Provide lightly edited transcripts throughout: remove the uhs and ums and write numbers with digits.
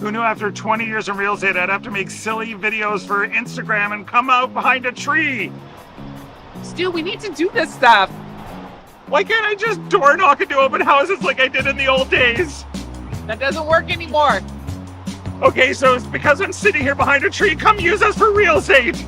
Who knew after 20 years in real estate I'd have to make silly videos for Instagram and come out behind a tree? Stu, we need to do this stuff. Why can't I just door knock into open houses like I did in the old days? That doesn't work anymore. Okay, so it's because I'm sitting here behind a tree. Come use us for real estate.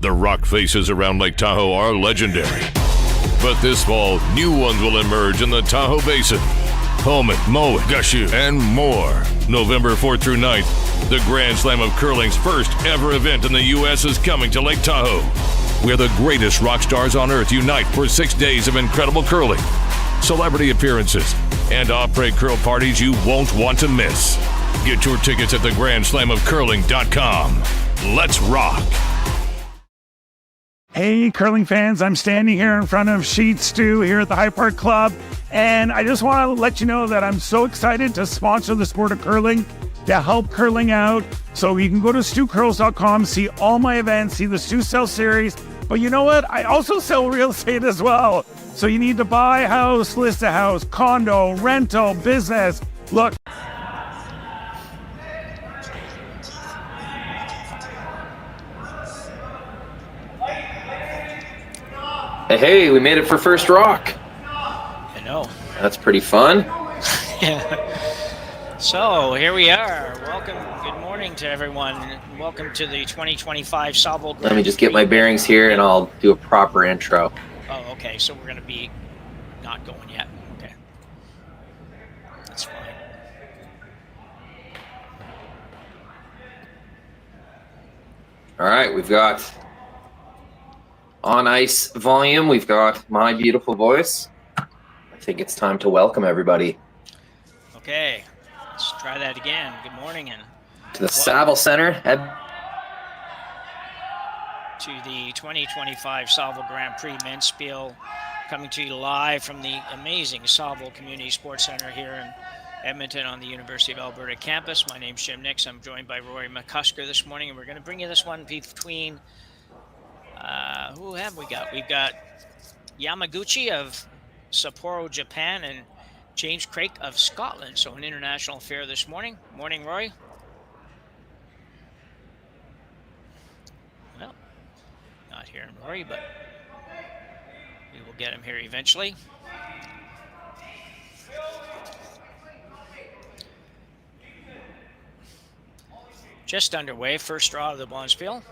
The rock faces around Lake Tahoe are legendary. But this fall, new ones will emerge in the Tahoe Basin. Homan, Moen, Gushue, and more. November 4th through 9th, the Grand Slam of Curling's first ever event in the U.S. is coming to Lake Tahoe, where the greatest rock stars on earth unite for 6 days of incredible curling, celebrity appearances, and après curl parties you won't want to miss. Get your tickets at theGrandSlamOfCurling.com. Let's rock! Hey, curling fans, I'm standing here in front of Sheet Stew here at the High Park Club, and I just want to let you know that I'm so excited to sponsor the sport of curling, to help curling out. So you can go to stewcurls.com, see all my events, see the Stew Sell series, but you know what? I also sell real estate as well. So you need to buy a house, list a house, condo, rental, business. Look. Hey, we made it for first rock. I know. That's pretty fun. Yeah. So here we are. Welcome. Good morning to everyone. Welcome to the 2025 Saville. Let me just get my bearings here and I'll do a proper intro. Oh, okay. So we're going to be not going yet. Okay. That's fine. All right, we've got on ice volume. We've got my beautiful voice. I think it's time to welcome everybody. Okay, let's try that again. Good morning and to the Saville Center. To the 2025 Saville Grand Prix Men's Spiel, coming to you live from the amazing Saville Community Sports Center here in Edmonton on the University of Alberta campus. My name's Jim Nix. I'm joined by Rory McCusker this morning, and we're going to bring you this one between who have we got? We've got Yamaguchi of Sapporo, Japan, and James Craik of Scotland. So an international affair this morning. Morning, Rory. Well, not hearing Rory, but we will get him here eventually. Just underway, first draw of the Bonspiel.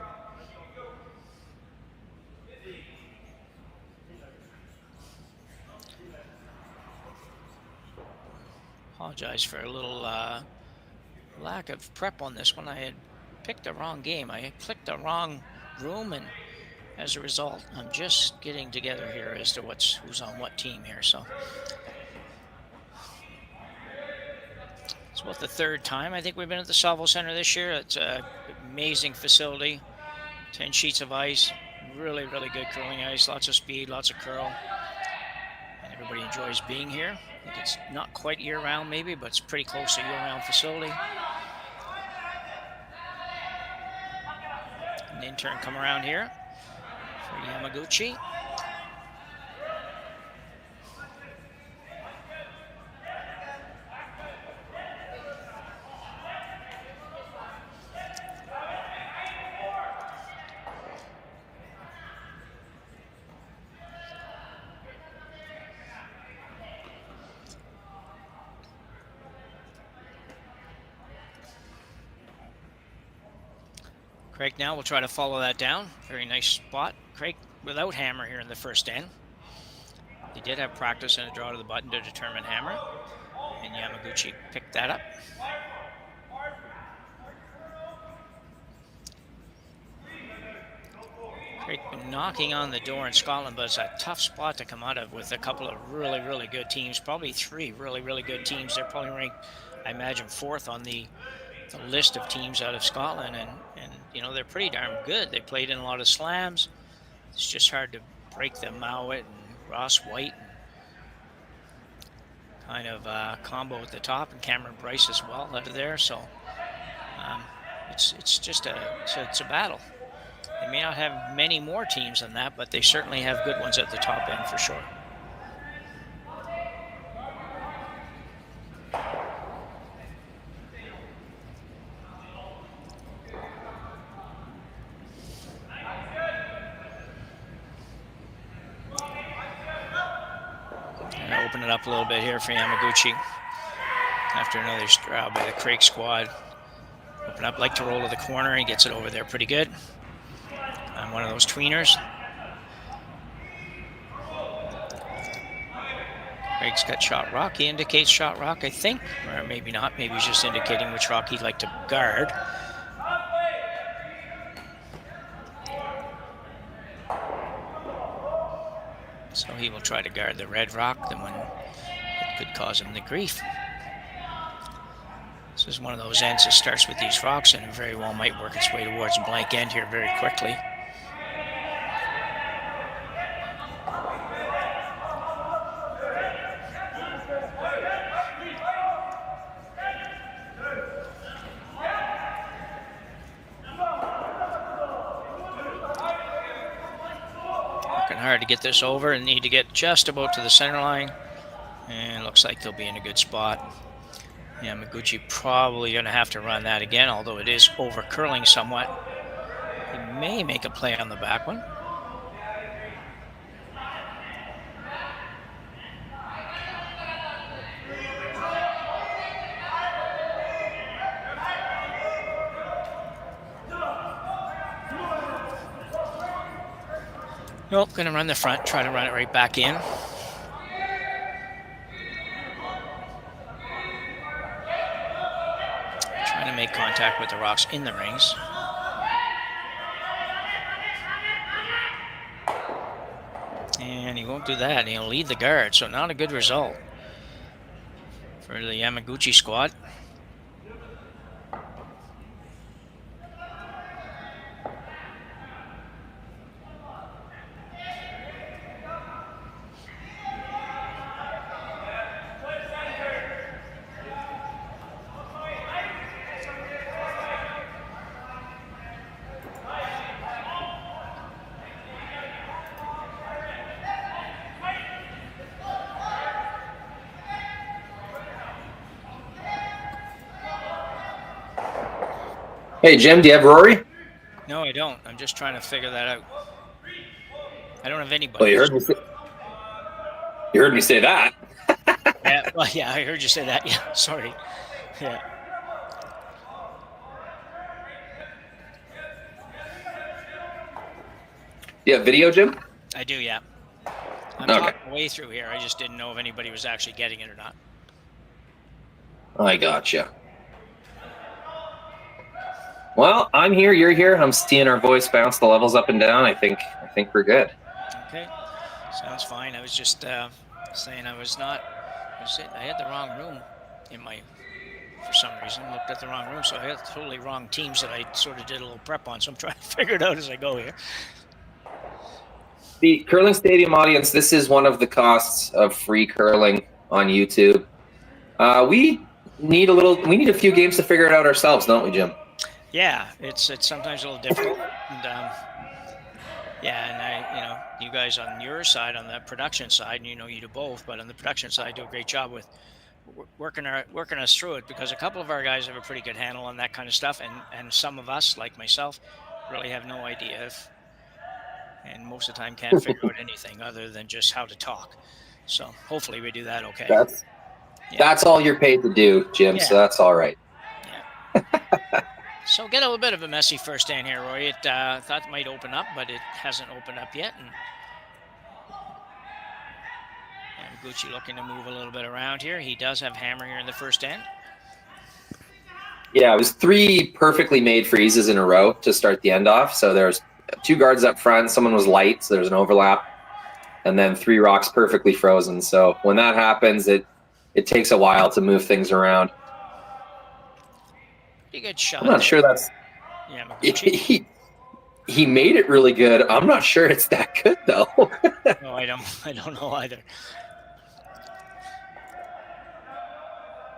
Apologize for a little lack of prep on this one. I had picked the wrong game. I clicked the wrong room, and as a result, I'm just getting together here as to who's on what team here. So it's about the third time I think we've been at the Saville Center this year. It's an amazing facility, 10 sheets of ice, really, really good curling ice, lots of speed, lots of curl, and everybody enjoys being here. I think it's not quite year-round maybe, but it's pretty close to year-round facility. An intern come around here for Yamaguchi. Craik now will try to follow that down. Very nice spot. Craik without hammer here in the first end. He did have practice and a draw to the button to determine hammer. And Yamaguchi picked that up. Craik been knocking on the door in Scotland, but it's a tough spot to come out of with a couple of really, really good teams. Probably 3 really, really good teams. They're probably ranked, I imagine, 4th on the list of teams out of Scotland, and they're pretty darn good. They played in a lot of slams. It's just hard to break them. Mowat and Ross White, and kind of combo at the top, and Cameron Bryce as well out of there. So it's just it's a battle. They may not have many more teams than that, but they certainly have good ones at the top end for sure. Open it up a little bit here for Yamaguchi after another straw by the Craik squad. Open up, like to roll to the corner. He gets it over there pretty good on one of those tweeners. Craig's got shot rock. He indicates shot rock, I think, or maybe not. Maybe he's just indicating which rock he'd like to guard. So he will try to guard the red rock, the one that could cause him the grief. This is one of those ends that starts with these rocks and it very well might work its way towards a blank end here very quickly. Hard to get this over and need to get just about to the center line, and looks like they'll be in a good spot. Yamaguchi probably going to have to run that again, although it is over curling somewhat. He may make a play on the back one. Nope, going to run the front, try to run it right back in. Trying to make contact with the rocks in the rings. And he won't do that. He'll lead the guard, so not a good result for the Yamaguchi squad. Hey, Jim, do you have Rory? No, I don't. I'm just trying to figure that out. I don't have anybody. Well, you heard me say that. Yeah, well, yeah, I heard you say that. Yeah, sorry. Yeah. You have video, Jim? I do, yeah. I'm Okay. talking way through here. I just didn't know if anybody was actually getting it or not. I gotcha. Well, I'm here, you're here. I'm seeing our voice bounce the levels up and down. I think we're good. Okay, sounds fine. I was just saying I had the wrong room in my, for some reason, looked at the wrong room. So I had totally wrong teams that I sort of did a little prep on. So I'm trying to figure it out as I go here. The Curling Stadium audience, this is one of the costs of free curling on YouTube. We need a few games to figure it out ourselves, don't we, Jim? Yeah, it's sometimes a little difficult, and you guys on your side, on the production side, and you do both, but on the production side, do a great job with working us through it, because a couple of our guys have a pretty good handle on that kind of stuff, and some of us, like myself, really have no idea and most of the time can't figure out anything other than just how to talk. So hopefully we do that okay. That's all you're paid to do, Jim. Yeah. So that's all right. Yeah. So get a little bit of a messy first stand here, Roy. It thought it might open up, but it hasn't opened up yet. And Gucci looking to move a little bit around here. He does have hammer here in the first end. Yeah, it was 3 perfectly made freezes in a row to start the end off. So there's 2 guards up front. Someone was light, so there's an overlap, and then 3 rocks perfectly frozen. So when that happens, it takes a while to move things around. Pretty good shot. I'm not sure that's. Yamaguchi. He made it really good. I'm not sure it's that good though. No, I don't know either.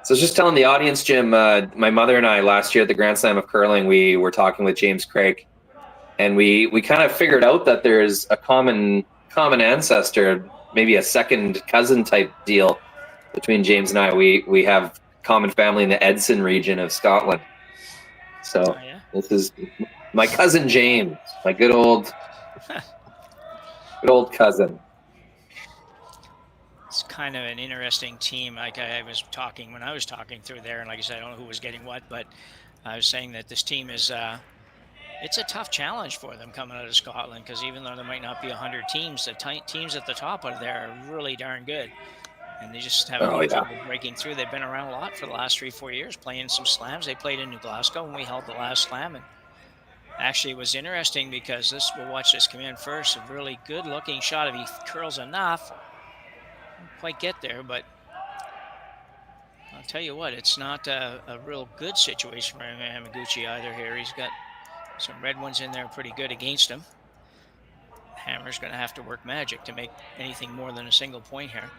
So I was just telling the audience, Jim, my mother and I last year at the Grand Slam of Curling, we were talking with James Craik, and we kind of figured out that there's a common ancestor, maybe a second cousin type deal between James and I. We have common family in the Edson region of Scotland. So This is my cousin James, my good old cousin. It's kind of an interesting team. Like I was talking when I was talking through there, and like I said, I don't know who was getting what, but I was saying that this team is it's a tough challenge for them coming out of Scotland, because even though there might not be 100 teams, the teams at the top of there are really darn good, and they just haven't trouble breaking through. They've been around a lot for the last 3-4 years, playing some slams. They played in New Glasgow when we held the last slam, and actually it was interesting because we'll watch this come in first. A really good looking shot. If he curls enough, won't quite get there, but I'll tell you what, it's not a real good situation for Yamaguchi either here. He's got some red ones in there pretty good against him. Hammer's going to have to work magic to make anything more than a single point here.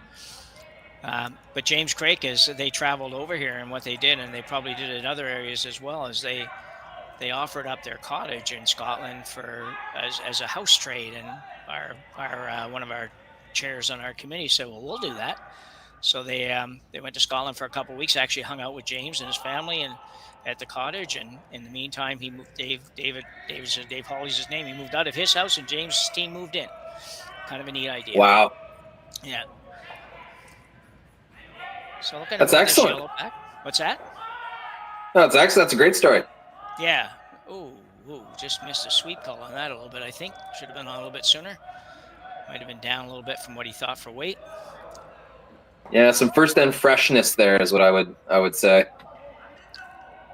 But James Craik, they traveled over here, and what they did, and they probably did it in other areas as well, is they offered up their cottage in Scotland as a house trade, and our one of our chairs on our committee said, well, we'll do that. So they went to Scotland for a couple of weeks, actually hung out with James and his family and at the cottage, and in the meantime he moved. Dave Hawley's his name. He moved out of his house and James' team moved in. Kind of a neat idea. Wow. Yeah. So looking that's at excellent. Yellow back. What's that? No, that's excellent. That's a great story. Yeah. Ooh, just missed a sweep call on that a little bit. I think should have been on a little bit sooner. Might have been down a little bit from what he thought for weight. Yeah, some first end freshness there is what I would say.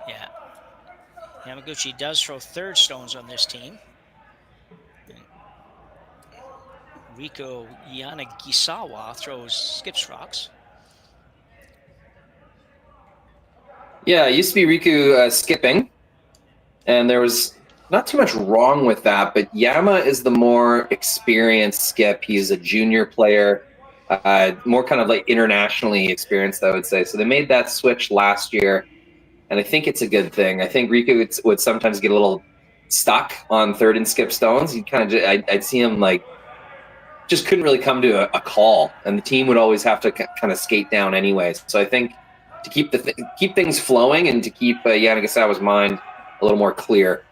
Yeah. Yamaguchi does throw third stones on this team. Rico Yanagisawa skips rocks. Yeah, it used to be Riku skipping, and there was not too much wrong with that, but Yama is the more experienced skip. He's a junior player, more kind of like internationally experienced, I would say. So they made that switch last year, and I think it's a good thing. I think Riku would sometimes get a little stuck on third and skip stones. He'd kind of, I'd see him like, just couldn't really come to a call, and the team would always have to kind of skate down anyways. So I think to keep things flowing and to keep Yanagisawa's mind a little more clear,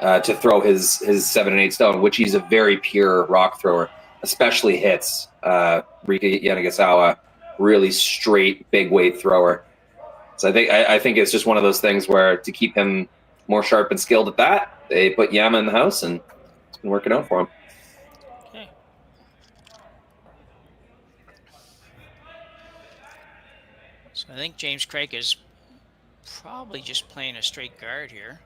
to throw his 7 and 8 stone, which he's a very pure rock thrower, especially hits. Riku Yanagisawa, really straight big weight thrower. So I think it's just one of those things where to keep him more sharp and skilled at that, they put Yama in the house, and it's been working out for him. Okay. So I think James Craik is probably just playing a straight guard here.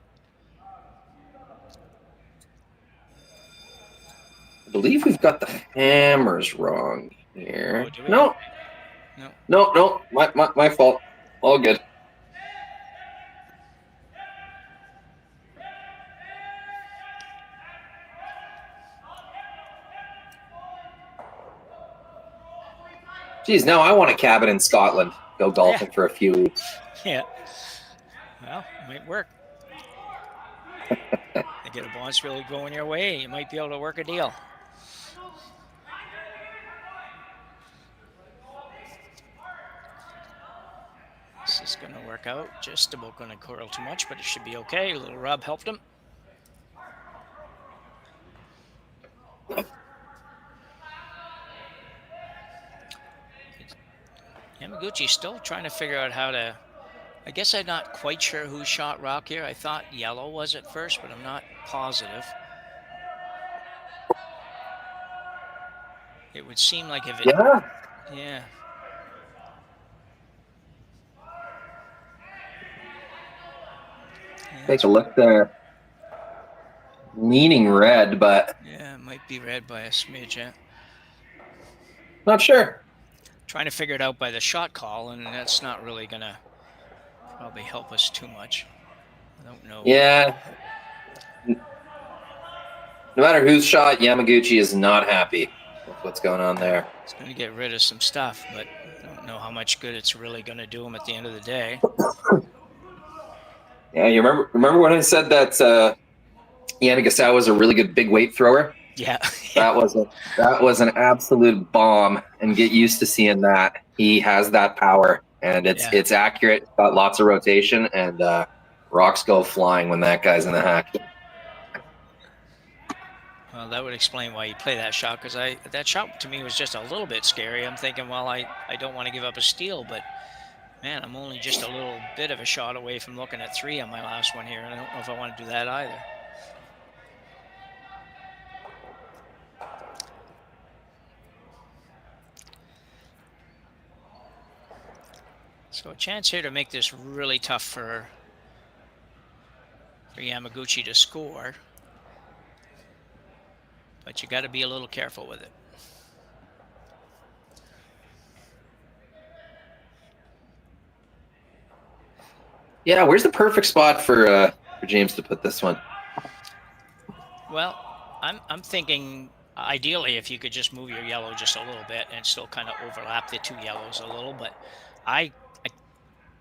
I believe we've got the hammers wrong here. Oh, do we? No. My fault. All good. Geez, now I want a cabin in Scotland. Go golfing for a few weeks. Yeah. Well, it might work. They get a bonus really going your way, you might be able to work a deal. This is going to work out. Just about going to curl too much, but it should be okay. A little rub helped him. Yamaguchi's still trying to figure out how to... I guess I'm not quite sure who shot rock here. I thought yellow was at first, but I'm not positive. It would seem like if it... Yeah. Take a look there. leaning red, but Yeah, it might be red by a smidge, yeah. not sure. Trying to figure it out by the shot call, and that's not really going to probably help us too much. I don't know. Yeah. No matter whose shot, Yamaguchi is not happy with what's going on there. It's going to get rid of some stuff, but I don't know how much good it's really going to do him at the end of the day. Yeah, you remember when I said that Karuizawa was a really good big weight thrower? Yeah. That was an absolute bomb, and get used to seeing that. He has that power, and it's accurate. It's got lots of rotation, and rocks go flying when that guy's in the hack. Well, that would explain why you play that shot, because that shot to me was just a little bit scary. I'm thinking, well, I don't want to give up a steal, but man, I'm only just a little bit of a shot away from looking at 3 on my last one here, and I don't know if I want to do that either. So a chance here to make this really tough for Yamaguchi to score. But you got to be a little careful with it. Yeah, where's the perfect spot for James to put this one? Well, I'm thinking ideally if you could just move your yellow just a little bit and still kind of overlap the 2 yellows a little, but I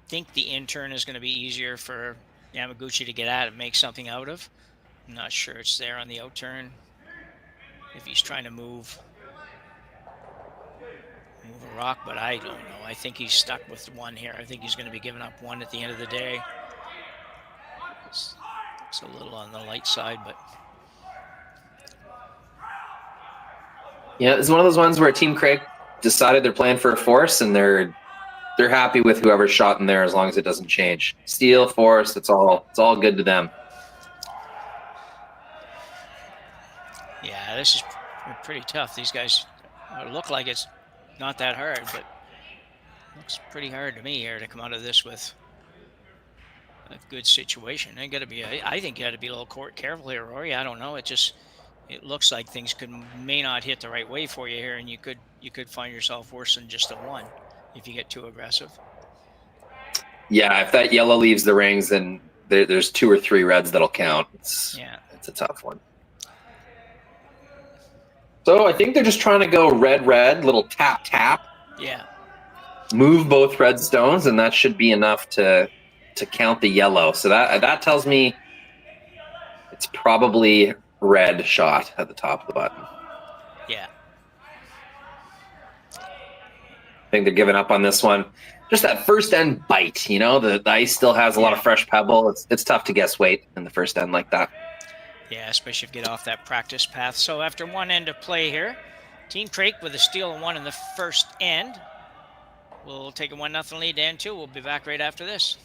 think the in-turn is going to be easier for Yamaguchi to get at and make something out of. I'm not sure it's there on the out-turn. If he's trying to move a rock, but I don't know. I think he's stuck with 1 here. I think he's going to be giving up 1 at the end of the day. It's a little on the light side, but yeah, it's one of those ones where Team Craik decided they're playing for a force, and they're happy with whoever's shot in there as long as it doesn't change. Steal, force, it's all good to them. yeah, this is pretty tough. These guys look like it's not that hard, but it looks pretty hard to me here to come out of this with a good situation. I think you got to be a little careful here, Rory. I don't know. It looks like things may not hit the right way for you here, and you could find yourself worse than just a 1 if you get too aggressive. Yeah, if that yellow leaves the rings, then there's 2 or 3 reds that'll count. It's a tough one. So I think they're just trying to go red, little tap. Yeah. Move both red stones, and that should be enough to count the yellow. So that tells me it's probably red shot at the top of the button. Yeah. I think they're giving up on this one. Just that first end bite, the ice still has a lot of fresh pebble. It's tough to guess weight in the first end like that. Yeah, especially if you get off that practice path. So after 1 end of play here, Team Craik with a steal and 1 in the first end. We'll take a 1-0 lead to end 2. We'll be back right after this.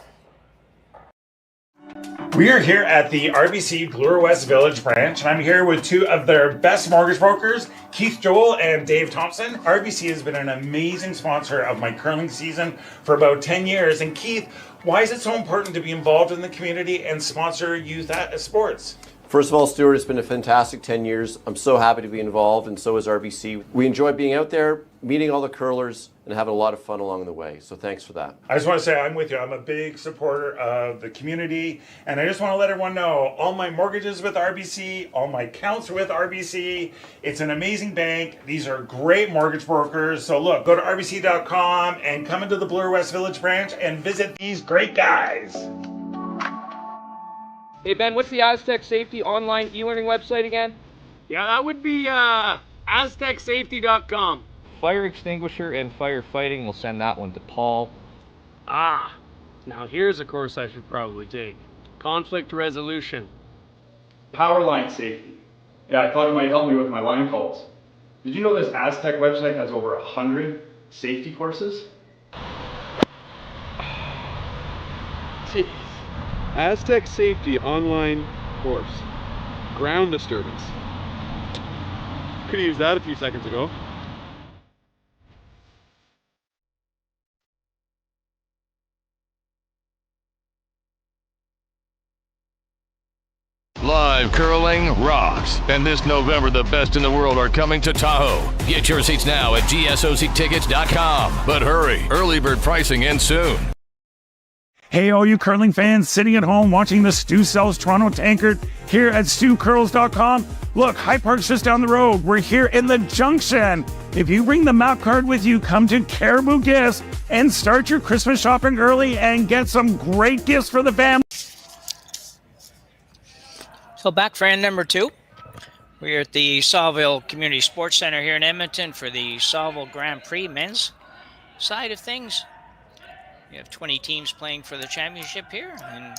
We are here at the RBC Bloor West Village branch, and I'm here with 2 of their best mortgage brokers, Keith Joel and Dave Thompson. RBC has been an amazing sponsor of my curling season for about 10 years. And Keith, why is it so important to be involved in the community and sponsor youth sports? First of all, Stuart, it's been a fantastic 10 years. I'm so happy to be involved, and so is RBC. We enjoy being out there, meeting all the curlers, and having a lot of fun along the way. So thanks for that. I just want to say I'm with you. I'm a big supporter of the community, and I just want to let everyone know all my mortgages with RBC, all my accounts with RBC. It's an amazing bank. These are great mortgage brokers. So look, go to rbc.com and come into the Bloor West Village branch and visit these great guys. Hey Ben, what's the Aztec Safety online e-learning website again? Yeah, that would be aztecsafety.com. Fire extinguisher and firefighting, we'll send that one to Paul. Ah, now here's a course I should probably take. Conflict resolution. Power line safety. Yeah, I thought it might help me with my line calls. Did you know this Aztec website has over 100 safety courses? Jeez. Aztec Safety online course. Ground disturbance. Could have used that a few seconds ago. Live curling rocks. And this November, the best in the world are coming to Tahoe. Get your seats now at gsoctickets.com. But hurry, early bird pricing ends soon. Hey, all you curling fans sitting at home watching the Stu Sells Toronto Tankard here at StuCurls.com. Look, High Park's just down the road. We're here in the Junction. If you bring the map card with you, come to Caribou Gifts and start your Christmas shopping early and get some great gifts for the family. So back for end number 2. We're at the Saville Community Sports Center here in Edmonton for the Saville Grand Prix men's side of things. We have 20 teams playing for the championship here, and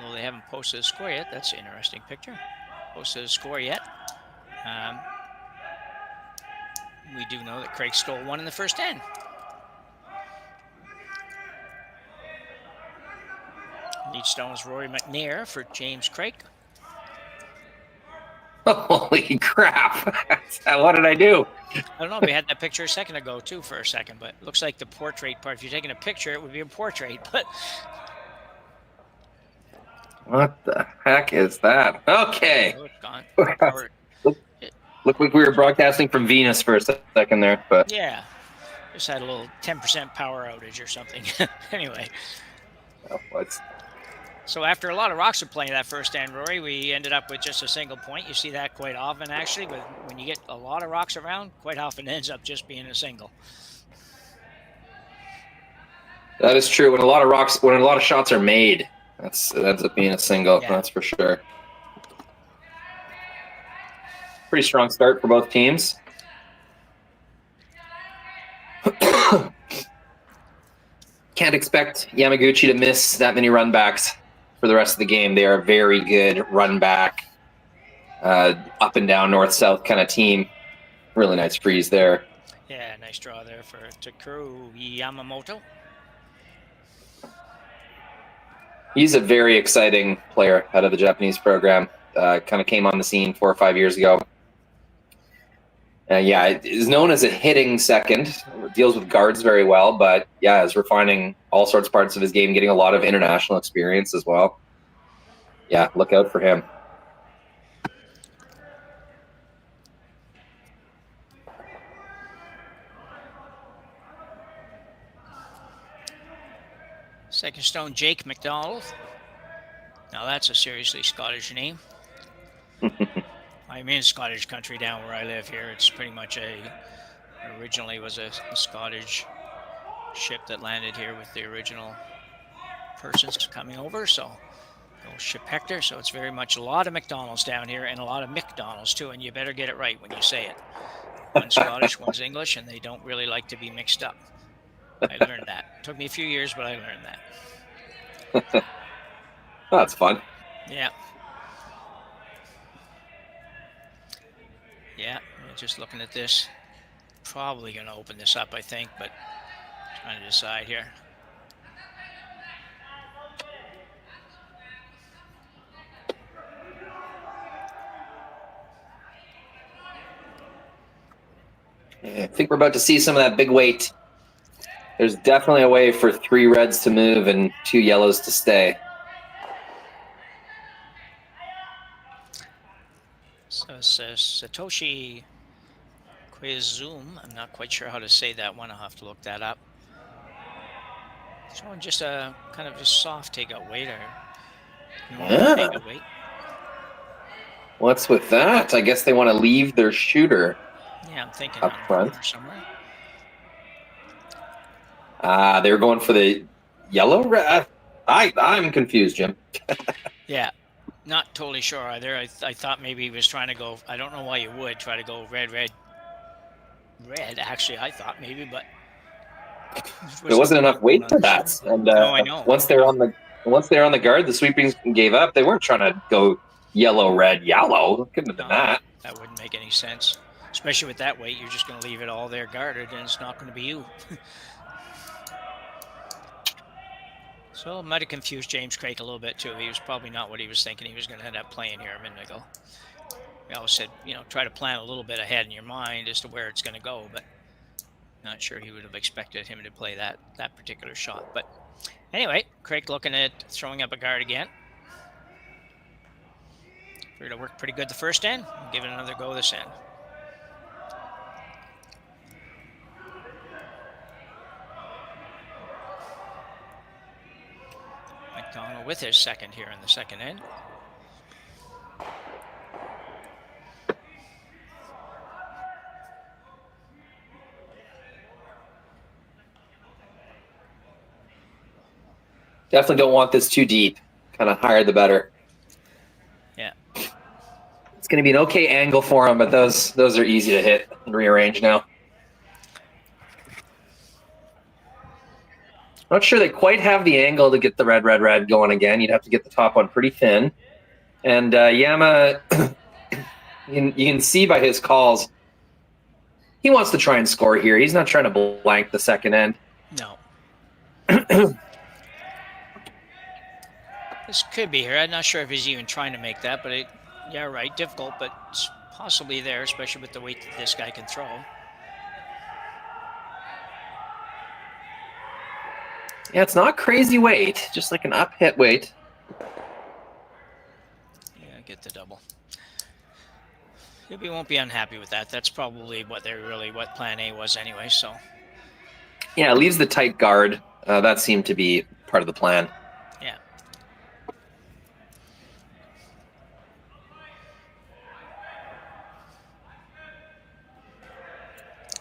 although they haven't posted a score yet, that's an interesting picture. Posted a score yet. We do know that Craik stole one in the first end. Lead stones Rory McNair for James Craik. Holy crap. What did I do? I don't know, we had that picture a second ago too for a second, but it looks like the portrait part. If you're taking a picture, it would be a portrait, but... What the heck is that? Okay. Oh, it's gone. Looked like we were broadcasting from Venus for a second there, but... Yeah, just had a little 10% power outage or something. Anyway. Oh, what's... So after a lot of rocks were playing that first end, Rory, we ended up with just a single point. You see that quite often, actually, but when you get a lot of rocks around, quite often it ends up just being a single. That is true. When a lot of shots are made, it ends up being a single. Yeah. That's for sure. Pretty strong start for both teams. Can't expect Yamaguchi to miss that many run backs for the rest of the game. They are a very good run back, up and down, north-south kind of team. Really nice freeze there. Yeah, nice draw there for Tsuyoshi Yamaguchi. He's a very exciting player out of the Japanese program. Kind of came on the scene 4 or 5 years ago. Yeah, is known as a hitting second. Deals with guards very well, but yeah, is refining all sorts of parts of his game, getting a lot of international experience as well. Yeah, look out for him. Second stone, Jake McDonald. Now that's a seriously Scottish name. I'm in Scottish country down where I live here. It's pretty much originally was a Scottish ship that landed here with the original persons coming over. So ship Hector. So it's very much a lot of McDonald's down here and a lot of McDonald's too. And you better get it right when you say it. One's Scottish, one's English, and they don't really like to be mixed up. I learned that. It took me a few years, but I learned that. Oh, that's fun. Yeah. Yeah, just looking at this. Probably going to open this up, I think, but trying to decide here. Yeah, I think we're about to see some of that big weight. There's definitely a way for 3 reds to move and 2 yellows to stay. So Satoshi Koizumi, I'm not quite sure how to say that one. I'll have to look that up. Showing just a kind of just soft takeout weight or takeout weight. What's with that? I guess they want to leave their shooter. Yeah, I'm thinking up front somewhere. They were going for the yellow red. I'm confused, Jim. Yeah. Not totally sure either. I thought maybe he was trying to go, I don't know why you would try to go red, actually, I thought maybe, but... There wasn't enough weight for that. And no, I know. Once they're on the guard, the sweepings gave up. They weren't trying to go yellow, red, yellow. Couldn't have done that. That wouldn't make any sense. Especially with that weight, you're just going to leave it all there guarded, and it's not going to be you. So it might have confused James Craik a little bit too. He was probably not what he was thinking he was going to end up playing here a minute ago. We always said, try to plan a little bit ahead in your mind as to where it's going to go, but not sure he would have expected him to play that particular shot. But anyway, Craik looking at throwing up a guard again. Figured it worked pretty good the first end. Give it another go this end. McDonald with his second here in the second end. Definitely don't want this too deep. Kind of higher the better. Yeah. It's going to be an okay angle for him, but those are easy to hit and rearrange now. Not sure they quite have the angle to get the red going again. You'd have to get the top one pretty thin. And Yama, you can see by his calls, he wants to try and score here. He's not trying to blank the second end. No. This could be here. I'm not sure if he's even trying to make that, but yeah, right. Difficult, but it's possibly there, especially with the weight that this guy can throw. Yeah, it's not crazy weight, just like an up hit weight. Yeah, get the double. He won't be unhappy with that. That's probably what plan A was anyway, so. Yeah, it leaves the tight guard. That seemed to be part of the plan. Yeah.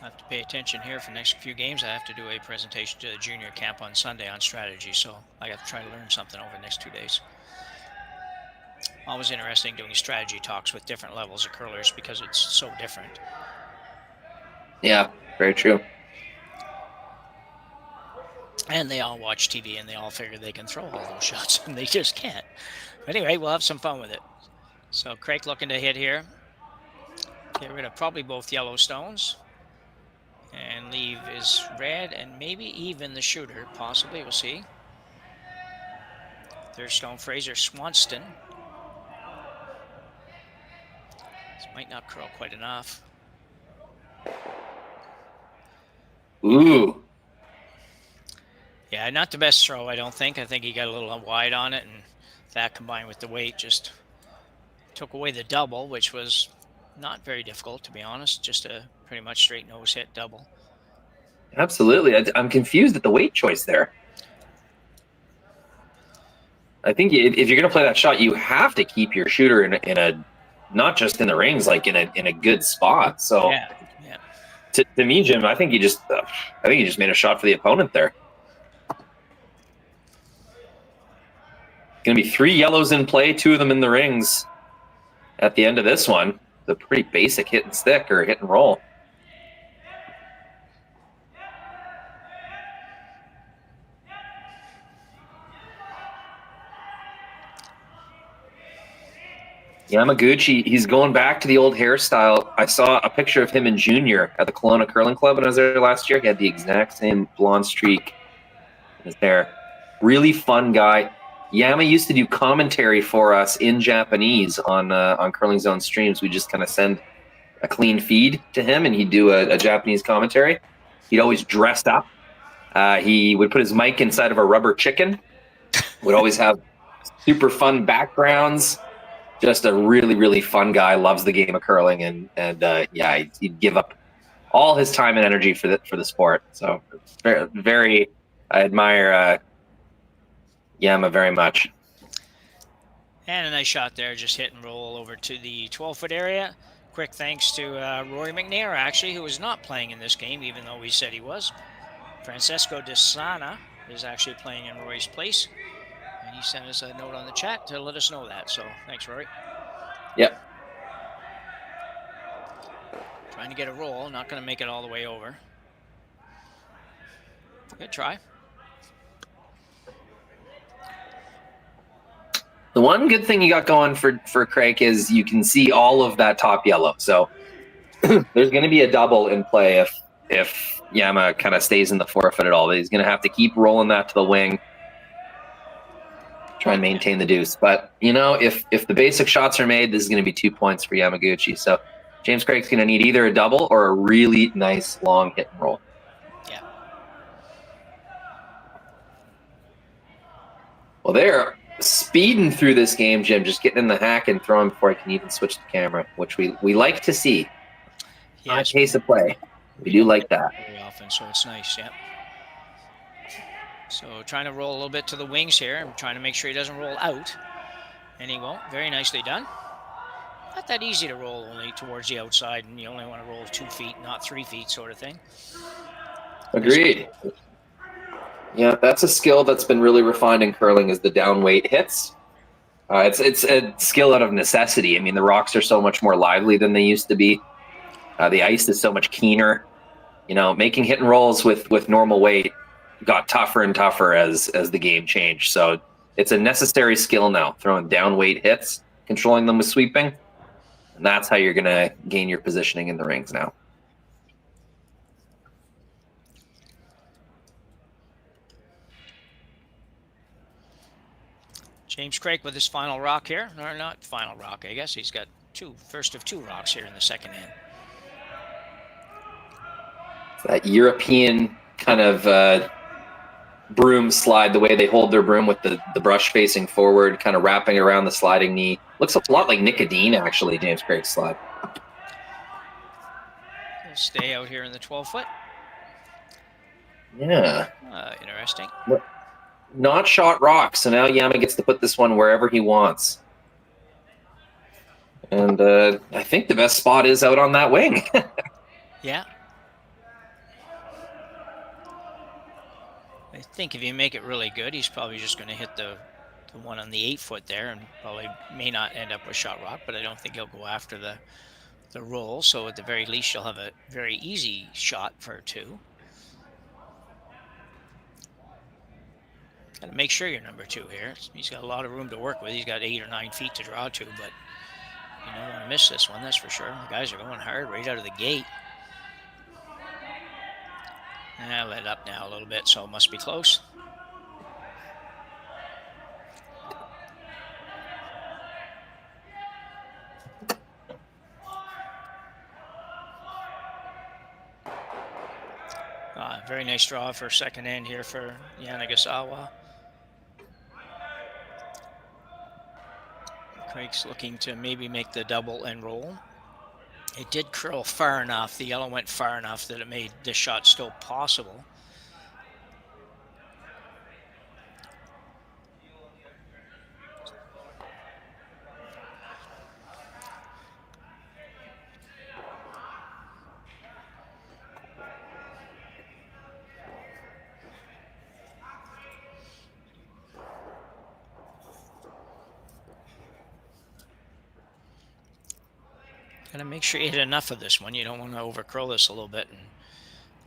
I have to pay attention here for the next few games. I have to do a presentation to the junior camp on Sunday on strategy, so I got to try to learn something over the next 2 days. Always interesting doing strategy talks with different levels of curlers because it's so different. Yeah, very true. And they all watch TV and they all figure they can throw all those shots, and they just can't. But anyway, we'll have some fun with it. So Craik looking to hit here. Get rid of probably both yellow stones. And leave his red and maybe even the shooter, possibly. We'll see. Third stone, Fraser Swanston. This might not curl quite enough. Ooh. Yeah, not the best throw, I don't think. I think he got a little wide on it, and that combined with the weight just took away the double, which was not very difficult, to be honest. Just a pretty much straight nose hit double. Absolutely. I'm confused at the weight choice there. I think if you're going to play that shot, you have to keep your shooter in a not just in the rings, like in a good spot. So yeah. To me, Jim, I think he just made a shot for the opponent there. Going to be 3 yellows in play, 2 of them in the rings at the end of this one. It's a pretty basic hit and stick or hit and roll. Yamaguchi, he's going back to the old hairstyle. I saw a picture of him in junior at the Kelowna Curling Club when I was there last year. He had the exact same blonde streak in his hair. Really fun guy. Yama used to do commentary for us in Japanese on Curling Zone streams. We just kind of send a clean feed to him, and he'd do a Japanese commentary. He'd always dressed up. He would put his mic inside of a rubber chicken. Would always have super fun backgrounds. Just a really, really fun guy. Loves the game of curling, and yeah, he'd give up all his time and energy for the sport. So very, very I admire Yama very much. And a nice shot there, just hit and roll over to the 12-foot area. Quick thanks to Rory McNair, actually, who was not playing in this game, even though we said he was. Francesco De Sana is actually playing in Rory's place. And he sent us a note on the chat to let us know that. So thanks, Rory. Yep. Trying to get a roll, not going to make it all the way over. Good try. The one good thing you got going for Craik is you can see all of that top yellow. So there's going to be a double in play if Yama kind of stays in the forefoot at all. He's going to have to keep rolling that to the wing. Try and maintain the deuce. But, you know, if the basic shots are made, this is going to be 2 points for Yamaguchi. So James Craik's going to need either a double or a really nice long hit and roll. Yeah. Well, there, speeding through this game, Jim, just getting in the hack and throwing before I can even switch the camera, which we like to see. Yes, Pace of play. We do like that. very often, so it's nice, yeah. So trying to roll a little bit to the wings here. I'm trying to make sure he doesn't roll out. And he won't. Very nicely done. Not that easy to roll only towards the outside, and you only want to roll 2 feet, not 3 feet sort of thing. Agreed. Yeah, that's a skill that's been really refined in curling is the down weight hits. It's a skill out of necessity. I mean, the rocks are so much more lively than they used to be. The ice is so much keener. You know, making hit and rolls with normal weight got tougher and tougher as the game changed. So it's a necessary skill now, throwing down weight hits, controlling them with sweeping. And that's how you're going to gain your positioning in the rings now. James Craik with his final rock here. Or not final rock, I guess. He's got first of 2 rocks here in the second end. That European kind of broom slide, the way they hold their broom with the brush facing forward, kind of wrapping around the sliding knee. Looks a lot like Nicodine, actually, James Craig's slide. He'll stay out here in the 12-foot. Yeah. Interesting. Not shot rock, so now Yama gets to put this one wherever he wants. And I think the best spot is out on that wing. Yeah. I think if you make it really good, he's probably just going to hit the one on the 8-foot there, and probably may not end up with shot rock, but I don't think he'll go after the roll. So at the very least, you'll have a very easy shot for 2. Got to make sure you're number 2 here. He's got a lot of room to work with. He's got 8 or 9 feet to draw to, but you don't want to miss this one, that's for sure. The guys are going hard right out of the gate. I let up now a little bit, so it must be close. Very nice draw for second end here for Yamaguchi. Craig's looking to maybe make the double and roll. It did curl far enough, the yellow went far enough that it made this shot still possible. Gotta make sure you hit enough of this one. You don't want to over curl this a little bit and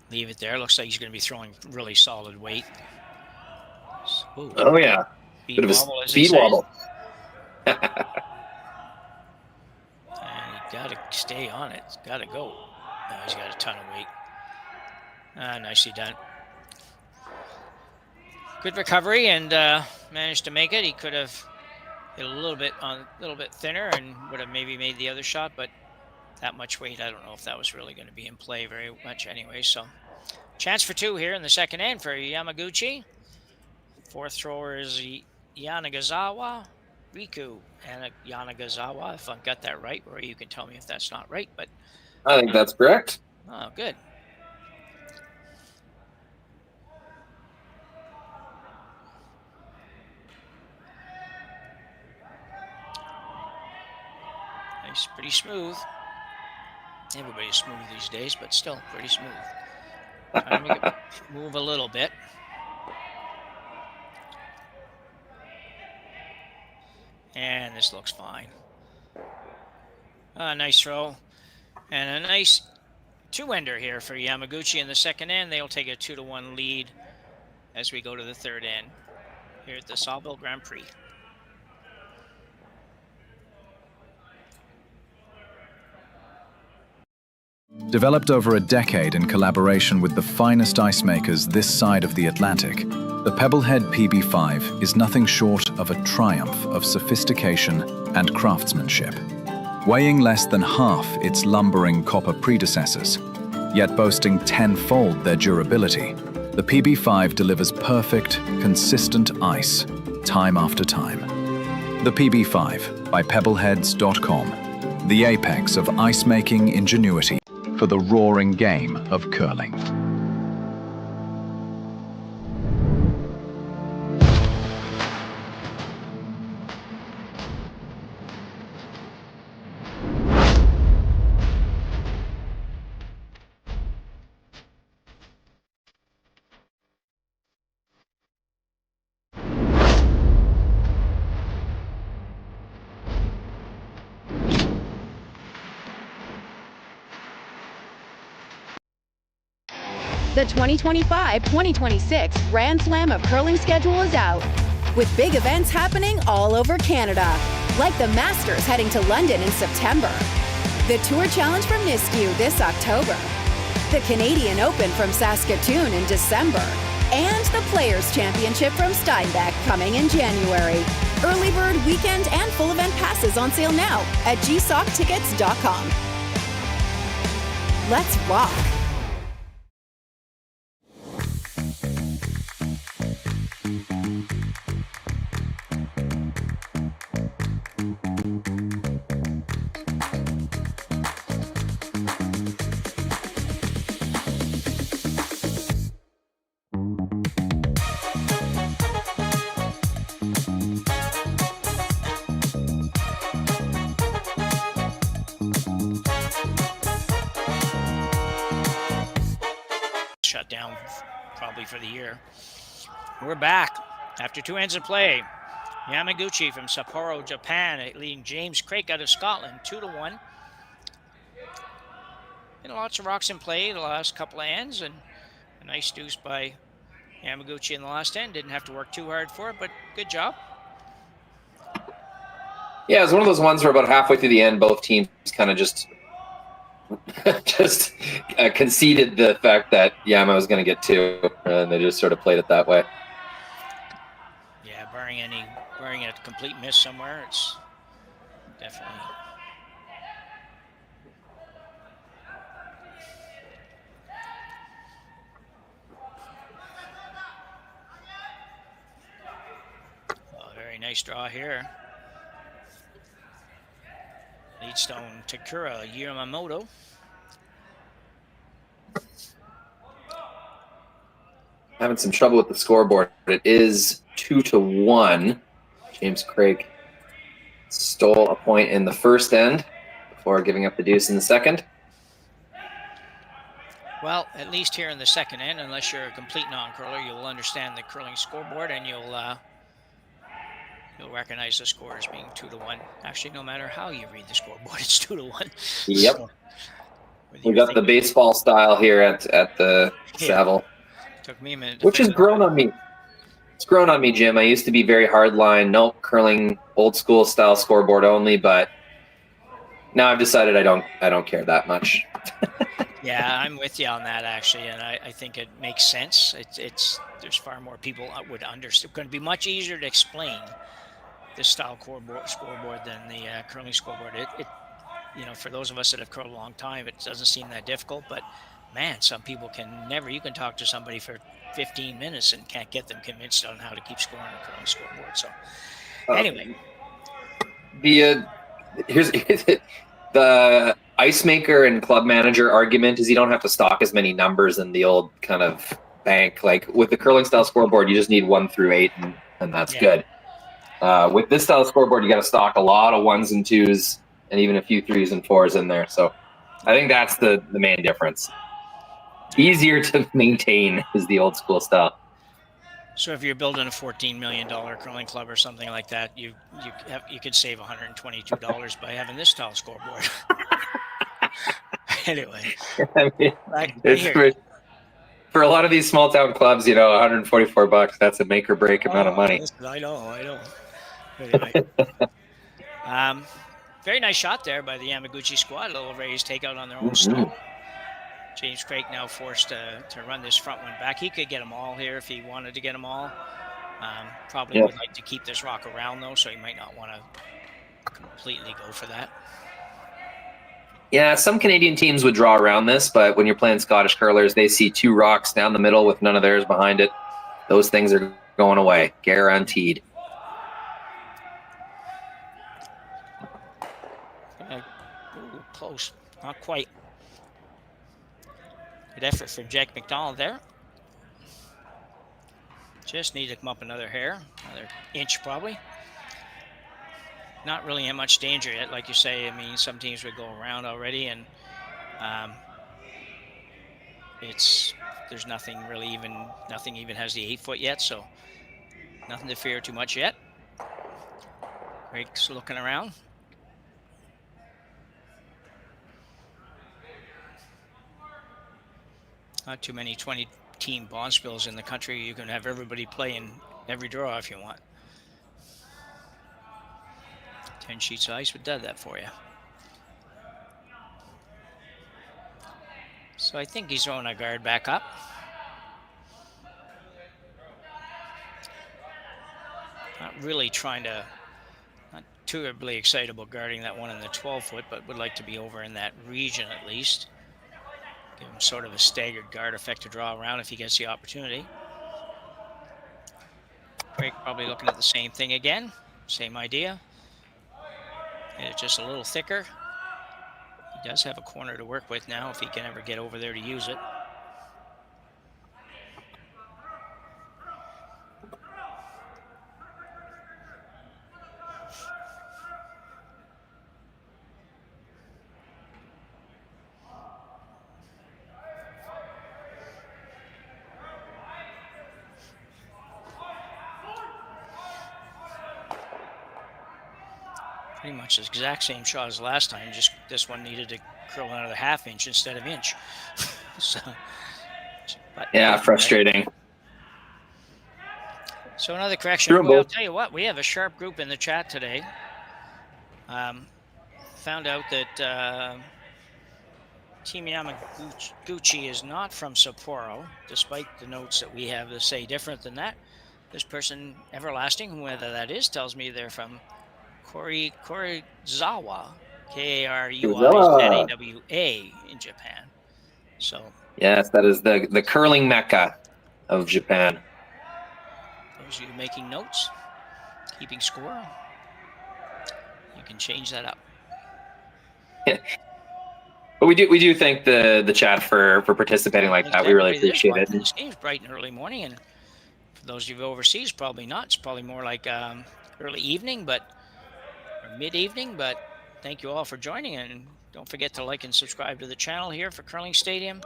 leave it there. Looks like he's going to be throwing really solid weight. Ooh. Oh yeah, bit of a speed wobble. And you gotta stay on it. It's gotta go. Oh, he's got a ton of weight. Nicely done. Good recovery and managed to make it. He could have hit a little bit thinner and would have maybe made the other shot, but that much weight, I don't know if that was really going to be in play very much anyway. So chance for 2 here in the second end for Yamaguchi. 4th thrower is Yanagisawa. Riku and Yanagisawa, if I've got that right, or you can tell me if that's not right, but I think that's correct. Oh, good. Nice, pretty smooth. Everybody's smooth these days, but still pretty smooth. Trying to make it move a little bit. And this looks fine. Nice throw. And a nice 2-ender here for Yamaguchi in the second end. They'll take a 2-1 lead as we go to the third end here at the Saville Grand Prix. Developed over a decade in collaboration with the finest ice makers this side of the Atlantic, the Pebblehead PB5 is nothing short of a triumph of sophistication and craftsmanship. Weighing less than half its lumbering copper predecessors, yet boasting 10-fold their durability, the PB5 delivers perfect, consistent ice time after time. The PB5 by pebbleheads.com, the apex of ice-making ingenuity for the roaring game of curling. The 2025-2026 Grand Slam of Curling schedule is out, with big events happening all over Canada, like the Masters heading to London in September, the Tour Challenge from Nisku this October, the Canadian Open from Saskatoon in December, and the Players' Championship from Steinbeck coming in January. Early bird weekend and full event passes on sale now at gsoctickets.com. Let's rock! Shut down probably for the year. We're back after 2 ends of play. Yamaguchi from Sapporo, Japan, leading James Craik out of Scotland 2-1. And lots of rocks in play the last couple of ends, and a nice deuce by Yamaguchi in the last end. Didn't have to work too hard for it, but good job. Yeah, it was one of those ones where about halfway through the end, both teams kind of just conceded the fact that Yama was going to get 2, and they just sort of played it that way. Yeah, barring a complete miss somewhere, it's definitely. Oh, very nice draw here. Leadstone Takura Yamamoto. Having some trouble with the scoreboard. It is 2-1. James Craik stole a point in the first end before giving up the deuce in the second. Well, at least here in the second end, unless you're a complete non-curler, you'll understand the curling scoreboard and you'll recognize the score as being 2-1. Actually, no matter how you read the scoreboard, it's 2-1. Yep. So, we got the baseball style here at the Saville. Took me a minute. Which has grown on me. It's grown on me, Jim. I used to be very hardline, no curling, old school style scoreboard only, but now I've decided I don't care that much. Yeah, I'm with you on that actually, and I think it makes sense. It's there's far more people that would understand. It's going to be much easier to explain this style scoreboard than the curling scoreboard. It for those of us that have curled a long time, it doesn't seem that difficult, but man, some people can never. You can talk to somebody for 15 minutes and can't get them convinced on how to keep scoring a curling scoreboard. So, anyway, here's the ice maker and club manager argument is you don't have to stock as many numbers in the old kind of bank. Like with the curling style scoreboard, you just need 1 through 8, and that's good. With this style scoreboard, you got to stock a lot of 1s and 2s, and even a few 3s and 4s in there. So, I think that's the main difference. Easier to maintain is the old school style. So if you're building a $14 million curling club or something like that, you could save $122 by having this style scoreboard. Anyway, I mean, for a lot of these small town clubs, $144, that's a make or break amount of money. Listen, I know. Anyway, very nice shot there by the Yamaguchi squad. A little raised takeout on their own stop. James Craik now forced to run this front one back. He could get them all here if he wanted to get them all. Probably would like to keep this rock around, though, so he might not want to completely go for that. Yeah, some Canadian teams would draw around this, but when you're playing Scottish curlers, they see 2 rocks down the middle with none of theirs behind it. Those things are going away, guaranteed. Not quite. Good effort from Jack McDonald there. Just need to come up another hair, another inch probably. Not really in much danger yet, like you say. I mean, some teams would go around already, and there's nothing really even, nothing even has the 8 foot yet, so nothing to fear too much yet. Craik's looking around. Not too many 20-team bonspils in the country. You can have everybody play in every draw if you want. 10 sheets of ice would do that for you. So I think he's throwing a guard back up. Not really trying to, not terribly excited about guarding that one in the 12 foot, but would like to be over in that region at least. Give him sort of a staggered guard effect to draw around if he gets the opportunity. Craik probably looking at the same thing again. Same idea. It's just a little thicker. He does have a corner to work with now if he can ever get over there to use it. Pretty much the exact same shot as last time, just this one needed to curl another ½ inch instead of inch. So, yeah, frustrating. So another correction. Well, I'll tell you what, we have a sharp group in the chat today. Found out that Team Yamaguchi is not from Sapporo, despite the notes that we have that say different than that. This person, Everlasting, whoever that is, tells me they're from Karuizawa, Karuizawa in Japan. So yes, that is the curling mecca of Japan. Those of you making notes, keeping score, you can change that up. But we do thank the chat for participating like that. We really appreciate it. This game's bright and early morning, and for those of you overseas, probably not. It's probably more like early evening, or mid-evening. But thank you all for joining, and don't forget to like and subscribe to the channel here for Curling Stadium.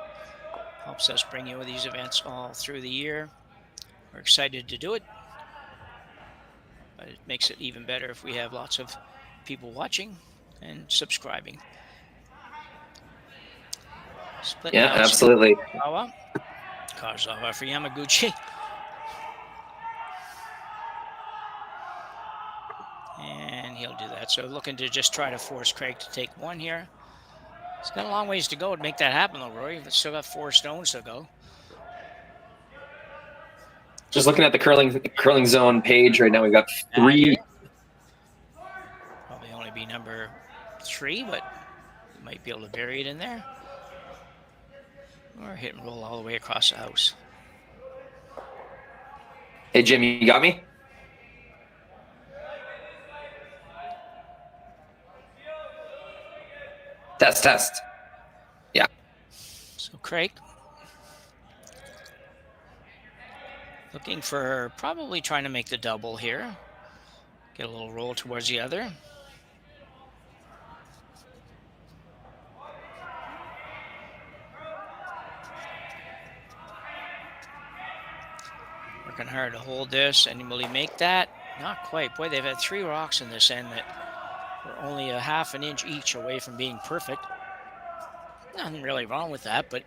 Helps us bring you these events all through the year. We're excited to do it, but it makes it even better if we have lots of people watching and subscribing. Yeah, absolutely. Karuizawa for Yamaguchi. And he'll do that. So looking to just try to force Craik to take one here. He's got a long ways to go to make that happen, though, Rory. He's still got 4 stones to go. Just looking at the curling zone page right now, we've got 3. Probably only be number 3, but you might be able to bury it in there. Or hit and roll all the way across the house. Hey, Jim, you got me? Test. Yeah. So Craik looking for probably trying to make the double here. Get a little roll towards the other. Working hard to hold this, and will he make that? Not quite. Boy, they've had 3 rocks in this end that were only a ½ an inch each away from being perfect. Nothing really wrong with that, but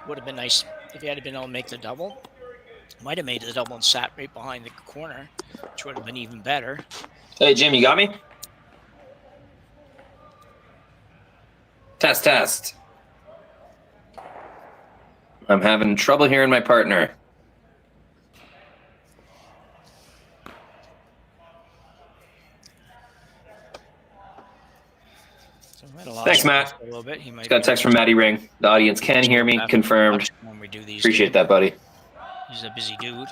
would have been nice if he had been able to make the double. Might have made the double and sat right behind the corner, which would have been even better. Hey, Jim, you got me? Test. I'm having trouble hearing my partner. Thanks, Matt. A little bit. He might got a text from Matty Ring. The audience can hear me. Confirmed. When we do these Appreciate that, buddy. He's a busy dude.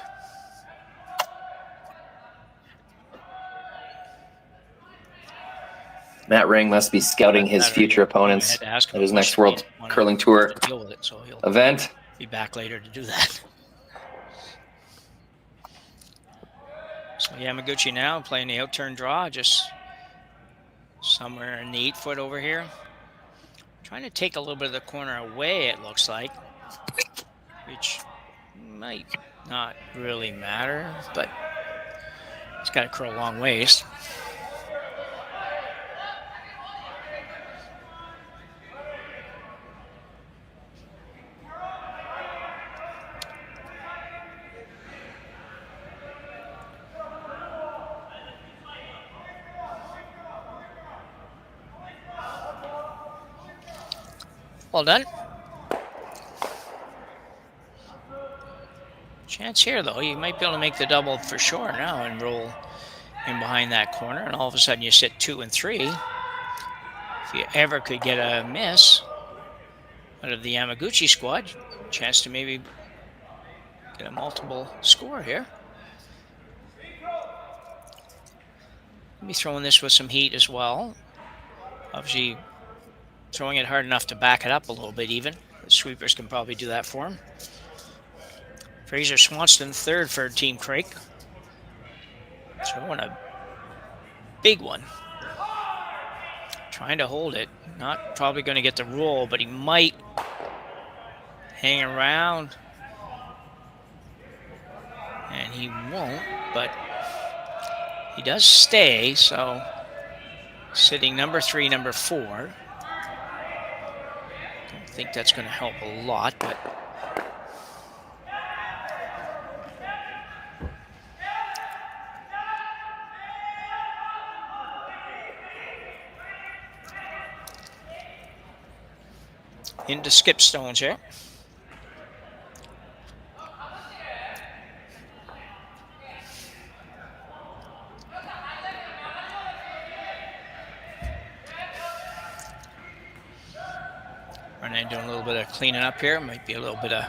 Matt Ring must be scouting his future opponents I had to ask him at his a next question. World He wanted Curling Tour to deal with it, so he'll event. be back later to do that. So Yamaguchi now playing the out-turn draw, just somewhere in the 8 foot over here. Trying to take a little bit of the corner away, it looks like, which might not really matter, but it's got to curl a long ways. Well done. Chance here, though. You might be able to make the double for sure now and roll in behind that corner, and all of a sudden you sit 2 and 3. If you ever could get a miss out of the Yamaguchi squad, chance to maybe get a multiple score here. Be throwing this with some heat as well. Obviously, throwing it hard enough to back it up a little bit even. The sweepers can probably do that for him. Fraser Swanston third for Team Craik. Throwing a big one. Trying to hold it. Not probably going to get the roll, but he might hang around. And he won't, but he does stay, so sitting number 3, number 4. Don't think that's going to help a lot, but into skip stones here. Running, doing a little bit of cleaning up here. Might be a little bit of,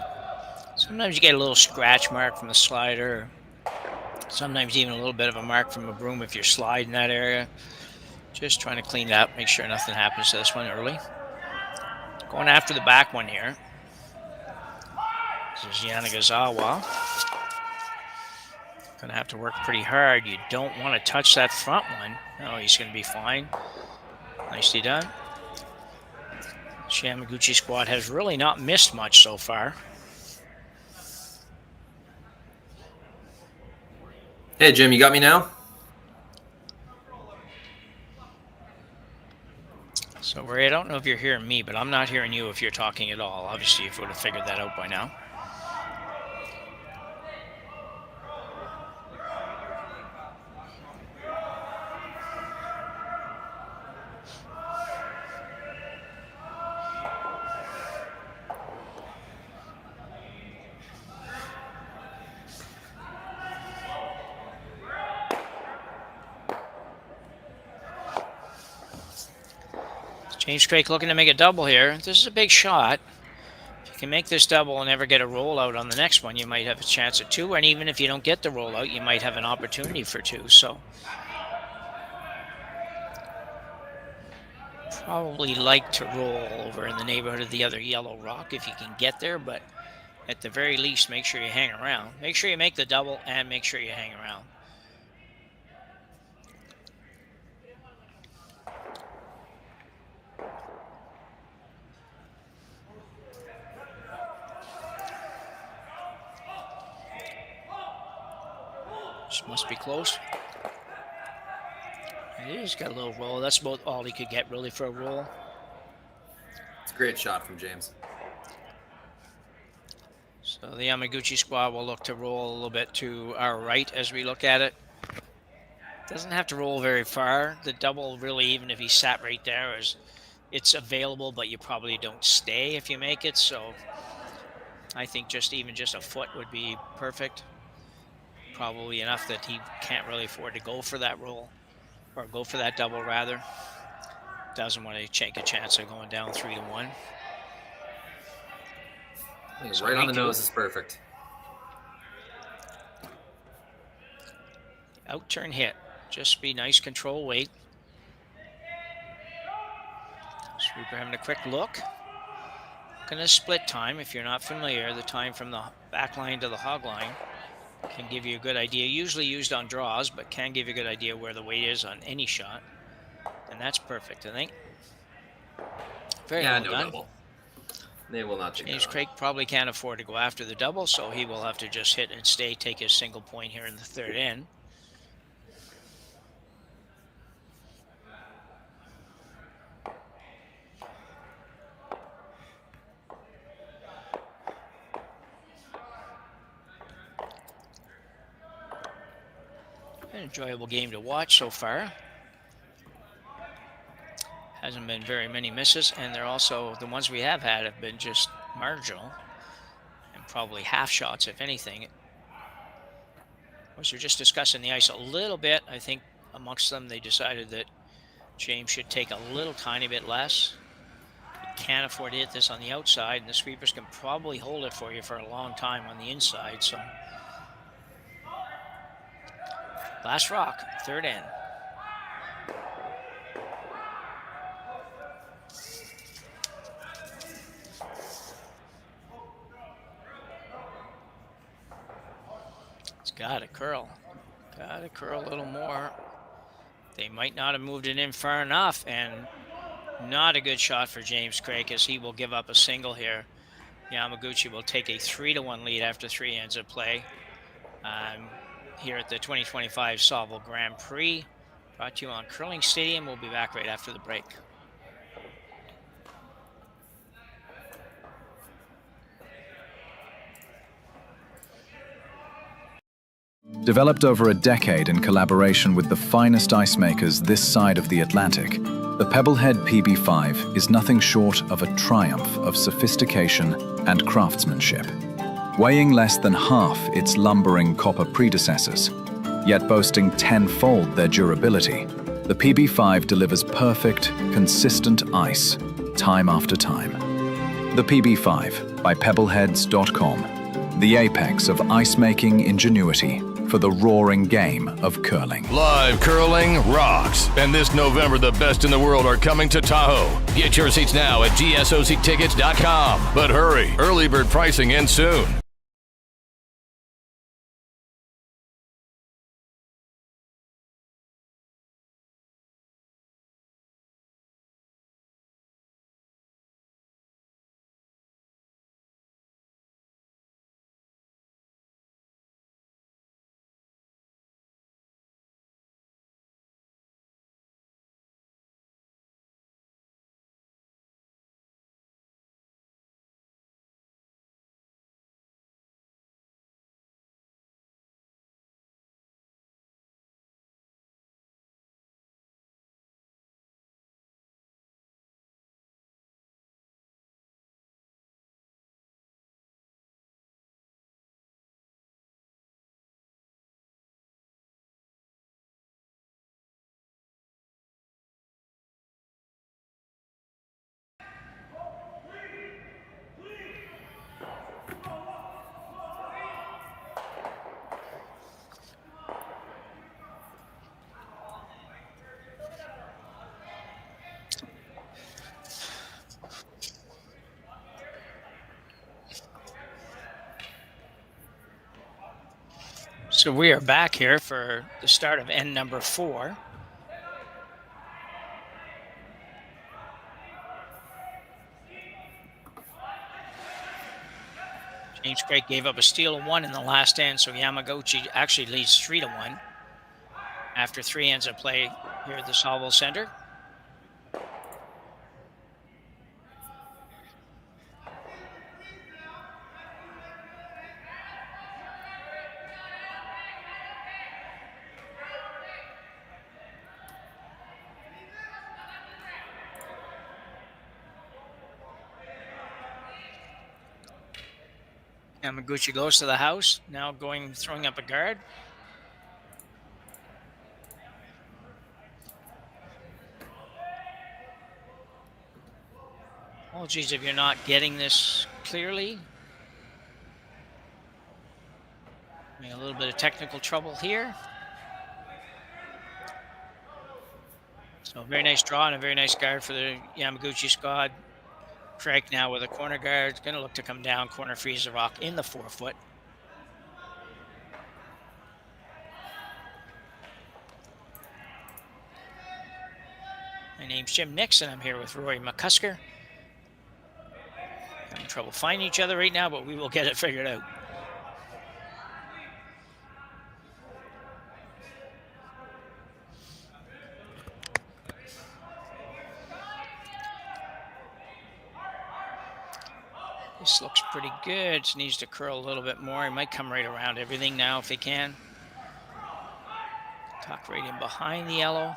sometimes you get a little scratch mark from the slider. Sometimes even a little bit of a mark from a broom if you're sliding that area. Just trying to clean it up, make sure nothing happens to this one early. Going after the back one here. This is Karuizawa. Gonna have to work pretty hard. You don't want to touch that front one. No, he's gonna be fine. Nicely done. Yamaguchi squad has really not missed much so far. Hey, Jim, you got me now? So, Ray, I don't know if you're hearing me, but I'm not hearing you if you're talking at all. Obviously, you would have figured that out by now. James Craik looking to make a double here. This is a big shot. If you can make this double and never get a rollout on the next one, you might have a chance at 2. And even if you don't get the rollout, you might have an opportunity for 2. So probably like to roll over in the neighborhood of the other yellow rock if you can get there. But at the very least, make sure you hang around. Make sure you make the double and make sure you hang around. This must be close. He's got a little roll. That's about all he could get really for a roll. It's a great shot from James. So the Yamaguchi squad will look to roll a little bit to our right as we look at it. Doesn't have to roll very far. The double really, even if he sat right there, it's available, but you probably don't stay if you make it. So I think just a foot would be perfect. Probably enough that he can't really afford to go for that roll, or go for that double rather. Doesn't want to take a chance of going down 3-1. So right on the nose is perfect. Out turn hit. Just be nice control weight. Sweeper having a quick look. Going to split time. If you're not familiar, the time from the back line to the hog line can give you a good idea. Usually used on draws, but can give you a good idea where the weight is on any shot. And that's perfect, I think. Very well no done. double. They will not take James that. Craik probably can't afford to go after the double, so he will have to just hit and stay, take his single point here in the third end. An enjoyable game to watch so far. Hasn't been very many misses, and they're also, the ones we have had have been just marginal and probably half shots, if anything. Of course, they're just discussing the ice a little bit. I think amongst them, they decided that James should take a little tiny bit less. You can't afford to hit this on the outside, and the sweepers can probably hold it for you for a long time on the inside, so. Last rock, third end. It's got to curl. Got to curl a little more. They might not have moved it in far enough, and not a good shot for James Craik as he will give up a single here. Yamaguchi will take a 3-1 lead after 3 ends of play. Here at the 2025 Saville Grand Prix, brought to you on Curling Stadium. We'll be back right after the break. Developed over a decade in collaboration with the finest ice makers this side of the Atlantic, the Pebblehead PB5 is nothing short of a triumph of sophistication and craftsmanship. Weighing less than half its lumbering copper predecessors, yet boasting tenfold their durability, the PB5 delivers perfect, consistent ice, time after time. The PB5 by Pebbleheads.com, the apex of ice-making ingenuity for the roaring game of curling. Live curling rocks. And this November, the best in the world are coming to Tahoe. Get your seats now at gsoctickets.com. But hurry, early bird pricing ends soon. So we are back here for the start of end number 4. James Craik gave up a steal of 1 in the last end, so Yamaguchi actually leads 3-1 after 3 ends of play here at the Saville Center. Yamaguchi goes to the house, now throwing up a guard. Apologies if you're not getting this clearly. Having a little bit of technical trouble here. So very nice draw and a very nice guard for the Yamaguchi squad. Craik now with a corner guard. Going to look to come down. Corner freeze the rock in the 4-foot. My name's Jim Nix, and I'm here with Rory McCusker. Having trouble finding each other right now, but we will get it figured out. This looks pretty good. Just needs to curl a little bit more. He might come right around everything now if he can. Tuck right in behind the yellow.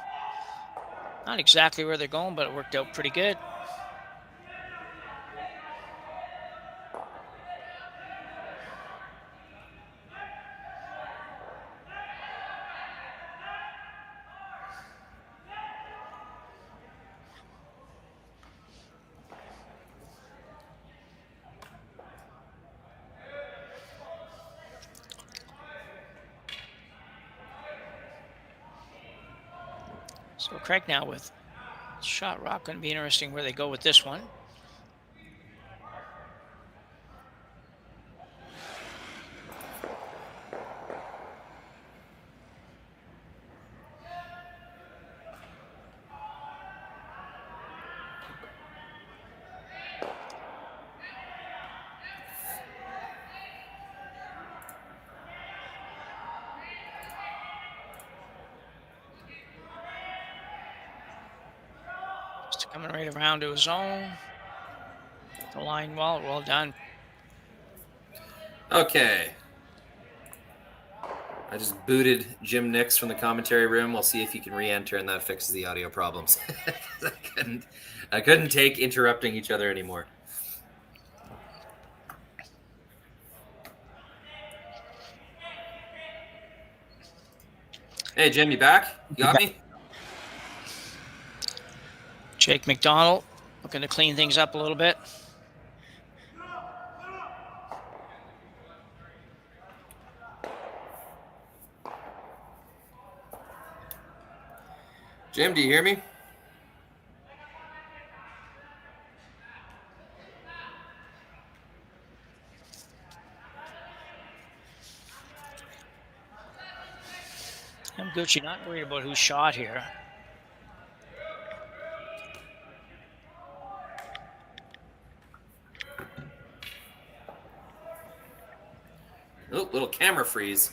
Not exactly where they're going, but it worked out pretty good. So Craik now with shot rock. Going to be interesting where they go with this one. Coming right around to his zone. The line well done. Okay. I just booted Jim Nix from the commentary room. We'll see if he can re-enter, and that fixes the audio problems. I couldn't take interrupting each other anymore. Hey, Jim, you back? You got me? Jake McDonald looking to clean things up a little bit. Jim, do you hear me? Yamaguchi not worried about who's shot here. Oh, little camera freeze.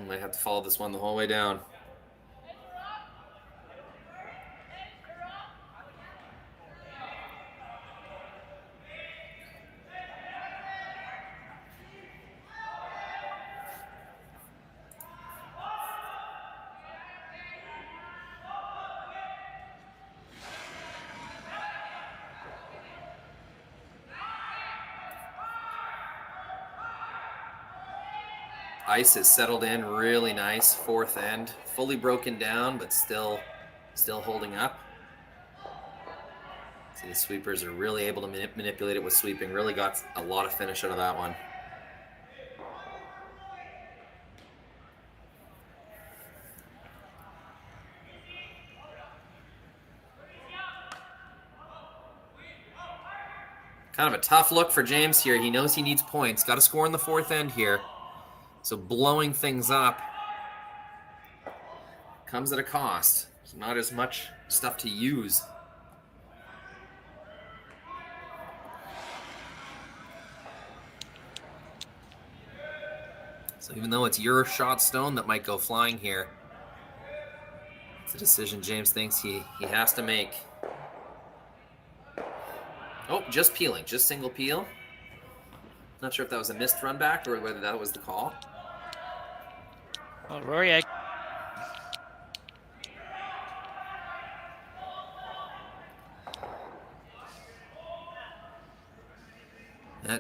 Might have to follow this one the whole way down. Ice has settled in really nice. Fourth end, fully broken down, but still holding up. See, the sweepers are really able to manipulate it with sweeping. Really got a lot of finish out of that one. Kind of a tough look for James here. He knows he needs points. Got to score in the fourth end here. So blowing things up comes at a cost. There's not as much stuff to use. So even though it's your shot stone that might go flying here, it's a decision James thinks he has to make. Oh, just peeling, just single peel. Not sure if that was a missed run back or whether that was the call. Well, Rory,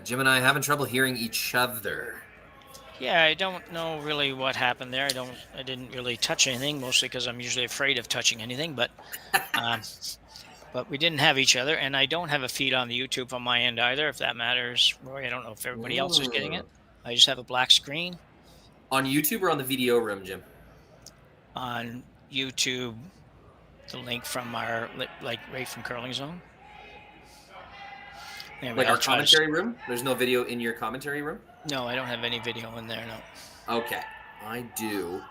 Jim and I having trouble hearing each other. Yeah, I don't know really what happened there. I didn't really touch anything, mostly because I'm usually afraid of touching anything. But, but we didn't have each other, and I don't have a feed on the YouTube on my end either. If that matters, Roy, I don't know if everybody else is getting it. I just have a black screen. On YouTube or on the video room, Jim? On YouTube, the link from our, like right from Curling Zone. Anyway, Like I'll our try to- commentary room? There's no video in your commentary room? No, I don't have any video in there, no. Okay, I do.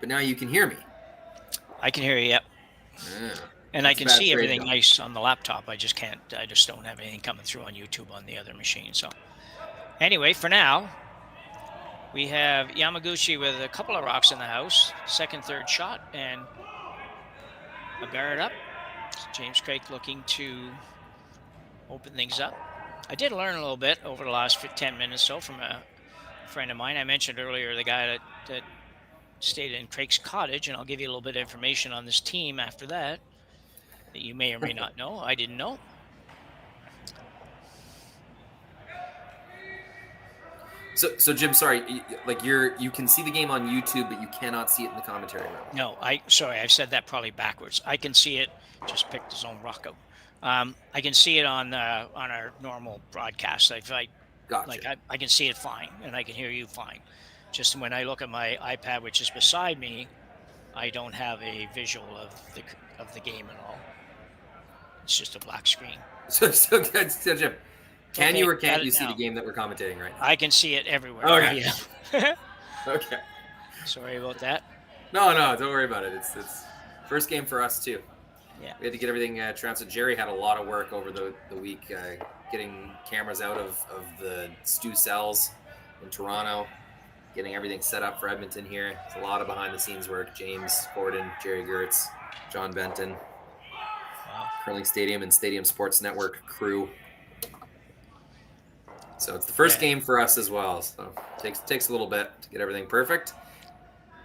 But now you can hear me. I can hear you, yep. Yeah. And I That's can a bad see trade, everything though. nice on the laptop. I just don't have anything coming through on YouTube on the other machine. So anyway, for now, we have Yamaguchi with a couple of rocks in the house. Second, third shot, and a guard up. James Craik looking to open things up. I did learn a little bit over the last 10 minutes so from a friend of mine. I mentioned earlier the guy that stayed in Craik's cottage, and I'll give you a little bit of information on this team after that you may or may not know. I didn't know. So Jim, sorry, like you can see the game on YouTube, but you cannot see it in the commentary room. No, sorry, I said that probably backwards. I can see it. Just picked his own rock out. I can see it on our normal broadcast. Gotcha. I can see it fine, and I can hear you fine. Just when I look at my iPad, which is beside me, I don't have a visual of the game at all. It's just a black screen. So Jim, can you or can't you see now. the game that we're commentating right now? I can see it everywhere. Okay. Yeah. Okay. Sorry about that. No, don't worry about it. It's first game for us too. Yeah. We had to get everything translated. Jerry had a lot of work over the week getting cameras out of the Stu cells in Toronto, getting everything set up for Edmonton here. It's a lot of behind the scenes work. James Gordon, Jerry Gertz, John Benton, Curling Stadium and Stadium Sports Network crew. So it's the first game for us as well. So it takes a little bit to get everything perfect.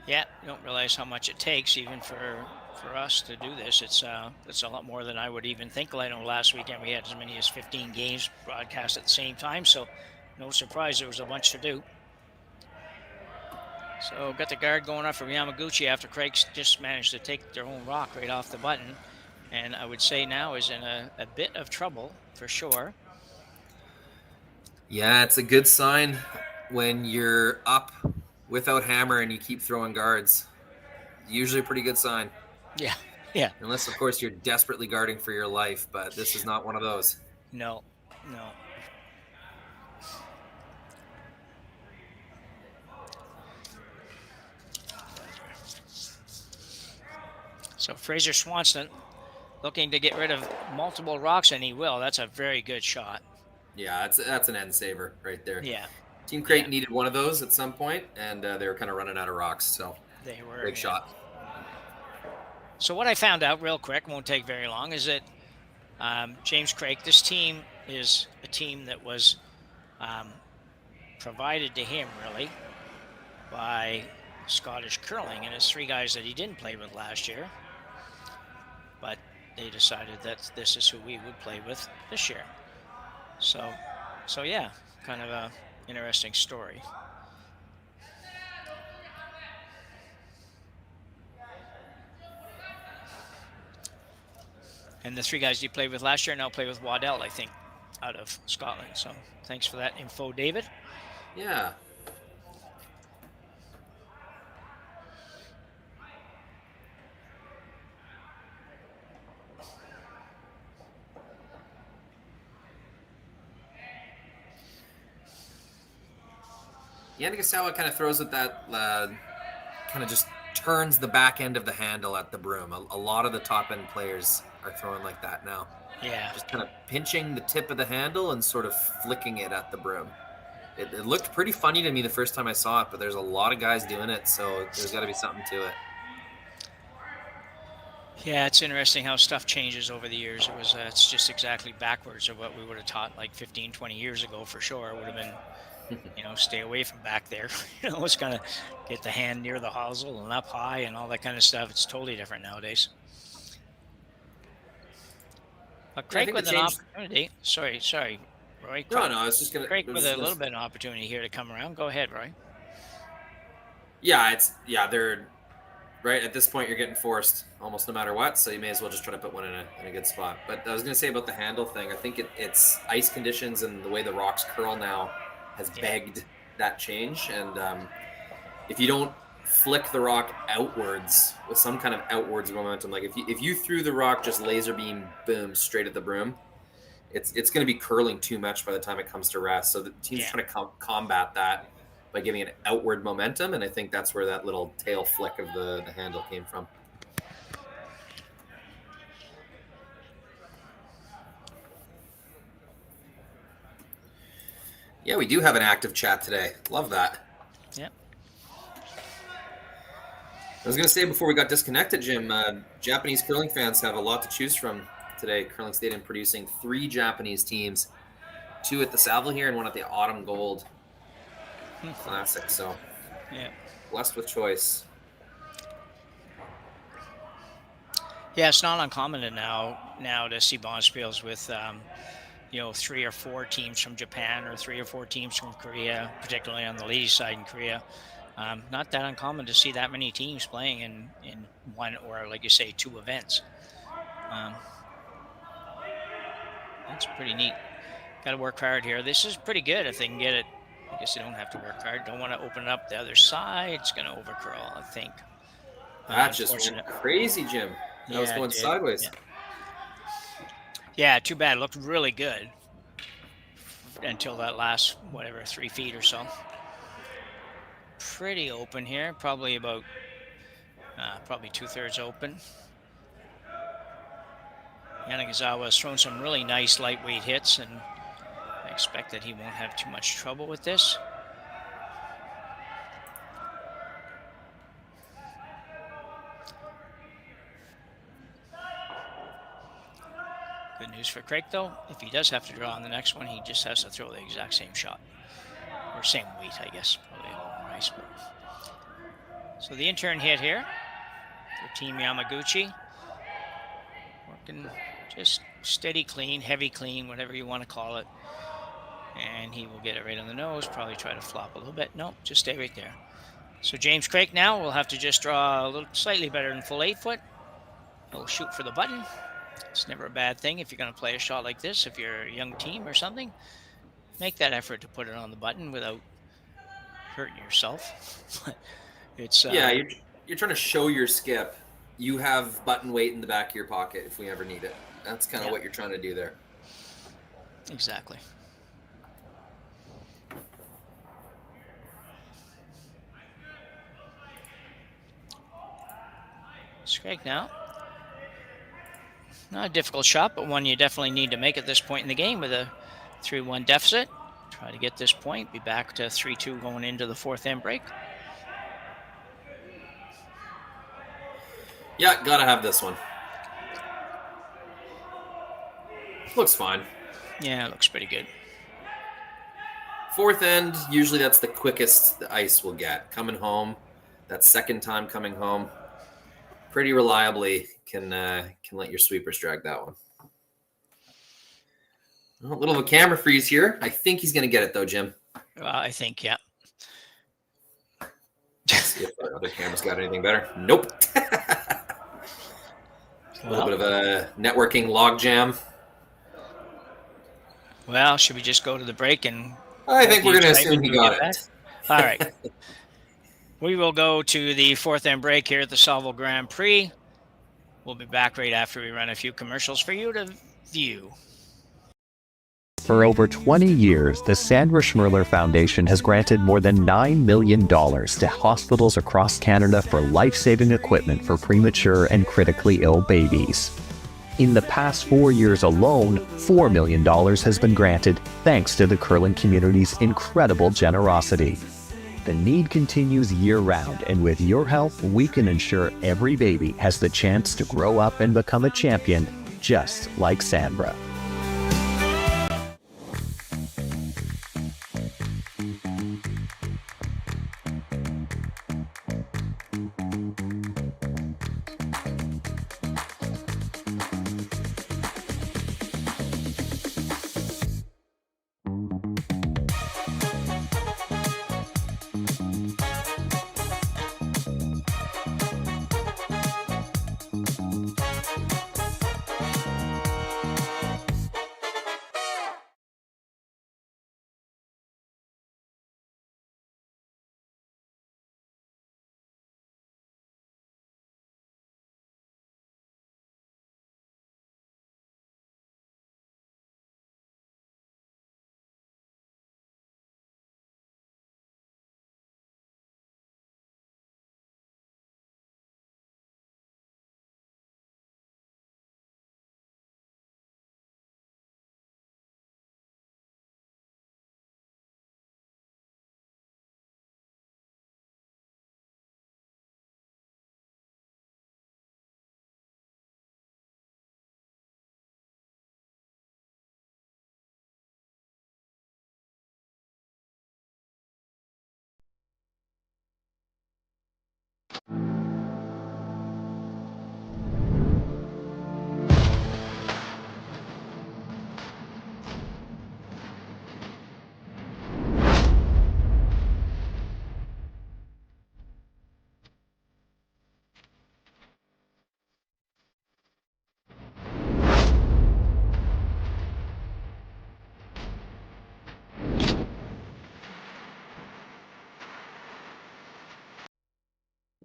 Yeah, you don't realize how much it takes even for us to do this. It's a lot more than I would even think. I know last weekend we had as many as 15 games broadcast at the same time, so no surprise there was a bunch to do. So got the guard going up from Yamaguchi after Craik's just managed to take their own rock right off the button, and I would say now is in a bit of trouble for sure. Yeah, it's a good sign when you're up without hammer and you keep throwing guards. Usually a pretty good sign. Yeah. Unless, of course, you're desperately guarding for your life, but this is not one of those. No. So Fraser Swanson looking to get rid of multiple rocks, and he will. That's a very good shot. Yeah, that's an end saver right there. Yeah. Team Craik needed one of those at some point, and they were kind of running out of rocks, so they were big shot. So what I found out real quick, won't take very long, is that James Craik, this team is a team that was provided to him, really, by Scottish Curling, and it's three guys that he didn't play with last year, but they decided that this is who we would play with this year. So yeah, kind of a interesting story. And the three guys he played with last year now play with Waddell, I think, out of Scotland. So thanks for that info, David. Yeah. Karuizawa kind of throws it that kind of just turns the back end of the handle at the broom. A lot of the top end players are throwing like that now. Yeah. Just kind of pinching the tip of the handle and sort of flicking it at the broom. It looked pretty funny to me the first time I saw it, but there's a lot of guys doing it, so there's got to be something to it. Yeah, it's interesting how stuff changes over the years. It's just exactly backwards of what we would have taught like 15, 20 years ago for sure. It would have been, stay away from back there. It's kind of get the hand near the hosel and up high and all that kind of stuff. It's totally different nowadays. But Craik with an opportunity. Sorry, Roy. No, I was just going to... Craik with a little bit of opportunity here to come around. Go ahead, Roy. Yeah, they're right? At this point, you're getting forced almost no matter what, so you may as well just try to put one in a good spot. But I was going to say about the handle thing, I think it's ice conditions and the way the rocks curl now has begged that change. And if you don't flick the rock outwards with some kind of outwards momentum, like if you threw the rock just laser beam, boom, straight at the broom, it's going to be curling too much by the time it comes to rest. So the team's trying to combat that by giving it outward momentum, and I think that's where that little tail flick of the handle came from. Yeah, we do have an active chat today. Love that. Yep. I was going to say before we got disconnected, Jim, Japanese curling fans have a lot to choose from today. Curling Stadium producing 3 Japanese teams, 2 at the Saville here and 1 at the Autumn Gold Classic. So, blessed with choice. Yeah, it's not uncommon now to see bonspiels with 3 or 4 teams from Japan or 3 or 4 teams from Korea, particularly on the ladies' side in Korea. Not that uncommon to see that many teams playing in one or, like you say, 2 events. That's pretty neat. Got to work hard here. This is pretty good if they can get it. I guess they don't have to work hard. Don't want to open it up the other side. It's going to overcurl, I think. That just went crazy, Jim. That was going sideways. Yeah, too bad. It looked really good until that last, 3 feet or so. Pretty open here. Probably about, probably 2/3 open. Karuizawa has thrown some really nice lightweight hits, and I expect that he won't have too much trouble with this. Good news for Craik, though. If he does have to draw on the next one, he just has to throw the exact same shot. Or same weight, I guess. Probably a little more ice. So the intern hit here for Team Yamaguchi. Working just steady clean, heavy clean, whatever you want to call it. And he will get it right on the nose, probably try to flop a little bit. Nope, just stay right there. So James Craik now will have to just draw a little slightly better than full 8 foot. He'll shoot for the button. It's never a bad thing if you're going to play a shot like this. If you're a young team or something, make that effort to put it on the button without hurting yourself. It's you're trying to show your skip. You have button weight in the back of your pocket if we ever need it. That's kind of what you're trying to do there. Exactly. Craik now. Not a difficult shot, but one you definitely need to make at this point in the game with a 3-1 deficit. Try to get this point, be back to 3-2 going into the 4th end break. Yeah, gotta have this one. Looks fine. Yeah, it looks pretty good. 4th end, usually that's the quickest the ice will get. Coming home, that second time coming home, pretty reliably can let your sweepers drag that one. A little of a camera freeze here. I think he's going to get it, though, Jim. I think, yeah. Let's see if our other camera's got anything better. Nope. A little bit of a networking log jam. Well, should we just go to the break and... I think we're going to assume he got it. All right. We will go to the 4th end break here at the Saville Grand Prix. We'll be back right after we run a few commercials for you to view. For over 20 years, the Sandra Schmirler Foundation has granted more than $9 million to hospitals across Canada for life-saving equipment for premature and critically ill babies. In the past 4 years alone, $4 million has been granted thanks to the curling community's incredible generosity. The need continues year-round, and with your help, we can ensure every baby has the chance to grow up and become a champion, just like Sandra.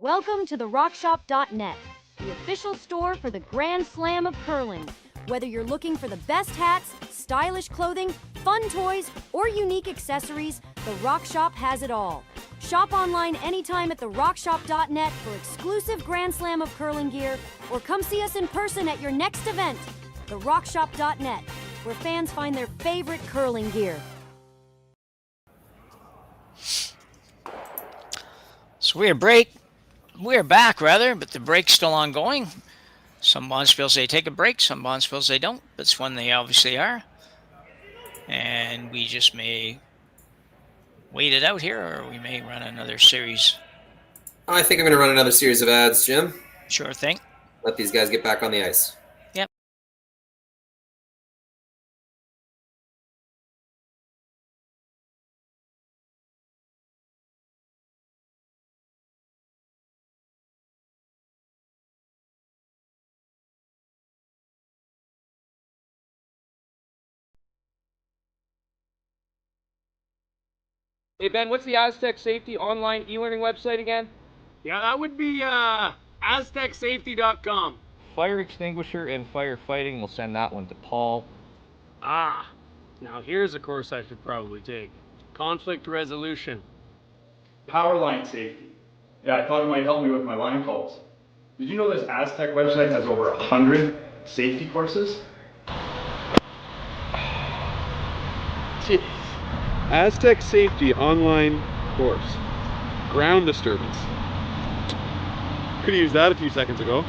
Welcome to the rockshop.net, the official store for the Grand Slam of curling. Whether you're looking for the best hats, stylish clothing, fun toys, or unique accessories, the Rock Shop has it all. Shop online anytime at therockshop.net for exclusive Grand Slam of curling gear, or come see us in person at your next event. Therockshop.net, where fans find their favorite curling gear. So we're back, but the break's still ongoing. Some bonspiels they take a break, some bonspiels they don't. That's when they obviously are. And we just may wait it out here, or we may run another series. I think I'm going to run another series of ads, Jim. Sure thing. Let these guys get back on the ice. Yep. Hey Ben, what's the Aztec Safety online e-learning website again? Yeah, that would be aztecsafety.com. Fire extinguisher and firefighting, we'll send that one to Paul. Now here's a course I should probably take. Conflict resolution. Power line safety. Yeah, I thought it might help me with my line calls. Did you know this Aztec website has over 100 safety courses? Jeez. Aztec Safety online course. Ground disturbance. Could have used that a few seconds ago.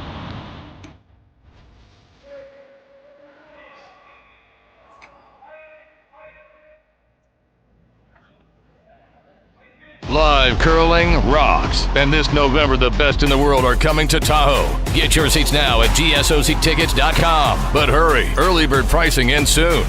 Live curling rocks. And this November, the best in the world are coming to Tahoe. Get your seats now at gsoctickets.com. But hurry, early bird pricing ends soon.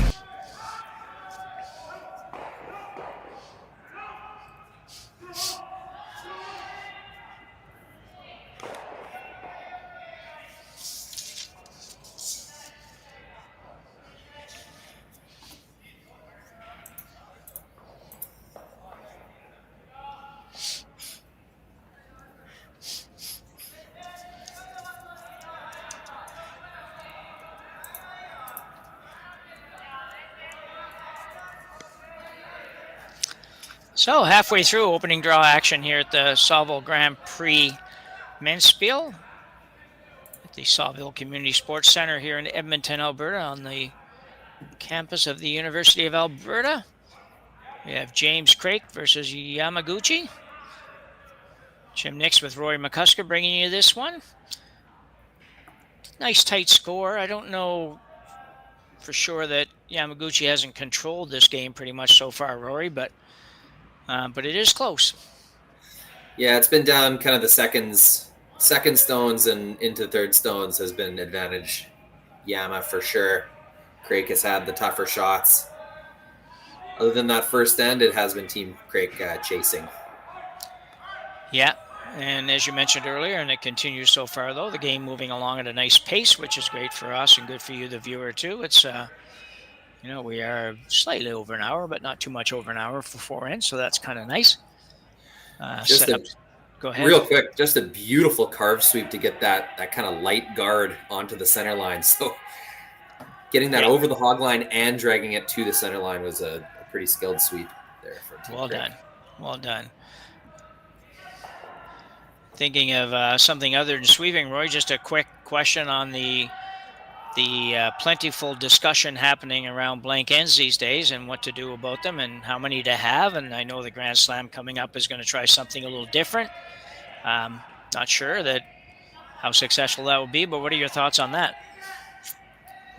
So halfway through opening draw action here at the Saville Grand Prix men's spiel at the Saville Community Sports Center here in Edmonton, Alberta, on the campus of the University of Alberta. We have James Craik versus Yamaguchi. Jim Nix with Rory McCusker bringing you this one. Nice tight score. I don't know for sure that Yamaguchi hasn't controlled this game pretty much so far, Rory, but it is close. Yeah, it's been down kind of the second stones and into third stones has been advantage Yama for sure. Craik has had the tougher shots. Other than that first end, it has been Team Craik chasing. Yeah, and as you mentioned earlier, and it continues so far, though, the game moving along at a nice pace, which is great for us and good for you, the viewer, too. It's we are slightly over an hour, but not too much over an hour for four ends, so that's kind of nice. Go ahead. Real quick, just a beautiful carve sweep to get that kind of light guard onto the center line. So getting that over the hog line and dragging it to the center line was a pretty skilled sweep there. Well done. Well done. Thinking of something other than sweeping, Roy, just a quick question on the plentiful discussion happening around blank ends these days and what to do about them and how many to have. And I know the Grand Slam coming up is going to try something a little different. Not sure how successful that will be, but what are your thoughts on that?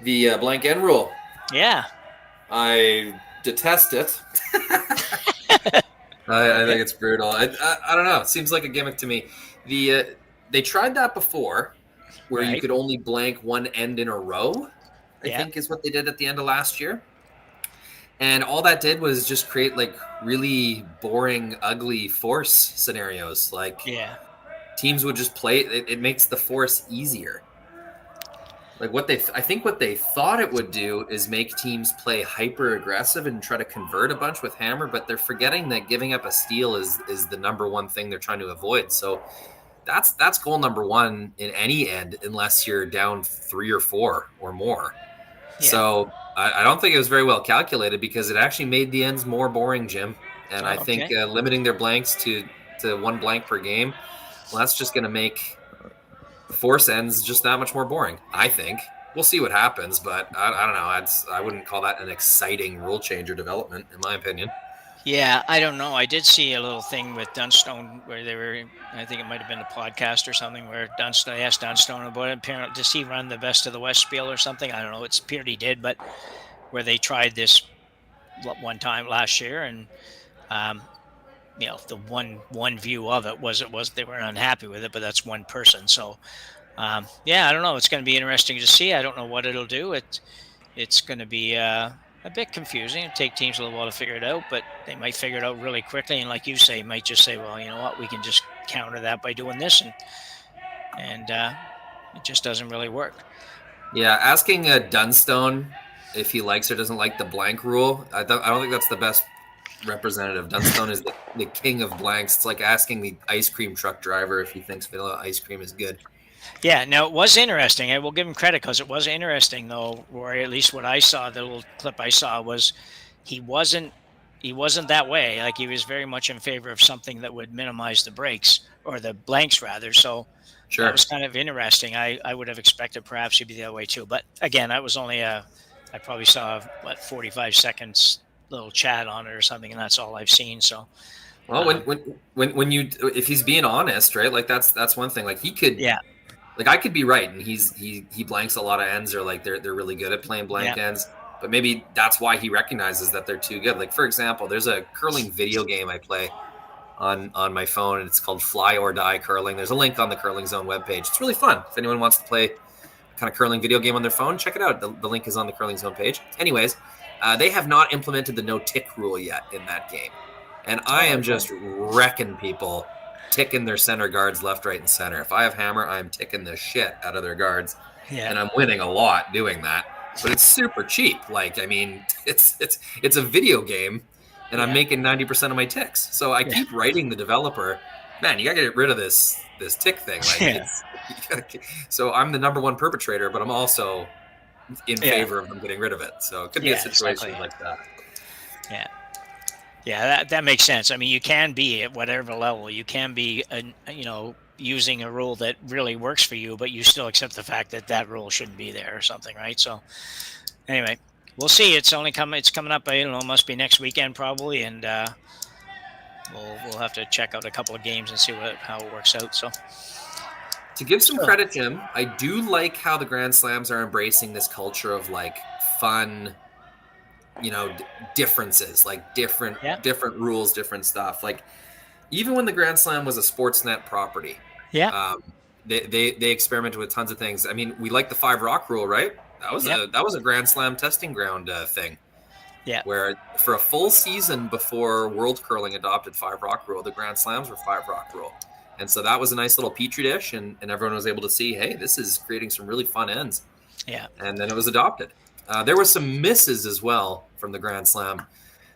The blank end rule. Yeah. I detest it. I think it's brutal. I don't know. It seems like a gimmick to me. They tried that before, where you could only blank one end in a row, I think is what they did at the end of last year. And all that did was just create like really boring, ugly force scenarios. Like teams would just play it makes the force easier. Like I think what they thought it would do is make teams play hyper aggressive and try to convert a bunch with hammer, but they're forgetting that giving up a steal is the number one thing they're trying to avoid. So that's goal number one in any end, unless you're down 3 or 4 or more. Yeah. So I don't think it was very well calculated, because it actually made the ends more boring, Jim. And I think limiting their blanks to 1 blank per game, well, that's just going to make the force ends just that much more boring, I think. We'll see what happens, but I don't know. I wouldn't call that an exciting rule change or development, in my opinion. Yeah, I don't know. I did see a little thing with Dunstone where they were, I think it might have been a podcast or something, where Dunstone, I asked Dunstone about it. Apparently, does he run the Best of the West spiel or something? I don't know. It appeared he did, but where they tried this one time last year, and the one view of it was they weren't unhappy with it, but that's one person. So I don't know. It's going to be interesting to see. I don't know what it'll do. It's going to be a bit confusing. It'll take teams a little while to figure it out, but they might figure it out really quickly. And like you say, might just say, well, you know what, we can just counter that by doing this, and it just doesn't really work. Yeah, asking Dunstone if he likes or doesn't like the blank rule, I don't think that's the best representative. Dunstone is the king of blanks. It's like asking the ice cream truck driver if he thinks vanilla ice cream is good. Yeah, now it was interesting. I will give him credit, because it was interesting, though, Rory. At least what I saw, the little clip I saw, was he wasn't that way. Like, he was very much in favor of something that would minimize the breaks, or the blanks rather. So sure, that was kind of interesting. I would have expected perhaps he'd be the other way too. But again, that was only I probably saw 45 seconds little chat on it or something, and that's all I've seen. So. Well, when you, if he's being honest, right? Like that's one thing. Like he could, like I could be right, and he blanks a lot of ends, or like they're really good at playing blank ends. But maybe that's why he recognizes that they're too good. Like, for example, there's a curling video game I play on my phone, and it's called Fly or Die Curling. There's a link on the Curling Zone webpage. It's really fun. If anyone wants to play kind of curling video game on their phone, check it out. The link is on the Curling Zone page. Anyways, they have not implemented the no tick rule yet in that game. And I am just wrecking people, ticking their center guards left, right, and center. If I have hammer, I'm ticking the shit out of their guards. Yeah. And I'm winning a lot doing that. But it's super cheap. Like, I mean, it's a video game, and I'm making 90% of my ticks. So I keep writing the developer, man, you got to get rid of this tick thing. Like, so I'm the number one perpetrator, but I'm also in favor of them getting rid of it. So it could be a situation like that. Yeah. Yeah, that makes sense. I mean, you can be at whatever level. You can be, using a rule that really works for you, but you still accept the fact that rule shouldn't be there or something, right? So, anyway, we'll see. It's coming up. I don't know. It must be next weekend probably, and we'll have to check out a couple of games and see how it works out. So, to give some credit, Jim, I do like how the Grand Slams are embracing this culture of like fun, differences, like different rules, different stuff. Like even when the Grand Slam was a Sportsnet property, they experimented with tons of things. I mean, we like the 5 rock rule, right? That was a Grand Slam testing ground thing. Yeah. Where for a full season before World Curling adopted 5 rock rule, the Grand Slams were 5 rock rule. And so that was a nice little petri dish, and everyone was able to see, hey, this is creating some really fun ends. Yeah. And then it was adopted. There were some misses as well from the Grand Slam.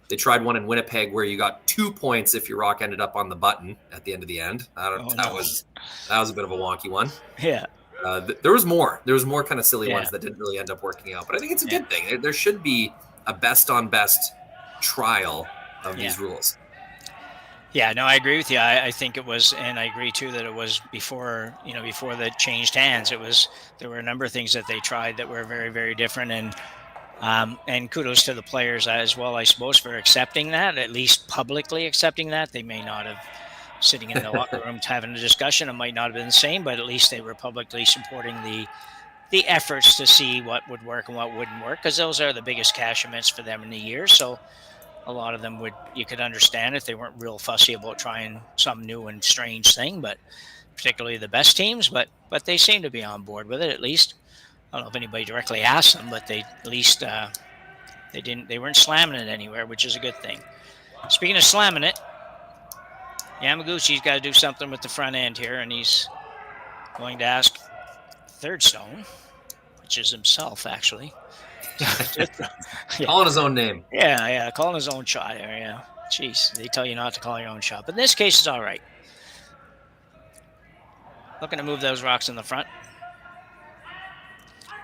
They tried one in Winnipeg where you got 2 points if your rock ended up on the button at the end of the end. That was a bit of a wonky one. Yeah. There was more. There was more kind of silly ones that didn't really end up working out. But I think it's a good thing. There should be a best on best trial of these rules. Yeah, no, I agree with you. I think it was, and I agree too that it was before they changed hands. There were a number of things that they tried that were very, very different, and kudos to the players as well, I suppose, for accepting that, at least publicly accepting that. They may not have sitting in the locker room having a discussion. It might not have been the same, but at least they were publicly supporting the efforts to see what would work and what wouldn't work, because those are the biggest cash events for them in the year. So a lot of them you could understand if they weren't real fussy about trying some new and strange thing, but particularly the best teams, but they seem to be on board with it, at least. I don't know if anybody directly asked them, but they at least they weren't slamming it anywhere, which is a good thing. Speaking of slamming it, Yamaguchi's got to do something with the front end here, and he's going to ask Third Stone, which is himself actually. Calling his own name. Yeah, calling his own shot there, yeah. Jeez, they tell you not to call your own shot. But in this case, it's all right. looking to move those rocks in the front.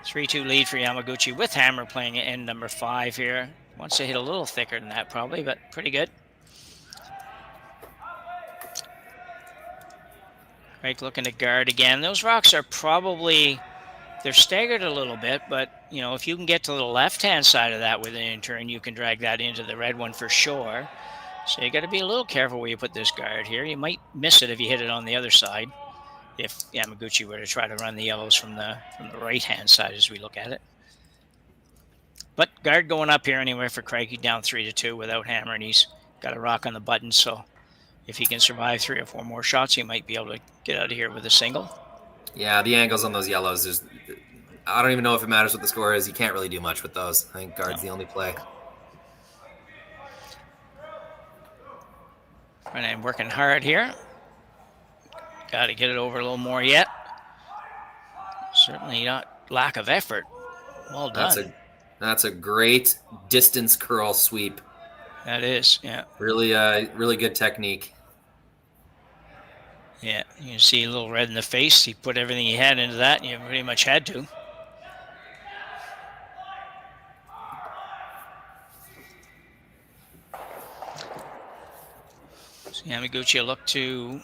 3-2 lead for Yamaguchi with Hammer playing at end number 5 here. Wants to hit a little thicker than that probably, but pretty good. Craik looking to guard again. Those rocks are probably, they're staggered a little bit, but you know, if you can get to the left-hand side of that with an in-turn, you can drag that into the red one for sure. So you got to be a little careful where you put this guard here. You might miss it if you hit it on the other side, if Yamaguchi were to try to run the yellows from the right-hand side as we look at it. But guard going up here anyway for Craik. He's down 3-2 without Hammer, and he's got a rock on the button. So if he can survive 3 or 4 more shots, he might be able to get out of here with a single. Yeah, the angles on those yellows, I don't even know if it matters what the score is. You can't really do much with those. I think guard's the only play. And I'm working hard here. Got to get it over a little more yet. Certainly not lack of effort. Well done. That's a great distance curl sweep. That is, yeah. Really, really good technique. Yeah, you can see a little red in the face. He put everything he had into that, and you pretty much had to. So Yamaguchi will look to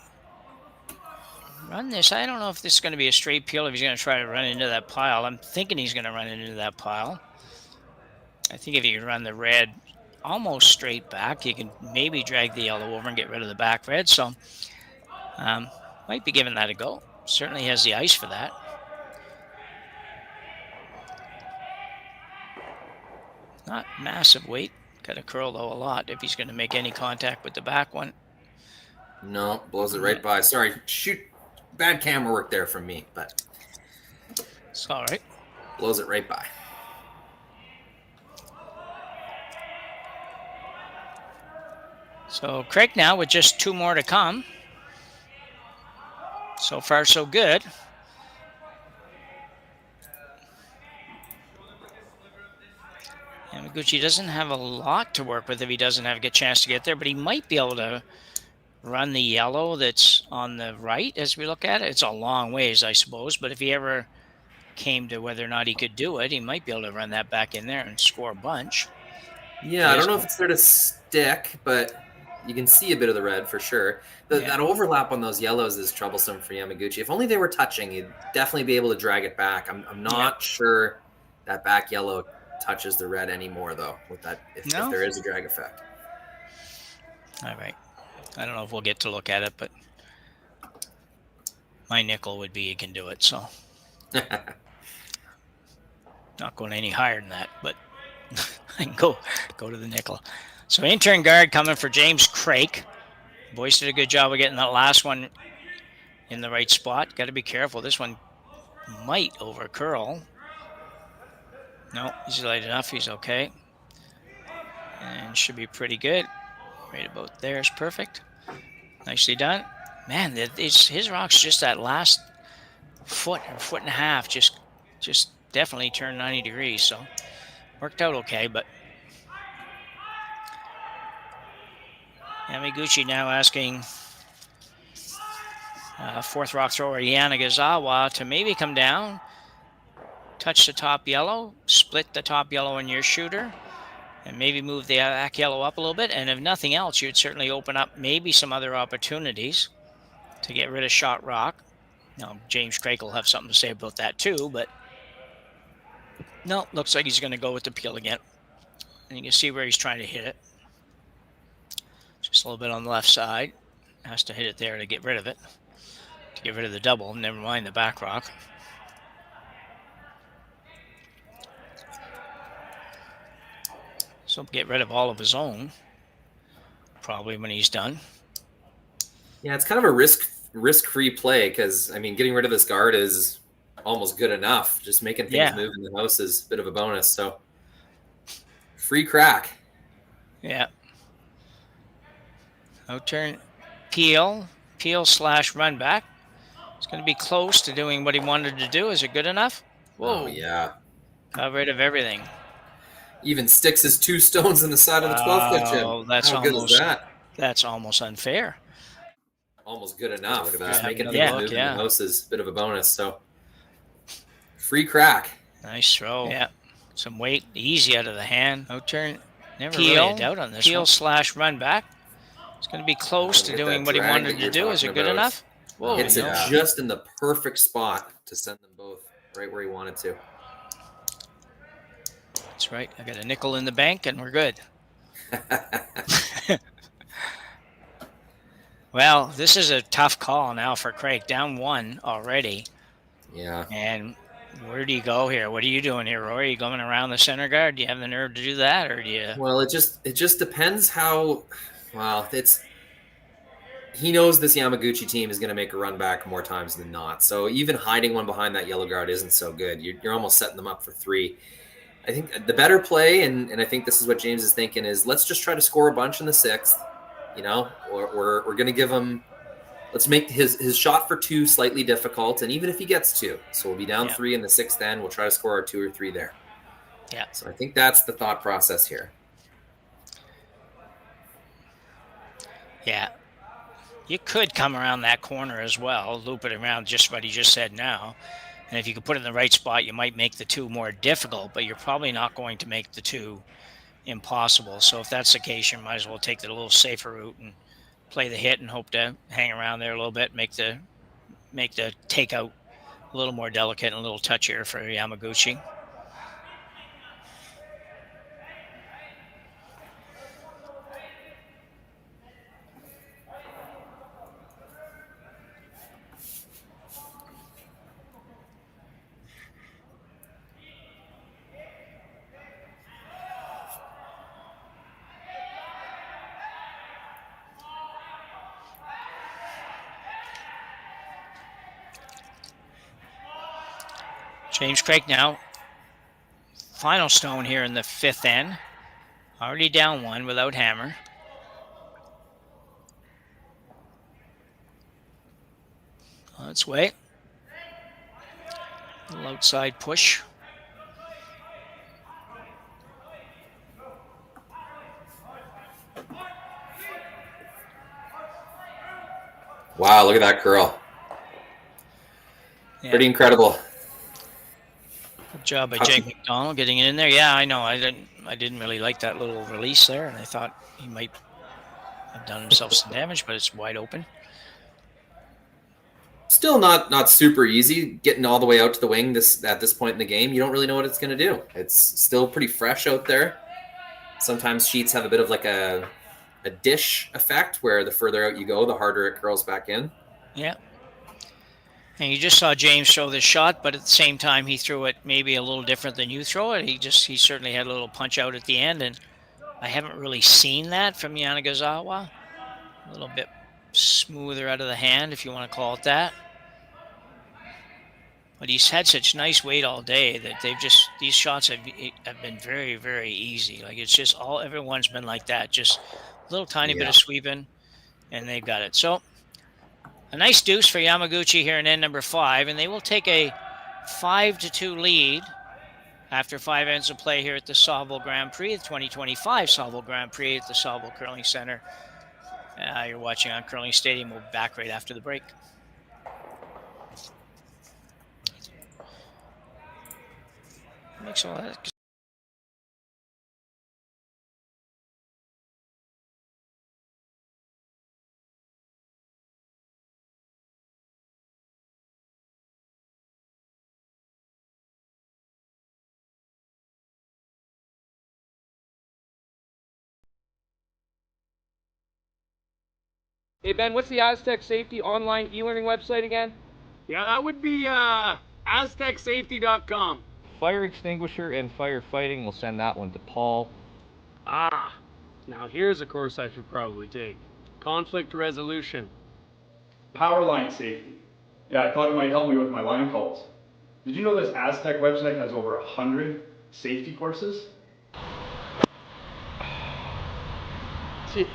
run this. I don't know if this is going to be a straight peel, if he's going to try to run into that pile. I'm thinking he's going to run into that pile. I think if you can run the red almost straight back, you can maybe drag the yellow over and get rid of the back red. So might be giving that a go. Certainly has the ice for that. Not massive weight. Got to curl though a lot if he's going to make any contact with the back one. No, blows it right by. Sorry, shoot, bad camera work there from me, but it's all right. Blows it right by. So Craik now with just 2 more to come. So far, so good. Yamaguchi doesn't have a lot to work with if he doesn't have a good chance to get there, but he might be able to run the yellow that's on the right as we look at it. It's a long ways, I suppose, but if he ever came to whether or not he could do it, he might be able to run that back in there and score a bunch. Yeah, I don't know if it's there to stick, but you can see a bit of the red for sure. That overlap on those yellows is troublesome for Yamaguchi. If only they were touching, you'd definitely be able to drag it back. I'm not sure that back yellow touches the red anymore, though, with that if there is a drag effect. All right. I don't know if we'll get to look at it, but my nickel would be you can do it, so. Not going any higher than that, but I can go to the nickel. So intern guard coming for James Craik. Boys did a good job of getting that last one in the right spot. Got to be careful. This one might over curl. No, he's light enough. He's okay. And should be pretty good. Right about there is perfect. Nicely done. Man, his rock's just that last foot or foot and a half just definitely turned 90 degrees. So worked out okay, but Yamaguchi now asking 4th rock thrower Karuizawa to maybe come down, touch the top yellow, split the top yellow in your shooter, and maybe move the back yellow up a little bit. And if nothing else, you'd certainly open up maybe some other opportunities to get rid of shot rock. Now, James Craik will have something to say about that too, but no, looks like he's going to go with the peel again. And you can see where he's trying to hit it. Just a little bit on the left side. Has to hit it there to get rid of it. To get rid of the double, never mind the back rock. So get rid of all of his own, probably when he's done. Yeah, it's kind of a risk-free play because, I mean, getting rid of this guard is almost good enough. Just making things move in the house is a bit of a bonus. So free crack. Yeah. Out-turn peel / run back. It's going to be close to doing what he wanted to do. Is it good enough? Whoa. Oh, yeah. Got rid of everything. Even sticks his 2 stones in the side of the 12-foot chip. Oh, that's How good is that? That's almost unfair. almost good enough. Yeah, Making another things look, move in yeah. the house is a bit of a bonus. So free crack. Nice throw. Yeah. Some weight, easy out of the hand. No turn. Never Peel. really a doubt on this Peel one. / run back. It's going to be close to Get doing that what he drag wanted that to you're do. Is it talking good about. enough? Whoa, Hits it no. just in the perfect spot to send them both right where he wanted to. That's right. I got a nickel in the bank and we're good. Well, this is a tough call now for Craik. Down 1 already. Yeah. And where do you go here? What are you doing here, Roy? Are you going around the center guard? Do you have the nerve to do that, or do you? Well, it just depends how. Well, he knows this Yamaguchi team is going to make a run back more times than not. So even hiding one behind that yellow guard isn't so good. You're almost setting them up for 3. I think the better play, and I think this is what James is thinking, is let's just try to score a bunch in the 6th. Or we're going to give him. Let's make his shot for 2 slightly difficult, and even if he gets 2, so we'll be down 3 in the 6th end. We'll try to score our 2 or 3 there. Yeah. So I think that's the thought process here. Yeah. You could come around that corner as well, loop it around just what he just said now. And if you could put it in the right spot, you might make the 2 more difficult, but you're probably not going to make the 2 impossible. So if that's the case, you might as well take the little safer route and play the hit and hope to hang around there a little bit, make the takeout a little more delicate and a little touchier for Yamaguchi. James Craik now. Final stone here in the 5th end. Already down 1 without hammer. Let's wait. A little outside push. Wow, look at that curl. Yeah. Pretty incredible. Good job by Jake McDonald getting it in there. Yeah, I know. I didn't really like that little release there, and I thought he might have done himself some damage, but it's wide open. Still not super easy getting all the way out to the wing at this point in the game. You don't really know what it's going to do. It's still pretty fresh out there. Sometimes sheets have a bit of like a dish effect where the further out you go, the harder it curls back in. Yeah. And you just saw James throw this shot, but at the same time, he threw it maybe a little different than you throw it. He certainly had a little punch out at the end, and I haven't really seen that from Karuizawa. A little bit smoother out of the hand, if you want to call it that. But he's had such nice weight all day that these shots have been very, very easy. Like it's just everyone's been like that, just a little tiny bit of sweeping, and they've got it. So a nice deuce for Yamaguchi here in end number 5, and they will take a 5-2 lead after 5 ends of play here at the Saville Grand Prix, the 2025 Saville Grand Prix at the Saville Curling Center. You're watching on Curling Stadium. We'll be back right after the break. Makes all that. Hey Ben, what's the Aztec Safety online e-learning website again? Yeah, that would be aztecsafety.com. Fire extinguisher and firefighting, we'll send that one to Paul. Ah, now here's a course I should probably take. Conflict resolution. Power line safety. Yeah, I thought it might help me with my line calls. Did you know this Aztec website has over 100 safety courses? Jeez.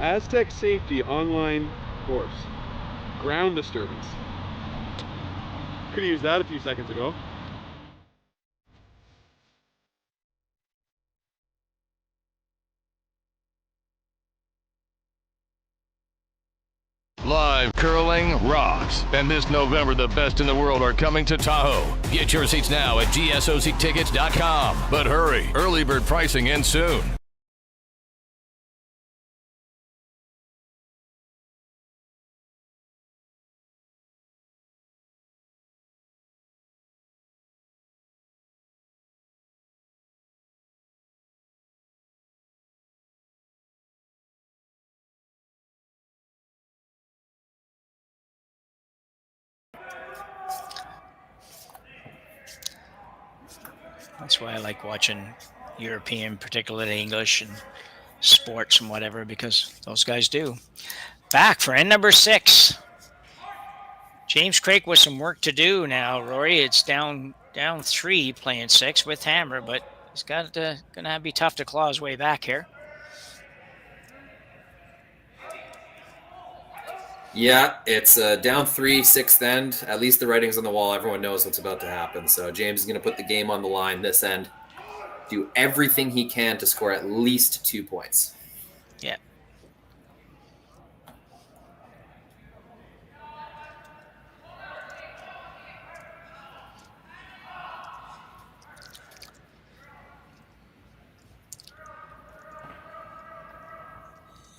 Aztec Safety online course. Ground disturbance. Could have used that a few seconds ago. Live curling rocks. And this November, the best in the world are coming to Tahoe. Get your seats now at gsoctickets.com. But hurry, early bird pricing ends soon. That's why I like watching European, particularly English and sports and whatever, because those guys do. Back for end number 6. James Craik with some work to do now, Rory. It's down 3 playing 6 with hammer, but he's got gonna be tough to claw his way back here. Yeah, it's down 3, 6th end. At least the writing's on the wall. Everyone knows what's about to happen. So James is going to put the game on the line this end. Do everything he can to score at least 2 points. Yeah.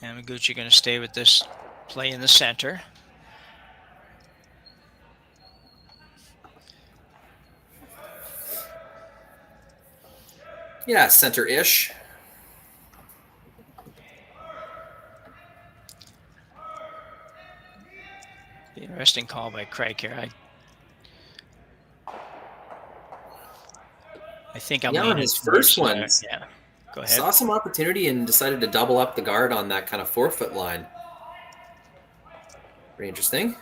Yamaguchi going to stay with this play in the center. Yeah, center-ish. Interesting call by Craik here. I think I'm on his first one. Yeah, go ahead. Saw some opportunity and decided to double up the guard on that kind of 4-foot line. Pretty interesting.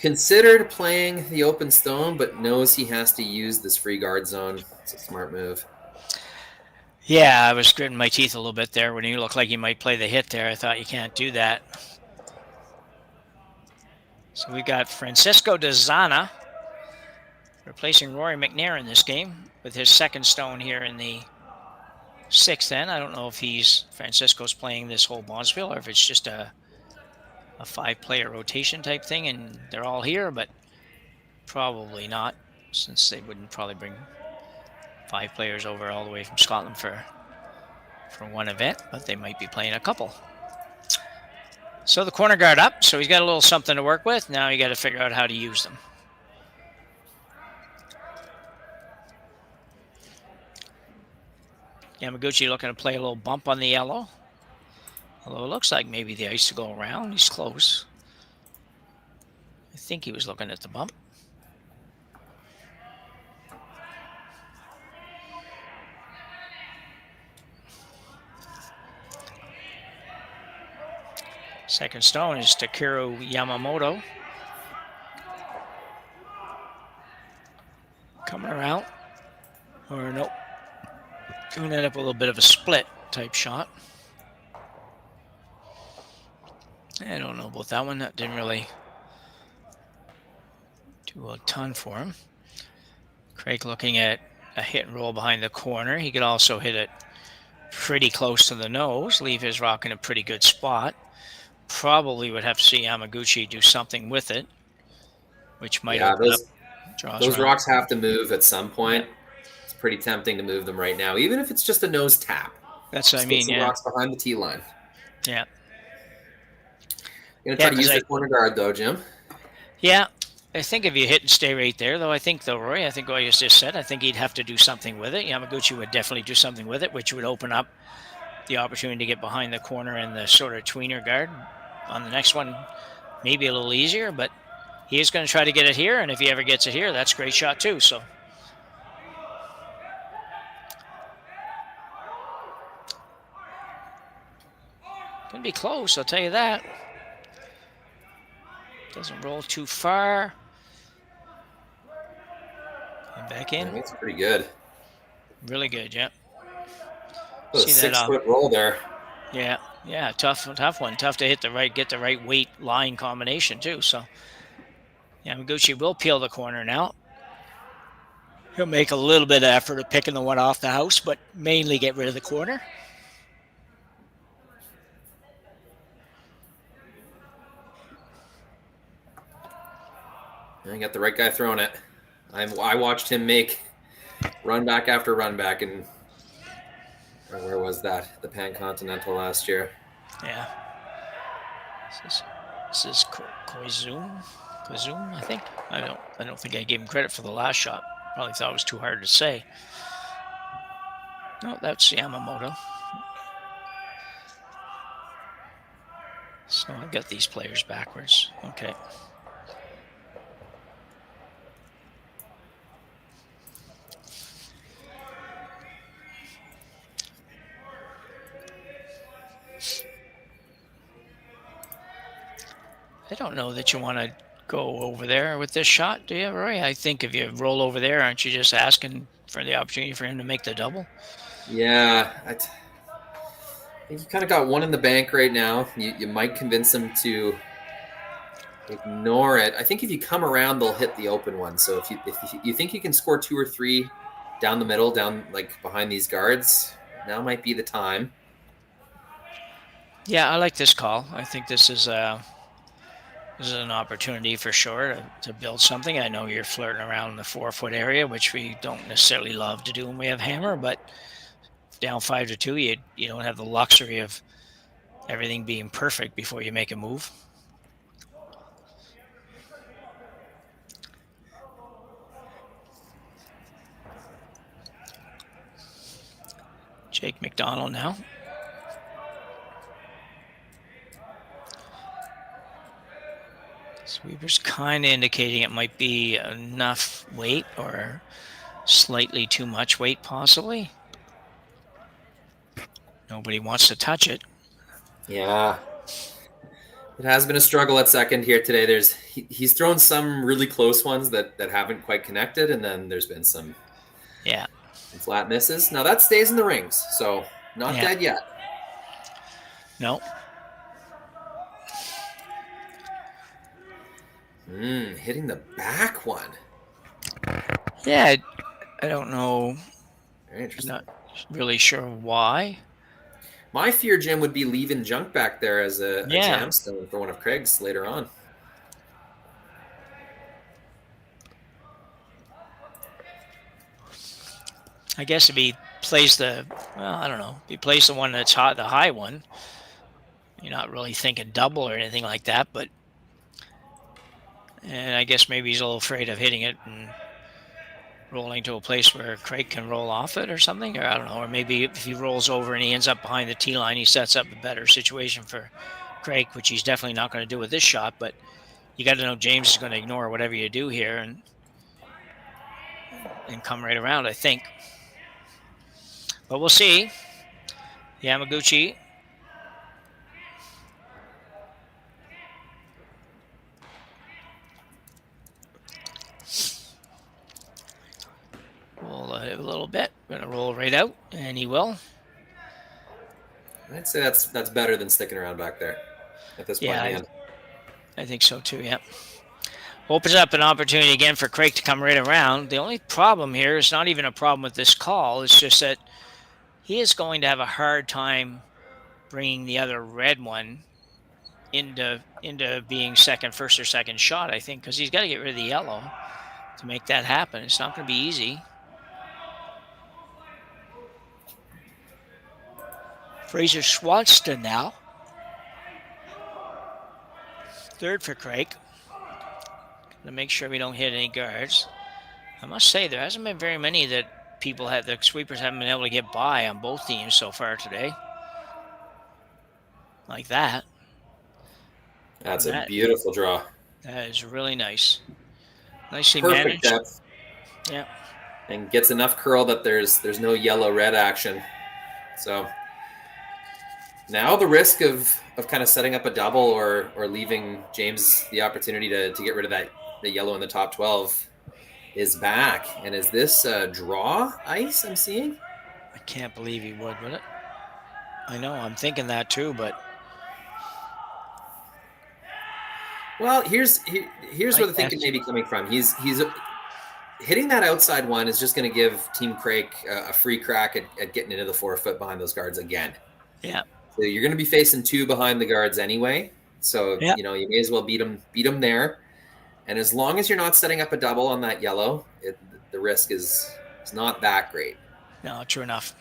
Considered playing the open stone, but knows he has to use this free guard zone. It's a smart move. Yeah, I was gritting my teeth a little bit there when you looked like you might play the hit there. I thought you can't do that. So we got Francisco de Zana replacing Rory McNair in this game with his second stone here in the 6th end. I don't know if Francisco's playing this whole bonspiel or if it's just a 5-player rotation type thing and they're all here, but probably not, since they wouldn't probably bring 5 players over all the way from Scotland for one event, but they might be playing a couple. So the corner guard up, so he's got a little something to work with. Now you got to figure out how to use them. Yamaguchi looking to play a little bump on the yellow. Although it looks like maybe the ice to go around. He's close. I think he was looking at the bump. Second stone is Takeru Yamamoto. Coming around. Or nope. Going to end up with a little bit of a split type shot. I don't know about that one. That didn't really do a ton for him. Craik looking at a hit and roll behind the corner. He could also hit it pretty close to the nose, leave his rock in a pretty good spot. Probably would have to see Yamaguchi do something with it, which might open up draws. Those rocks have to move at some point. It's pretty tempting to move them right now, even if it's just a nose tap. That's what I mean, yeah. Rocks behind the tee line. Yeah. You're going to try to use the corner guard, though, Jim? Yeah. I think if you hit and stay right there, though, Rory, I think what you just said, I think he'd have to do something with it. Yamaguchi would definitely do something with it, which would open up the opportunity to get behind the corner and the sort of tweener guard. On the next one, maybe a little easier, but he is going to try to get it here, and if he ever gets it here, that's a great shot too. So going to be close, I'll tell you that. Doesn't roll too far. And back in. It's pretty good. Really good, yeah. See that 6-foot roll there. Yeah, tough one. Tough to get the right weight line combination too. So Yamaguchi will peel the corner now. He'll make a little bit of effort of picking the one off the house, but mainly get rid of the corner. I got the right guy throwing it. I watched him make run back after run back, and where was that? The Pan Continental last year. Yeah. This is Koizum, I think. I don't think I gave him credit for the last shot. Probably thought it was too hard to say. No, that's Yamamoto. So I've got these players backwards. Okay. I don't know that you want to go over there with this shot, do you, Roy? I think if you roll over there, aren't you just asking for the opportunity for him to make the double? Yeah, I think you kind of got one in the bank right now. You might convince him to ignore it. I think if you come around, they'll hit the open one. So if you think you can score 2 or 3 down the middle, down like behind these guards, now might be the time. Yeah, I like this call. I think this is an opportunity for sure to build something. I know you're flirting around in the 4-foot area, which we don't necessarily love to do when we have hammer, but down 5-2, you don't have the luxury of everything being perfect before you make a move. Jake McDonald now. Sweeper's kind of indicating it might be enough weight or slightly too much weight, possibly. Nobody wants to touch it. Yeah. It has been a struggle at second here today. He's thrown some really close ones that haven't quite connected, and then there's been some flat misses. Now that stays in the rings, so not dead yet. No. Hitting the back one. Yeah, I don't know. Very interesting. I'm not really sure why. My fear, Jim, would be leaving junk back there as a jamstone for one of Craig's later on. I guess if he plays I don't know. If he plays the one that's hot, the high one, you're not really thinking double or anything like that, and I guess maybe he's a little afraid of hitting it and rolling to a place where Craik can roll off it or something, or I don't know. Or maybe if he rolls over and he ends up behind the tee line, he sets up a better situation for Craik, which he's definitely not going to do with this shot. But you got to know James is going to ignore whatever you do here and come right around, I think. But we'll see. Yamaguchi. Roll a little bit. Going to roll right out, and he will. I'd say that's better than sticking around back there at this point. Yeah, I think so too. Yeah. Opens up an opportunity again for Craik to come right around. The only problem here is not even a problem with this call. It's just that he is going to have a hard time bringing the other red one into being first or second shot, I think, because he's got to get rid of the yellow to make that happen. It's not going to be easy. Fraser Swanston now. Third for Craik. To make sure we don't hit any guards. I must say, there hasn't been very many that the sweepers haven't been able to get by on both teams so far today. Like that. That's a beautiful draw. That is really nice. Nicely Perfect managed. depth. Yeah. And gets enough curl that there's no yellow-red action. So now the risk of kind of setting up a double or leaving James the opportunity to get rid of the yellow in the top 12 is back. And is this draw ice I'm seeing? I can't believe he would it? I know, I'm thinking that too, but... Well, here's where the thinking may be coming from. He's hitting that outside one is just going to give Team Craik a free crack at getting into the 4-foot behind those guards again. Yeah. So you're going to be facing 2 behind the guards anyway. So, you may as well beat them there. And as long as you're not setting up a double on that yellow, the risk is not that great. No, true enough.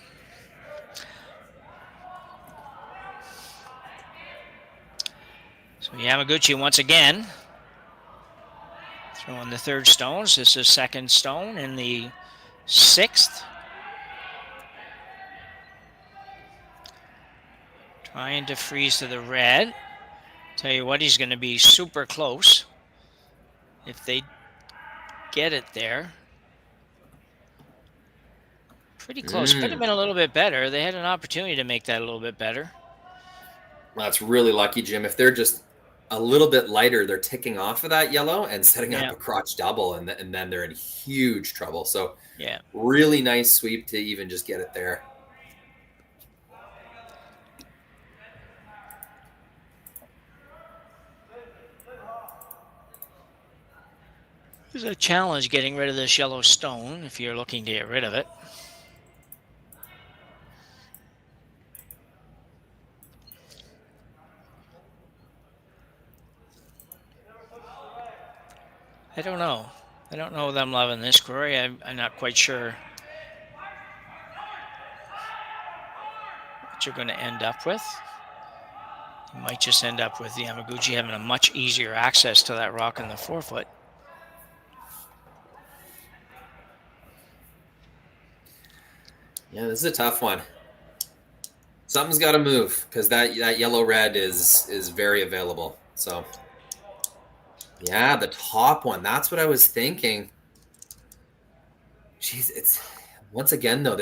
So Yamaguchi once again throwing the third stones. This is second stone in the sixth. Trying to freeze to the red. Tell you what, he's going to be super close if they get it there. Pretty close. Could have been a little bit better. They had an opportunity to make that a little bit better. Well, that's really lucky, Jim. If they're just a little bit lighter, they're ticking off of that yellow and setting up a crotch double, and then they're in huge trouble. So yeah, really nice sweep to even just get it there. There's a challenge getting rid of this yellow stone if you're looking to get rid of it. I don't know. I don't know that I'm loving this query. I'm not quite sure what you're going to end up with. You might just end up with Yamaguchi having a much easier access to that rock in the 4-foot. Yeah, this is a tough one. Something's got to move because that yellow-red is very available. So, yeah, the top one. That's what I was thinking. Jeez, it's once again though.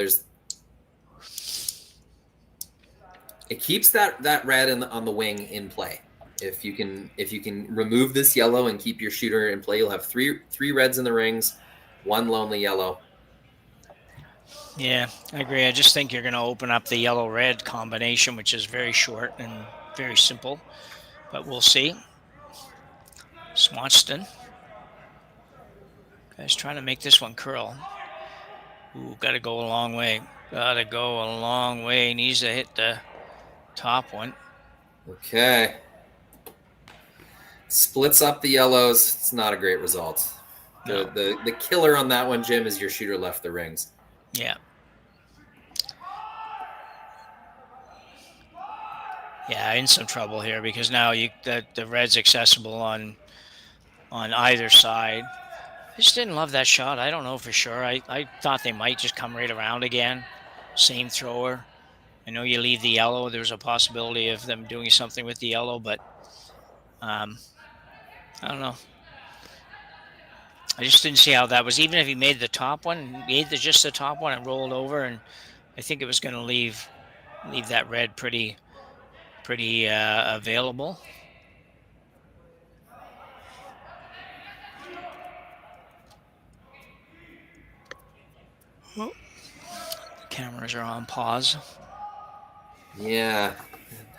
It keeps that red on the wing in play. If you can remove this yellow and keep your shooter in play, you'll have three reds in the rings, one lonely yellow. Yeah, I agree. I just think you're going to open up the yellow-red combination, which is very short and very simple. But we'll see. Swanston. Guy's trying to make this one curl. Ooh, got to go a long way. Got to go a long way. Needs to hit the top one. Okay. Splits up the yellows. It's not a great result. No. The killer on that one, Jim, is your shooter left the rings. Yeah. Yeah, in some trouble here because now the red's accessible on either side. I just didn't love that shot. I don't know for sure. I thought they might just come right around again. Same thrower. I know you leave the yellow. There's a possibility of them doing something with the yellow, but I don't know. I just didn't see how that was. Even if he made the top one, just the top one and rolled over, and I think it was going to leave that red pretty available. Oh. Cameras are on pause. Yeah, it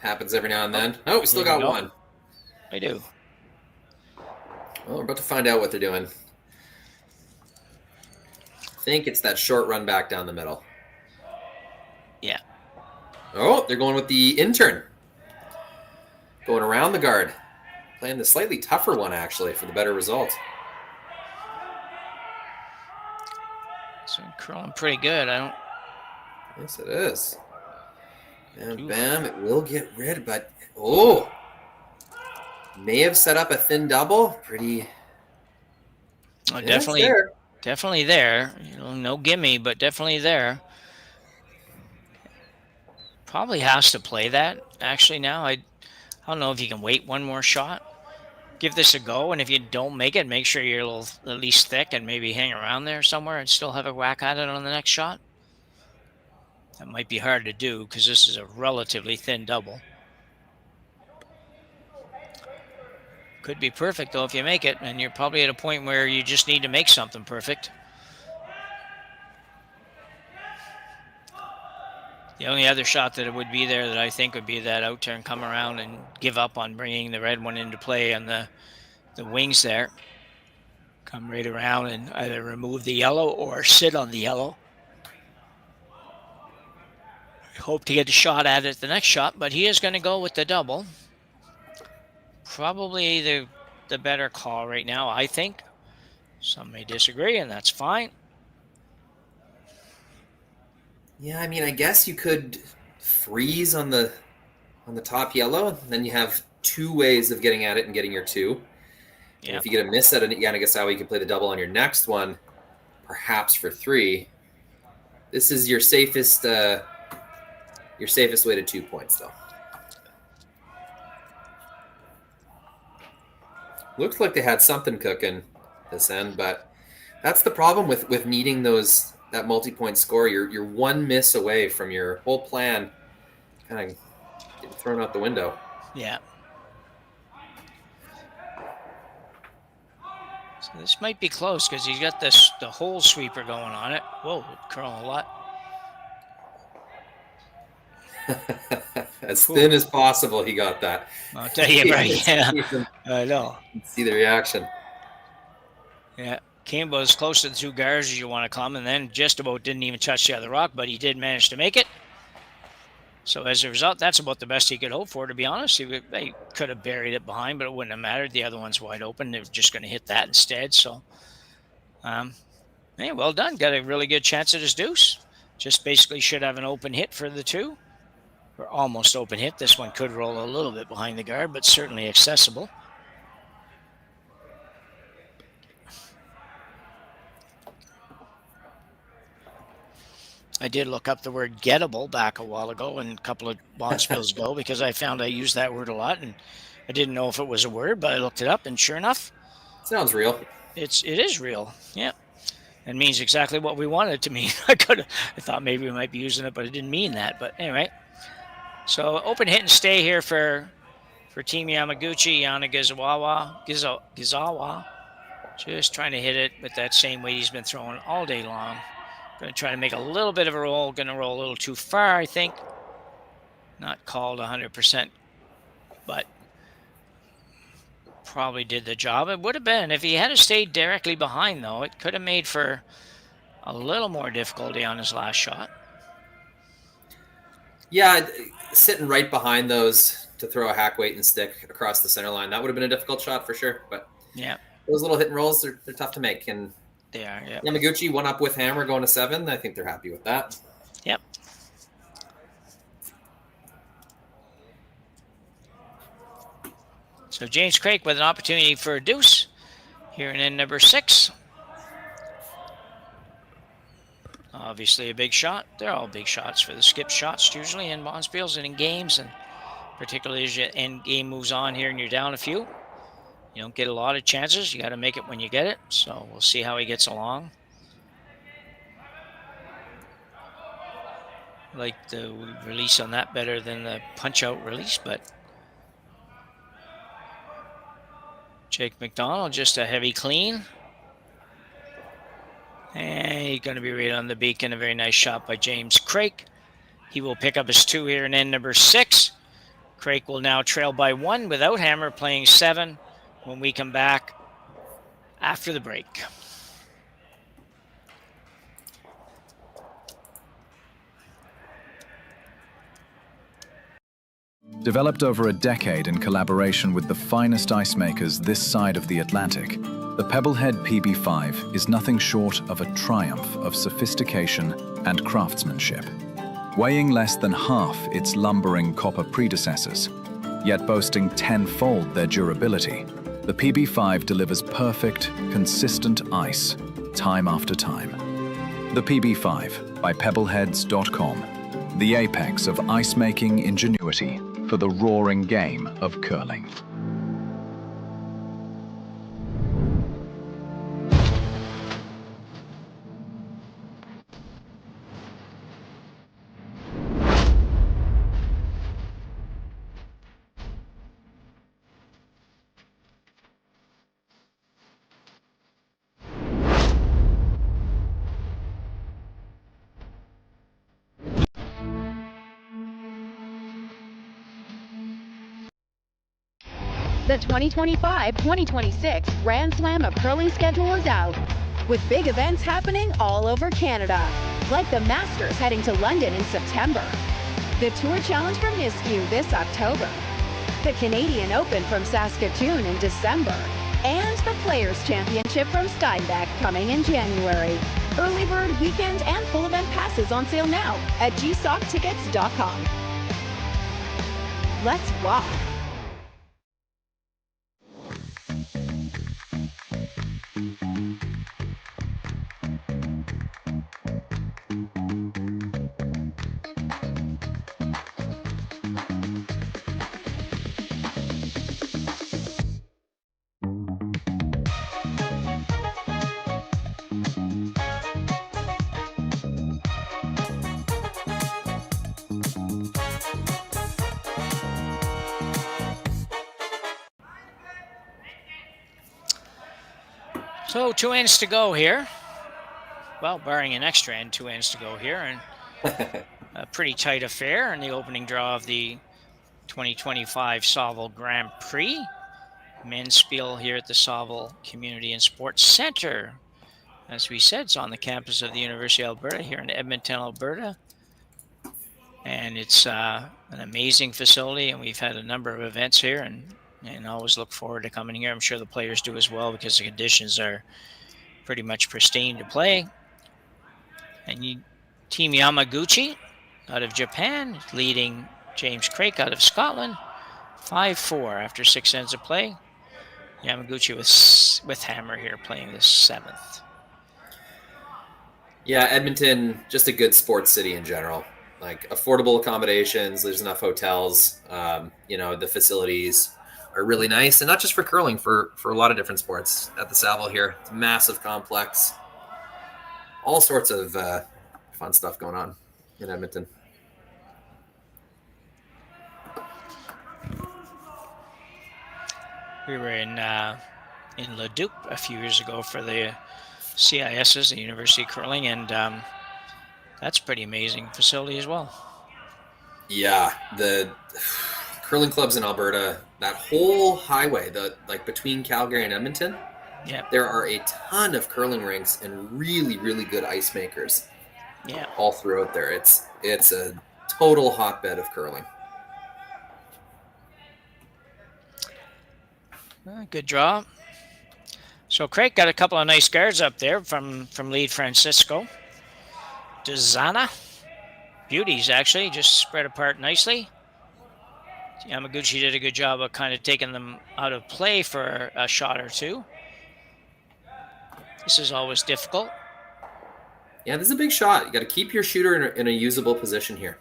happens every now and then. Oh, we still got one. I do. Well, we're about to find out what they're doing. I think it's that short run back down the middle. Yeah. Oh, they're going with the intern. Going around the guard. Playing the slightly tougher one, actually, for the better result. So curling pretty good. Yes, it is. And bam, it will get rid, but oh, may have set up a thin double. Pretty. Oh, definitely there. No gimme, but definitely there. Probably has to play that actually now. I don't know if you can wait one more shot. Give this a go, and if you don't make it, make sure you're a little at least thick and maybe hang around there somewhere and still have a whack at it on the next shot. That might be hard to do because this is a relatively thin double. Could be perfect, though, if you make it, and you're probably at a point where you just need to make something perfect. The only other shot that it would be there that I think would be that out turn, come around and give up on bringing the red one into play on the wings there. Come right around and either remove the yellow or sit on the yellow. Hope to get a shot at it the next shot, but he is going to go with the double. Probably the the better call right now, I think. Some may disagree, and that's fine. Yeah, I mean, I guess you could freeze on the top yellow, and then you have two ways of getting at it and getting your two. Yeah. And if you get a miss at Yanagisawa, you can play the double on your next one, perhaps for 3. This is your safest way to 2 points, though. Looks like they had something cooking this end, but that's the problem with needing that multi-point score. You're one miss away from your whole plan kind of getting thrown out the window. Yeah. So this might be close because he's got the hole sweeper going on it. Whoa, curling a lot. As thin as possible, he got that. I'll tell you, right? Yeah, I know. See the reaction. Yeah, came about as close to the 2 guards as you want to come, and then just about didn't even touch the other rock, but he did manage to make it. So as a result, that's about the best he could hope for, to be honest. They could have buried it behind, but it wouldn't have mattered. The other one's wide open. They were just going to hit that instead. So, hey, well done. Got a really good chance at his deuce. Just basically should have an open hit for the 2. Or almost open hit. This one could roll a little bit behind the guard, but certainly accessible. I did look up the word gettable back a while ago and a couple of bond spills ago because I found I used that word a lot and I didn't know if it was a word, but I looked it up and sure enough, sounds real. It is real. Yeah. It means exactly what we wanted it to mean. I thought maybe we might be using it, but it didn't mean that. But anyway, so open hit and stay here for Team Yamaguchi. Gizawa, just trying to hit it with that same weight he's been throwing all day long. Going to try to make a little bit of a roll. Going to roll a little too far, I think. Not called 100%, but probably did the job. It would have been, if he had stayed directly behind, though, it could have made for a little more difficulty on his last shot. Yeah, sitting right behind those to throw a hack weight and stick across the center line, that would have been a difficult shot for sure. But yeah, those little hit and rolls, they're tough to make. And they are, yeah. Yamaguchi one up with hammer going to 7. I think they're happy with that. Yep. So James Craik with an opportunity for a deuce here in end number 6. Obviously a big shot. They're all big shots for the skip shots usually in bonspiels and in games, and particularly as your end game moves on here and you're down a few. You don't get a lot of chances. You got to make it when you get it. So we'll see how he gets along. Like the release on that better than the punch-out release, but Jake McDonald, just a heavy clean. And he's going to be right on the beacon. A very nice shot by James Craik. He will pick up his 2 here in end number 6. Craik will now trail by 1 without hammer, playing 7 when we come back after the break. Developed over a decade in collaboration with the finest ice makers this side of the Atlantic, the Pebblehead PB5 is nothing short of a triumph of sophistication and craftsmanship. Weighing less than half its lumbering copper predecessors, yet boasting 10-fold their durability, the PB5 delivers perfect, consistent ice, time after time. The PB5 by Pebbleheads.com, the apex of ice-making ingenuity for the roaring game of curling. The 2025-2026 Grand Slam of Curling schedule is out, with big events happening all over Canada, like the Masters heading to London in September, the Tour Challenge from Nisku this October, the Canadian Open from Saskatoon in December, for Players Championship from Steinbach coming in January. Early bird, weekend, and full event passes on sale now at gsocktickets.com. Let's walk. So 2 ends to go here. Well, barring an extra end, 2 ends to go here, and a pretty tight affair in the opening draw of the 2025 Saville Grand Prix. Men's Spiel here at the Saville Community and Sports Center. As we said, it's on the campus of the University of Alberta here in Edmonton, Alberta. And it's an amazing facility, and we've had a number of events here, and always look forward to coming here. I'm sure the players do as well because the conditions are pretty much pristine to play. And Team Yamaguchi out of Japan leading James Craik out of Scotland 5-4 after 6 ends of play. Yamaguchi with Hammer here playing the 7th. Yeah, Edmonton, just a good sports city in general. Like affordable accommodations, there's enough hotels, the facilities are really nice, and not just for curling, for a lot of different sports at the Saville here. It's a massive complex. All sorts of fun stuff going on in Edmonton. We were in Leduc a few years ago for the CISs, the University of Curling, and that's a pretty amazing facility as well. Yeah, the curling clubs in Alberta, that whole highway, between Calgary and Edmonton, yeah, there are a ton of curling rinks and really, really good ice makers. Yeah, all throughout there. It's a total hotbed of curling. Good draw. So Craik got a couple of nice guards up there from lead Francisco. Dezana. Beauties, actually, just spread apart nicely. Yamaguchi did a good job of kind of taking them out of play for a shot or two. This is always difficult. Yeah, this is a big shot. You got to keep your shooter in a usable position here.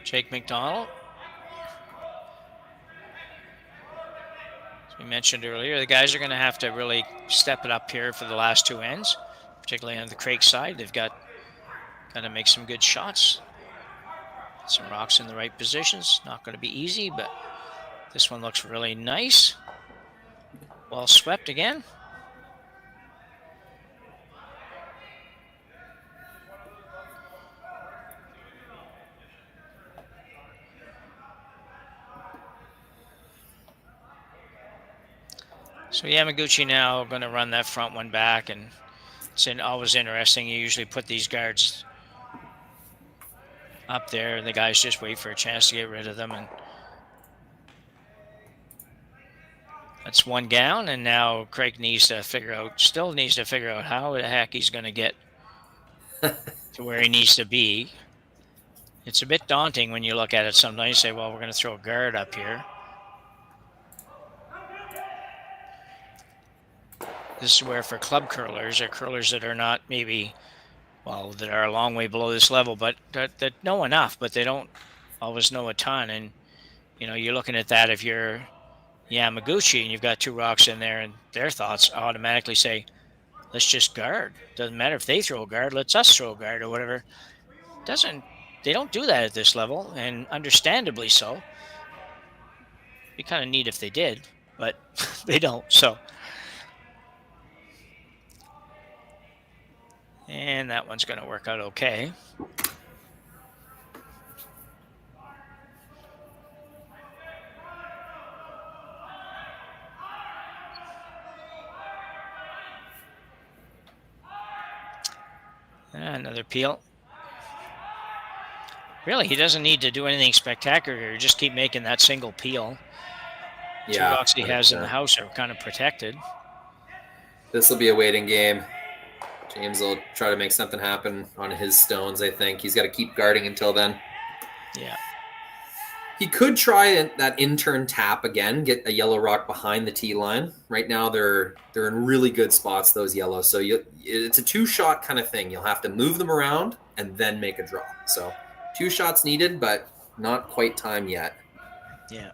Jake McDonald. As we mentioned earlier, the guys are going to have to really step it up here for the last 2 ends, particularly on the Craik side. They've got to make some good shots. Some rocks in the right positions. Not going to be easy, but this one looks really nice. Well swept again. So Yamaguchi now going to run that front one back, and it's always interesting. You usually put these guards up there, and the guys just wait for a chance to get rid of them. And that's one down, and now Craig still needs to figure out how the heck he's going to get to where he needs to be. It's a bit daunting when you look at it sometimes. You say, well, we're going to throw a guard up here. This is where for club curlers, or curlers that are not maybe, that are a long way below this level, but that know enough, but they don't always know a ton. And, you're looking at that if you're Yamaguchi and you've got 2 rocks in there, and their thoughts automatically say, let's just guard. Doesn't matter if they throw a guard, let's us throw a guard or whatever. They don't do that at this level, and understandably so. It'd be kind of neat if they did, but they don't, so. And that one's going to work out okay. Another peel. Really, he doesn't need to do anything spectacular here. Just keep making that single peel. Yeah, Two rocks he has in the 100%. house are kind of protected. This will be a waiting game. James will try to make something happen on his stones, I think. He's got to keep guarding until then. Yeah. He could try that in-turn tap again, get a yellow rock behind the tee line. Right now, they're in really good spots, those yellows. So it's a two-shot kind of thing. You'll have to move them around and then make a draw. So 2 shots needed, but not quite time yet. Yeah.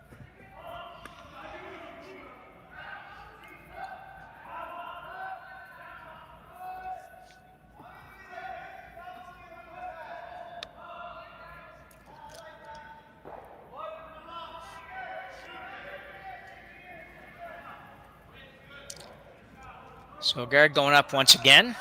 So guard going up once again.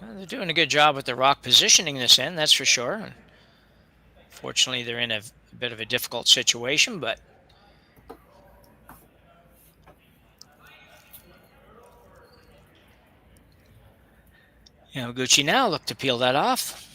Well, they're doing a good job with the rock positioning this end, that's for sure. Fortunately, they're in a bit of a difficult situation, but Yamaguchi now look to peel that off.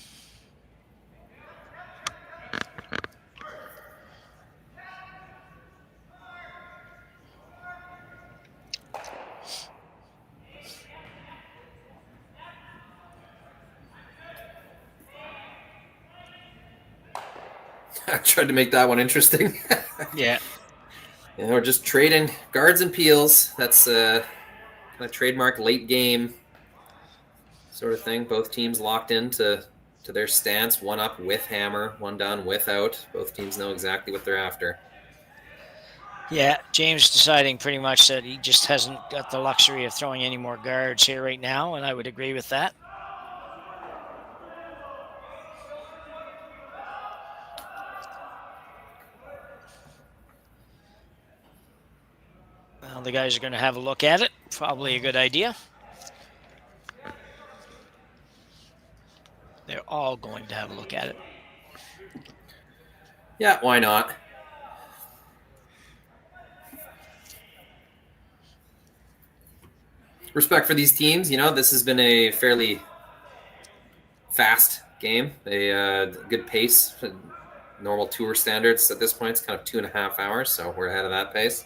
I tried to make that one interesting. Yeah. We're just trading guards and peels. That's kind of trademark late game sort of thing. Both teams locked into their stance. One up with hammer, one down without. Both teams know exactly what they're after. Yeah, James deciding pretty much that he just hasn't got the luxury of throwing any more guards here right now, and I would agree with that. Well, the guys are going to have a look at it. Probably a good idea. They're all going to have a look at it. Yeah, why not? Respect for these teams. This has been a fairly fast game, a good pace, normal tour standards at this point. It's kind of 2.5 hours, so we're ahead of that pace.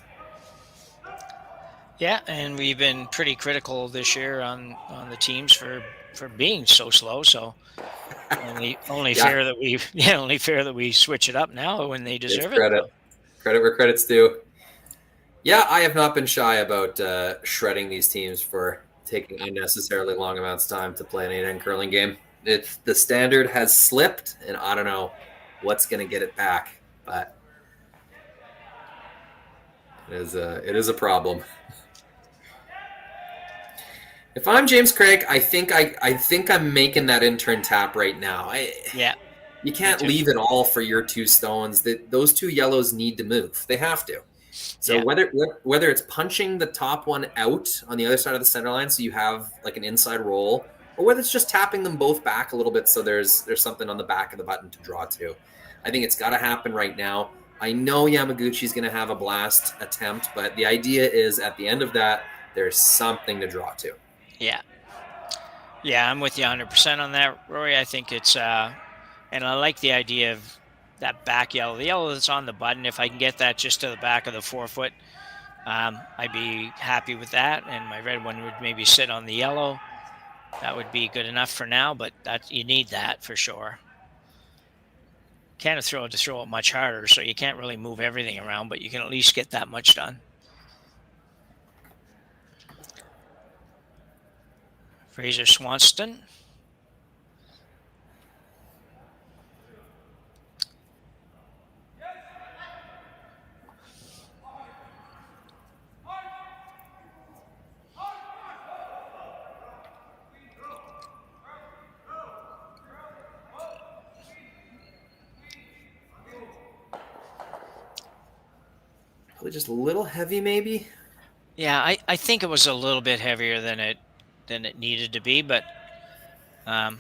Yeah, and we've been pretty critical this year on the teams for being so slow. So only fair that we switch it up now when they deserve it. Credit where credit's due. Yeah, I have not been shy about shredding these teams for taking unnecessarily long amounts of time to play an 8-end curling game. The standard has slipped, and I don't know what's going to get it back, but it is a problem. If I'm James Craik, I think I'm making that in-turn tap right now. You can't leave it all for your 2 stones. Those 2 yellows need to move. They have to. So whether it's punching the top one out on the other side of the center line so you have like an inside roll, or whether it's just tapping them both back a little bit so there's something on the back of the button to draw to. I think it's got to happen right now. I know Yamaguchi's going to have a blast attempt, but the idea is at the end of that, there's something to draw to. Yeah, I'm with you 100% on that, Rory. I think it's, and I like the idea of that back yellow. The yellow that's on the button, if I can get that just to the back of the forefoot, I'd be happy with that. And my red one would maybe sit on the yellow. That would be good enough for now, but you need that for sure. Can't throw it much harder, so you can't really move everything around, but you can at least get that much done. Fraser Swanston. Probably just a little heavy, maybe. Yeah, I think it was a little bit heavier than it needed to be, but I'm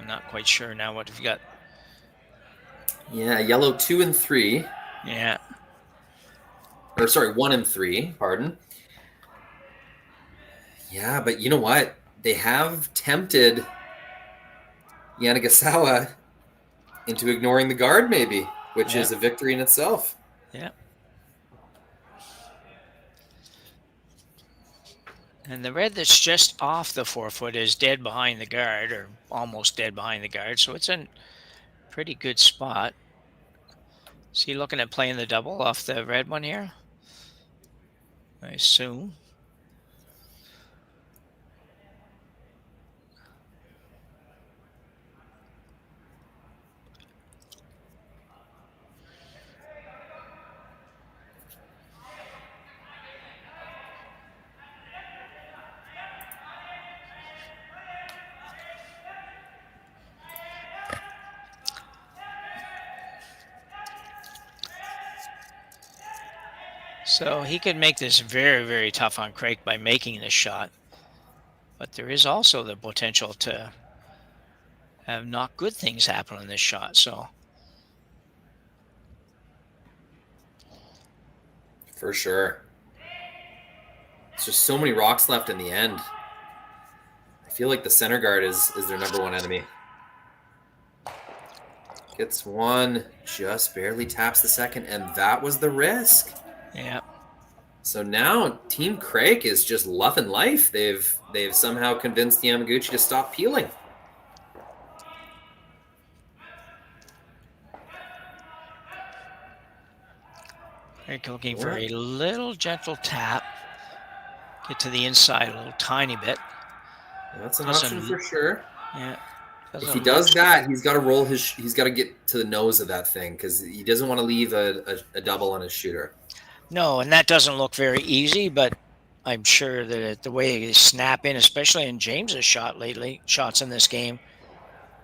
not quite sure now what we've got. Yeah, yellow 2 and 3. Yeah. Or sorry, 1 and 3, pardon. Yeah, but you know what? They have tempted Yamaguchi into ignoring the guard maybe, which is a victory in itself. Yeah. And the red that's just off the 4-foot is dead behind the guard, or almost dead behind the guard, so it's in pretty good spot. Is he looking at playing the double off the red one here? I assume. So he could make this very, very tough on Craik by making this shot. But there is also the potential to have not good things happen on this shot. So For sure. There's just so many rocks left in the end. I feel like the center guard is their number one enemy. Gets one, just barely taps the second, and that was the risk. Yeah. So now Team Craik is just loving life. They've somehow convinced Yamaguchi to stop peeling. Craik looking for a little gentle tap. Get to the inside a little tiny bit. That's an option for sure. Yeah. If he does that, he's got to roll his. He's got to get to the nose of that thing because he doesn't want to leave a double on his shooter. No, and that doesn't look very easy, but I'm sure that the way they snap in, especially in James's shots in this game,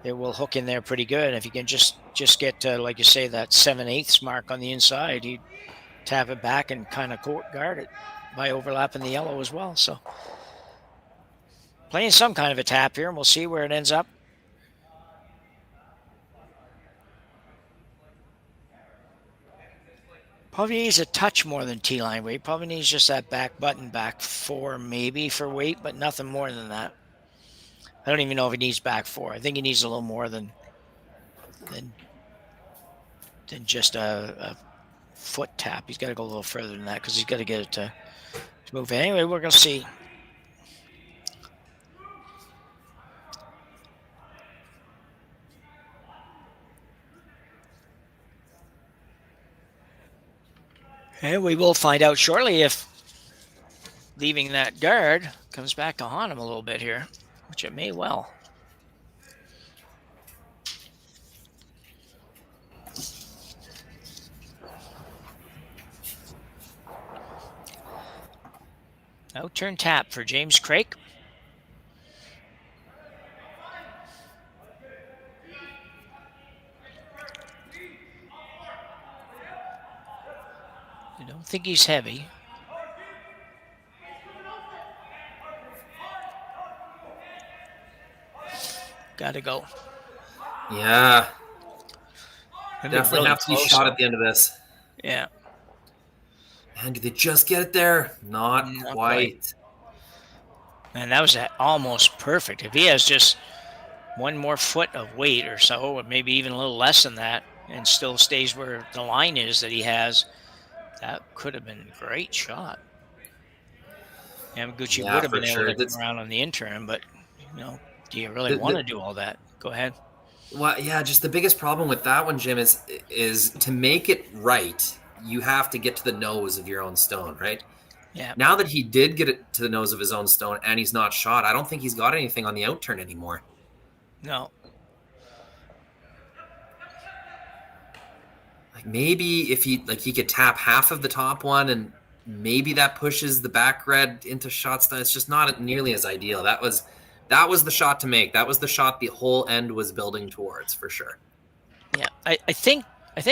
it will hook in there pretty good. If you can just get to, like you say, that 7/8 mark on the inside, he'd tap it back and kind of guard it by overlapping the yellow as well. So playing some kind of a tap here, and we'll see where it ends up. Probably needs a touch more than T-line weight. Probably needs just that back button, back 4 maybe for weight, but nothing more than that. I don't even know if he needs back 4. I think he needs a little more than just a foot tap. He's got to go a little further than that because he's got to get it to move. Anyway, we're going to see. And we will find out shortly if leaving that guard comes back to haunt him a little bit here, which it may well. Out-turn tap for James Craik. I don't think he's heavy. Gotta go. Yeah. Definitely Definitely have to be shot at the end of this. Yeah. And do they just get it there? Not quite. Man, that was almost perfect. If he has just one more foot of weight or so, or maybe even a little less than that, and still stays where the line is that he has, that could have been a great shot. Yamaguchi would have been able to come around on the interim, but, do you really want to do all that? Go ahead. Well, yeah, just the biggest problem with that one, Jim, is to make it right, you have to get to the nose of your own stone, right? Yeah. Now that he did get it to the nose of his own stone and he's not shot, I don't think he's got anything on the outturn anymore. No. Like maybe if he could tap half of the top one and maybe that pushes the back red into shot stone. It's just not nearly as ideal. That was the shot to make. That was the shot the whole end was building towards for sure. Yeah, I think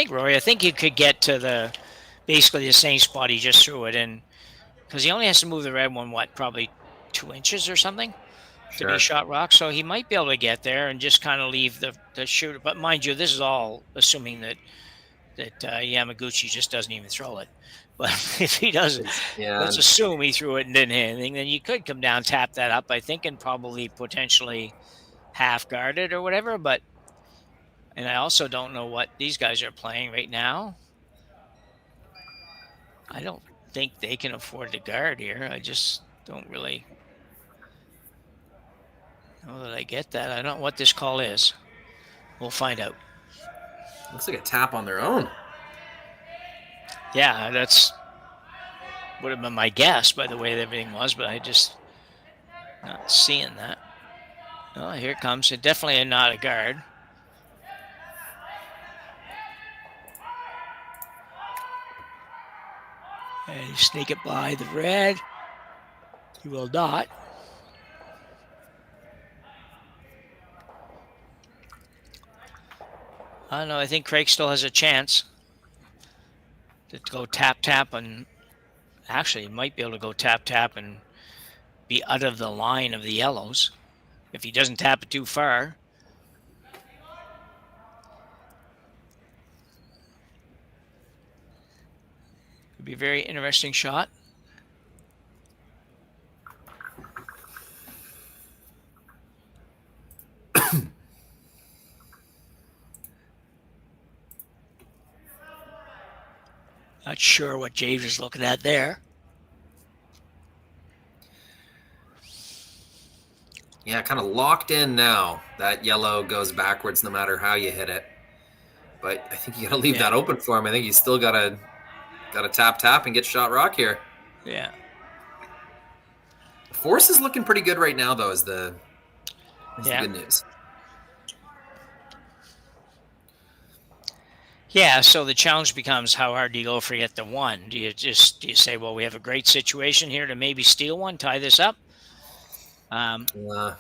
Rory, I think you could get to basically the same spot he just threw it in, because he only has to move the red one, probably 2 inches or something. to be shot rock, so he might be able to get there and just kind of leave the shooter. But mind you, this is all assuming that Yamaguchi just doesn't even throw it. But if he doesn't, let's assume he threw it and didn't hit anything, then you could come down, tap that up, I think, and probably potentially half guard it or whatever. And I also don't know what these guys are playing right now. I don't think they can afford to guard here. I just don't really know that I get that. I don't know what this call is. We'll find out. Looks like a tap on their own. Yeah, that's would have been my guess by the way that everything was, but I just not seeing that. Oh, here it comes. It definitely not a guard. And you sneak it by the red. You will not. I don't know. I think Craik still has a chance to go tap, and actually he might be able to go tap and be out of the line of the yellows if he doesn't tap it too far. Could be a very interesting shot. Not sure what James is looking at there. Yeah, kind of locked in now. That yellow goes backwards no matter how you hit it. But I think you got to leave that open for him. I think you still got to tap and get shot rock here. Yeah. Force is looking pretty good right now, though, is the good news. Yeah, so the challenge becomes how hard do you go for get the one? Do you say, well, we have a great situation here to maybe steal one, tie this up? The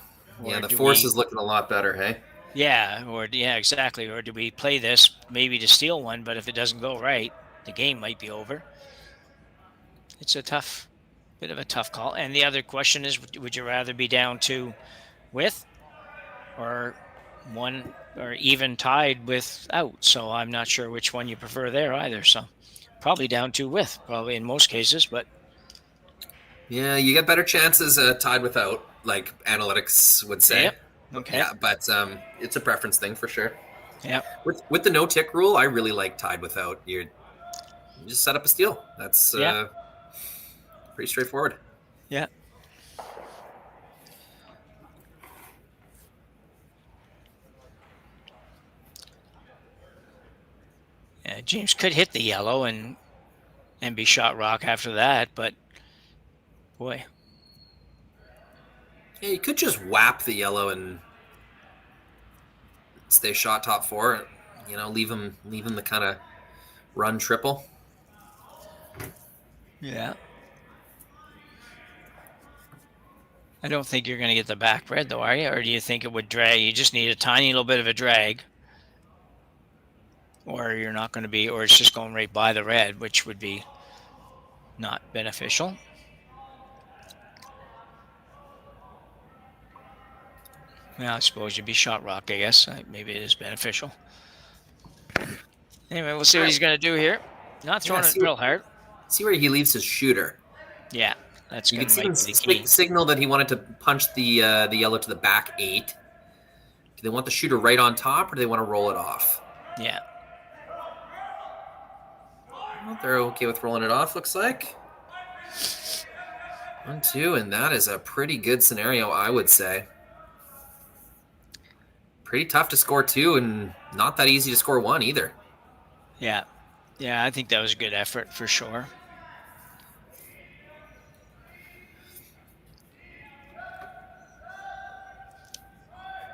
Force is looking a lot better, hey? Yeah, exactly. Or do we play this maybe to steal one, but if it doesn't go right, the game might be over. It's a bit of a tough call. And the other question is, would you rather be down 2 with or 1 or even tied without? So I'm not sure which one you prefer there either. So probably down 2 with, probably in most cases, but. Yeah, you get better chances tied without, like analytics would say. Yep. Okay. Yeah, but it's a preference thing for sure. Yeah. With the no tick rule, I really like tied without. You just set up a steal. That's pretty straightforward. Yeah. James could hit the yellow and be shot rock after that, but boy. Yeah, you could just whap the yellow and stay shot top 4. You know, leave him the kind of run triple. Yeah. I don't think you're going to get the back red, though, are you? Or do you think it would drag? You just need a tiny little bit of a drag. Or you're not going to be, or it's just going right by the red, which would be not beneficial. Yeah, I suppose you'd be shot rock, I guess. Maybe it is beneficial. Anyway, we'll see what he's going to do here. Not throwing it real hard. See where he leaves his shooter. Yeah, that's you going to can see him signal that he wanted to punch the yellow to the back 8. Do they want the shooter right on top, or do they want to roll it off? Yeah. Well, they're okay with rolling it off, looks like. 1, 2, and that is a pretty good scenario, I would say. Pretty tough to score 2, and not that easy to score 1 either. Yeah. Yeah, I think that was a good effort for sure.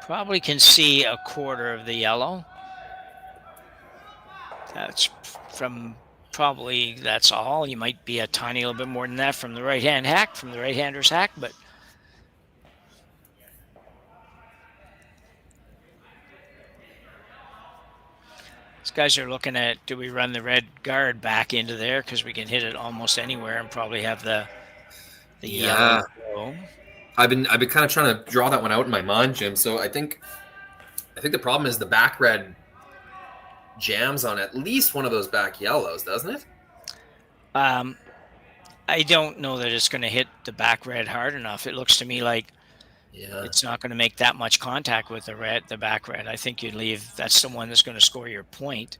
Probably can see a quarter of the yellow. That's from probably that's all. You might be a tiny little bit more than that from the right-hand hack, from the right-hander's hack, but these guys are looking at, do we run the red guard back into there because we can hit it almost anywhere and probably have the yellow go. I've been kind of trying to draw that one out in my mind, Jim. So I think the problem is the back red jams on at least one of those back yellows, doesn't it? I don't know that it's going to hit the back red hard enough. It looks to me like it's not going to make that much contact with the back red. I think you'd leave. That's the one that's going to score your point.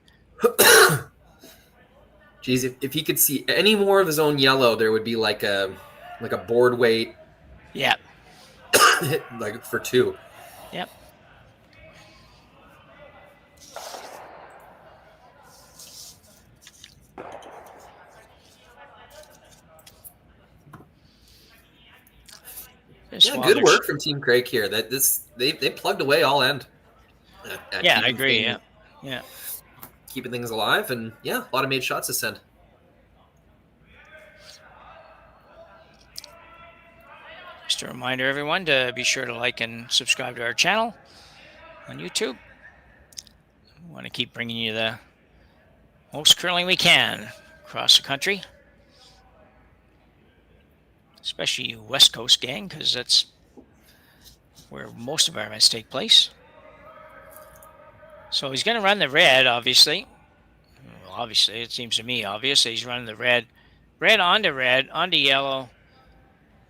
Geez, if he could see any more of his own yellow, there would be like a board weight. Yeah. Like for 2. Yep. Yeah, good work from Team Craik here. They plugged away all end. Yeah, I agree. Yeah. Keeping things alive, and yeah, a lot of made shots to send. Just a reminder, everyone, to be sure to like and subscribe to our channel on YouTube. We want to keep bringing you the most curling we can across the country, especially you West Coast gang, because that's where most of our events take place. So he's going to run the red, obviously. Well, obviously, it seems to me obvious. He's running the red onto yellow.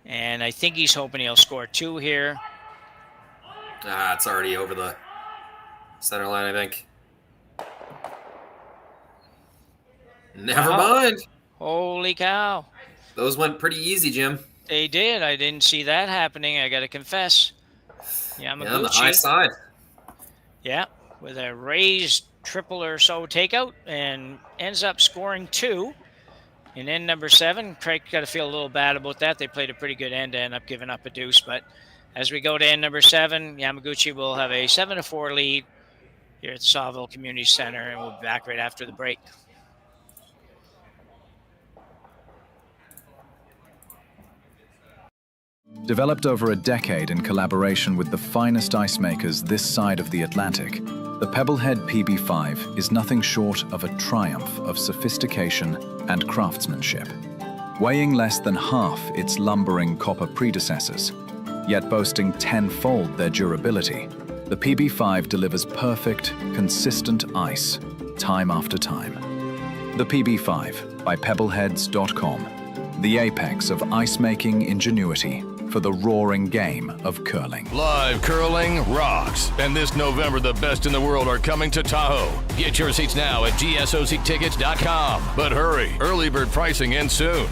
And I think he's hoping he'll score 2 here. It's already over the center line, I think. Never mind. Holy cow. Those went pretty easy, Jim. They did. I didn't see that happening, I got to confess. Yamaguchi. Yeah, on the high side. Yeah, with a raised triple or so takeout, and ends up scoring 2. In end number 7, Craik got to feel a little bad about that. They played a pretty good end to end up giving up a deuce. But as we go to end number 7, Yamaguchi will have a 7-4 lead here at the Saville Community Center, and we'll be back right after the break. Developed over a decade in collaboration with the finest ice makers this side of the Atlantic, the Pebblehead PB5 is nothing short of a triumph of sophistication and craftsmanship. Weighing less than half its lumbering copper predecessors, yet boasting 10-fold their durability, the PB5 delivers perfect, consistent ice, time after time. The PB5 by Pebbleheads.com, the apex of ice-making ingenuity for the roaring game of curling. Live curling rocks. And this November, the best in the world are coming to Tahoe. Get your seats now at gsoctickets.com. But hurry, early bird pricing ends soon.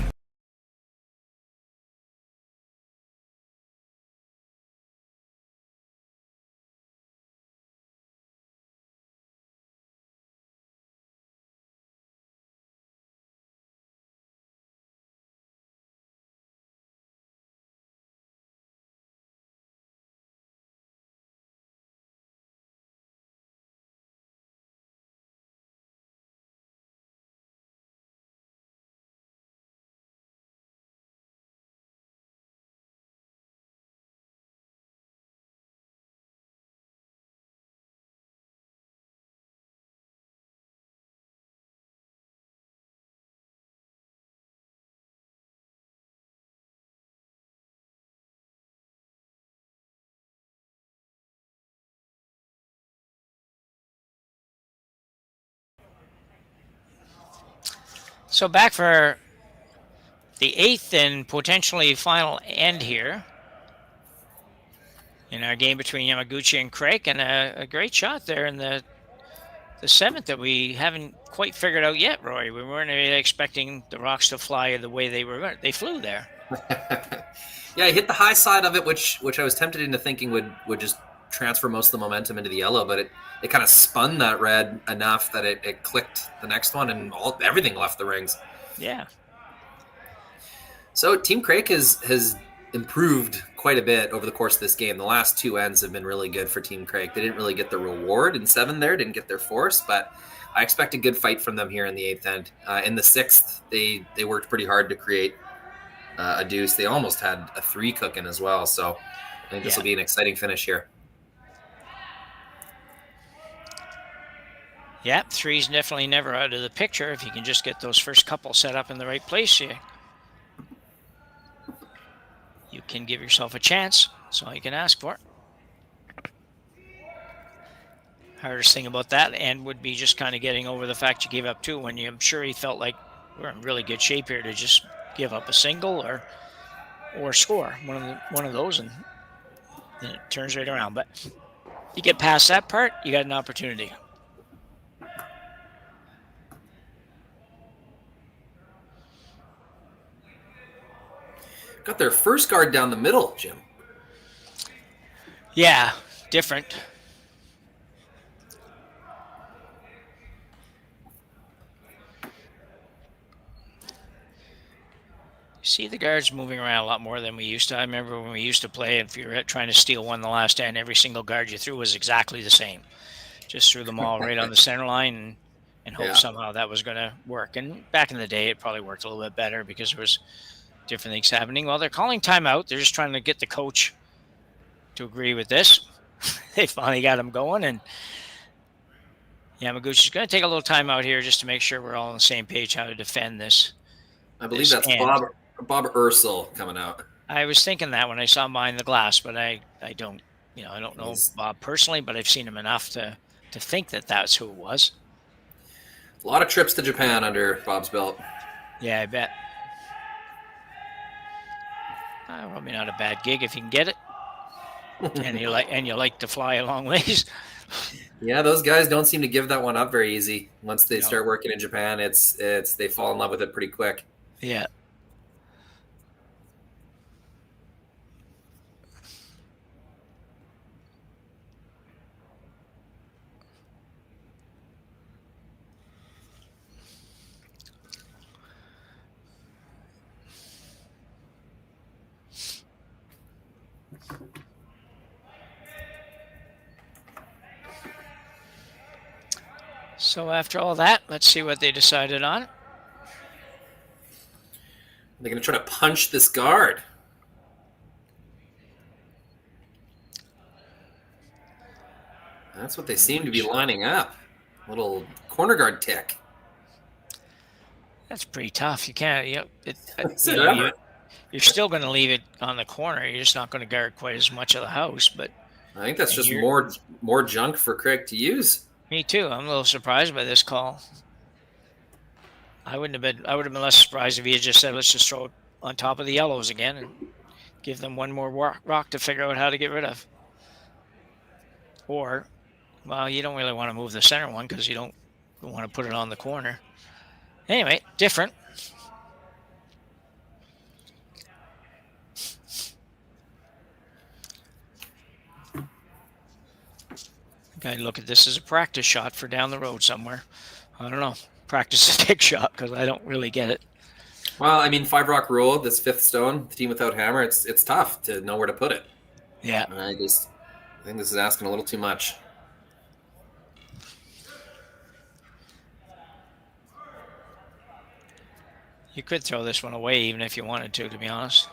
So back for the 8th and potentially final end here in our game between Yamaguchi and Craik, and a great shot there in the 7th that we haven't quite figured out yet, Roy. We weren't really expecting the rocks to fly the way they flew there. Yeah, I hit the high side of it, which I was tempted into thinking would just transfer most of the momentum into the yellow, but it kind of spun that red enough that it clicked the next one, and everything left the rings. Yeah. So Team Craik has improved quite a bit over the course of this game. The last 2 ends have been really good for Team Craik. They didn't really get the reward in 7 there, didn't get their force, but I expect a good fight from them here in the 8th end. In the 6th, they worked pretty hard to create a deuce. They almost had a 3 cooking as well, so I think this will be an exciting finish here. Yeah, 3's definitely never out of the picture if you can just get those first couple set up in the right place. You can give yourself a chance. That's all you can ask for. Hardest thing about that and would be just kind of getting over the fact you gave up 2 when I'm sure he felt like we're in really good shape here to just give up a single or score one of those, and then it turns right around. But you get past that part, you got an opportunity. Got their first guard down the middle, Jim. Yeah, different. See the guards moving around a lot more than we used to. I remember when we used to play, if you were trying to steal one the last end, every single guard you threw was exactly the same. Just threw them all right on the center line and hope somehow that was going to work. And back in the day, it probably worked a little bit better because there was different things happening. Well, they're calling timeout. They're just trying to get the coach to agree with this. They finally got him going, and Yamaguchi's going to take a little time out here just to make sure we're all on the same page how to defend this. I believe that's Bob Ursel coming out. I was thinking that when I saw him behind the glass, but I don't, I don't know Bob personally, but I've seen him enough to think that that's who it was. A lot of trips to Japan under Bob's belt. Yeah, I bet. Probably not a bad gig if you can get it, and you like to fly a long ways. Yeah, those guys don't seem to give that one up very easy. Once they start working in Japan, it's they fall in love with it pretty quick. Yeah. So after all that, let's see what they decided on. They're going to try to punch this guard. That's what they seem to be lining up. Little corner guard tick. That's pretty tough. You can't. You're still going to leave it on the corner. You're just not going to guard quite as much of the house. But I think that's just more junk for Craik to use. Me too. I'm a little surprised by this call. I would have been less surprised if he had just said, let's just throw it on top of the yellows again and give them one more rock to figure out how to get rid of. Or, well, you don't really want to move the center one because you don't want to put it on the corner. Anyway, different. I look at this as a practice shot for down the road somewhere. I don't know. Practice a big shot because I don't really get it. Well, I mean, 5 rock rule, this 5th stone, the team without hammer, it's tough to know where to put it. Yeah. And I think this is asking a little too much. You could throw this one away even if you wanted to be honest.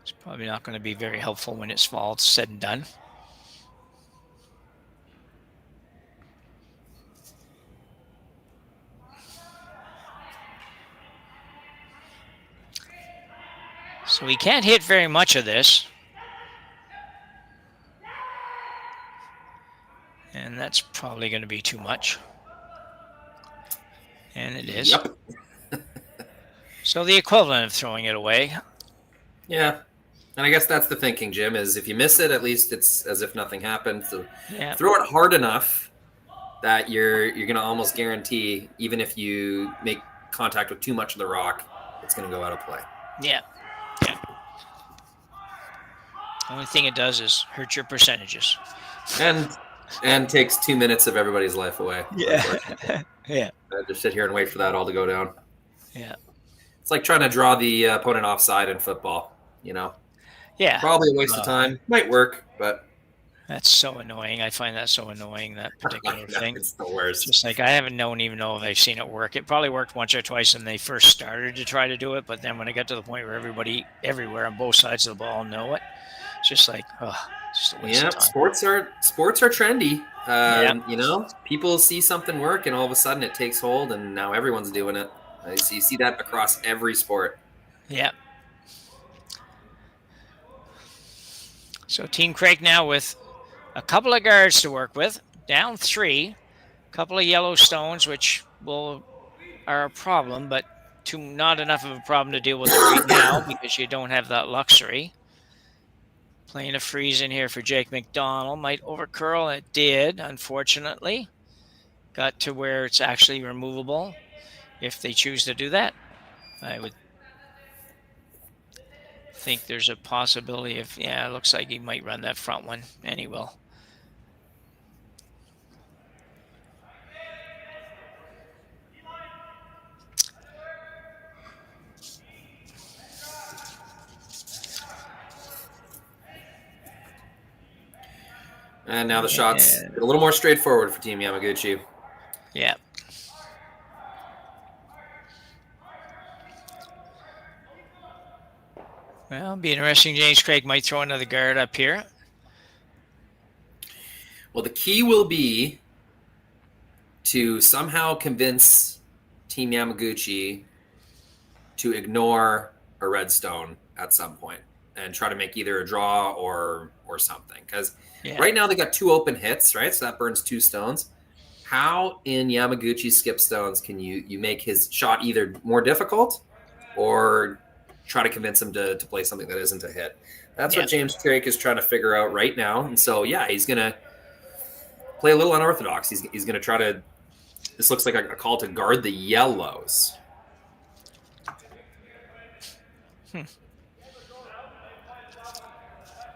It's probably not going to be very helpful when it's all said and done. So we can't hit very much of this. And that's probably going to be too much. And it is. Yep. So the equivalent of throwing it away. Yeah. And I guess that's the thinking, Jim, is if you miss it, at least it's as if nothing happened. So throw it hard enough that you're going to almost guarantee, even if you make contact with too much of the rock, it's going to go out of play. Yeah. Yeah. Only thing it does is hurt your percentages. And takes 2 minutes of everybody's life away. Yeah. Yeah. Just sit here and wait for that all to go down. Yeah. It's like trying to draw the opponent offside in football, Yeah. Probably a waste of time. Might work, but that's so annoying. I find that so annoying, that particular thing. It's the worst. Just like I haven't even know if I've seen it work. It probably worked once or twice when they first started to try to do it, but then when I got to the point where everybody everywhere on both sides of the ball know it, it's just like, just a waste of time. Sports are trendy. People see something work and all of a sudden it takes hold and now everyone's doing it. You see that across every sport. Yeah. So Team Craik now with a couple of guards to work with, down 3, a couple of yellow stones, which are a problem, but not enough of a problem to deal with it right now because you don't have that luxury. Playing a freeze in here for Jake McDonald. Might overcurl. It did, unfortunately. Got to where it's actually removable if they choose to do that. I would think there's a possibility of, it looks like he might run that front one, and he will. And now the shots get a little more straightforward for Team Yamaguchi. Yeah. Well, it'll be interesting. James Craik might throw another guard up here. Well, the key will be to somehow convince Team Yamaguchi to ignore a red stone at some point and try to make either a draw or something. Because right now they got 2 open hits, right? So that burns 2 stones. How in Yamaguchi's skip stones can you make his shot either more difficult or try to convince him to play something that isn't a hit? That's what James Craik is trying to figure out right now. And so, he's going to play a little unorthodox. He's going to try to, this looks like a call to guard the yellows.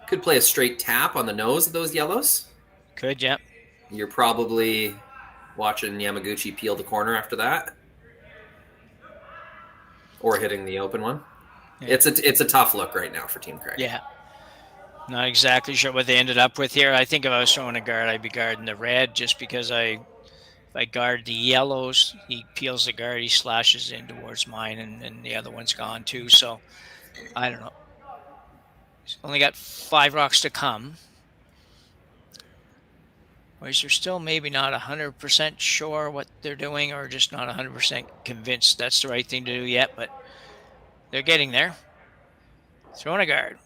Could play a straight tap on the nose of those yellows. Could, yeah. You're probably watching Yamaguchi peel the corner after that. Or hitting the open one. Yeah. It's a tough look right now for Team Craik. Yeah. Not exactly sure what they ended up with here. I think if I was throwing a guard, I'd be guarding the red just because if I guard the yellows, he peels the guard, he slashes in towards mine, and the other one's gone too. So, I don't know. He's only got 5 rocks to come. Or is they're still maybe not 100% sure what they're doing or just not 100% convinced that's the right thing to do yet, but they're getting there. Throwing a guard.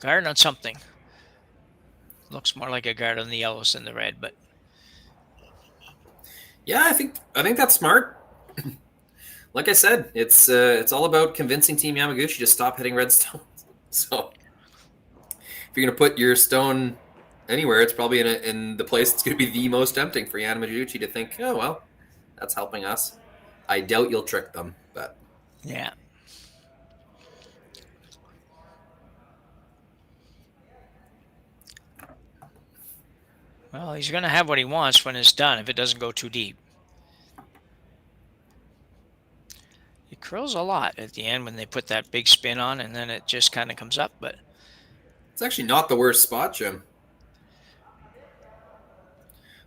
Guard on something. Looks more like a guard on the yellows than the red, but yeah, I think that's smart. Like I said, it's all about convincing Team Yamaguchi to stop hitting red stones. So if you're going to put your stone anywhere, it's probably in the place that's going to be the most tempting for Yamaguchi to think, oh, well, that's helping us. I doubt you'll trick them, but yeah. Well, he's going to have what he wants when it's done if it doesn't go too deep. It curls a lot at the end when they put that big spin on, and then it just kind of comes up. But it's actually not the worst spot, Jim.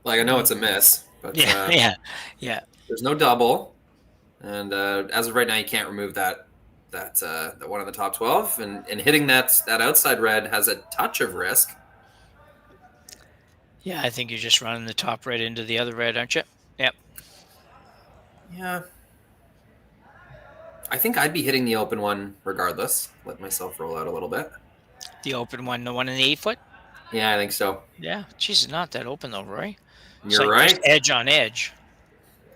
Like, I know it's a miss, but yeah. There's no double, and as of right now, you can't remove that one on the top 12, and hitting that outside red has a touch of risk. Yeah, I think you're just running the top red into the other red, aren't you? Yep. Yeah. I think I'd be hitting the open one regardless. Let myself roll out a little bit. The open one, the one in the 8 foot? Yeah, I think so. Yeah. Geez, it's not that open though, Roy. You're right. Just edge on edge.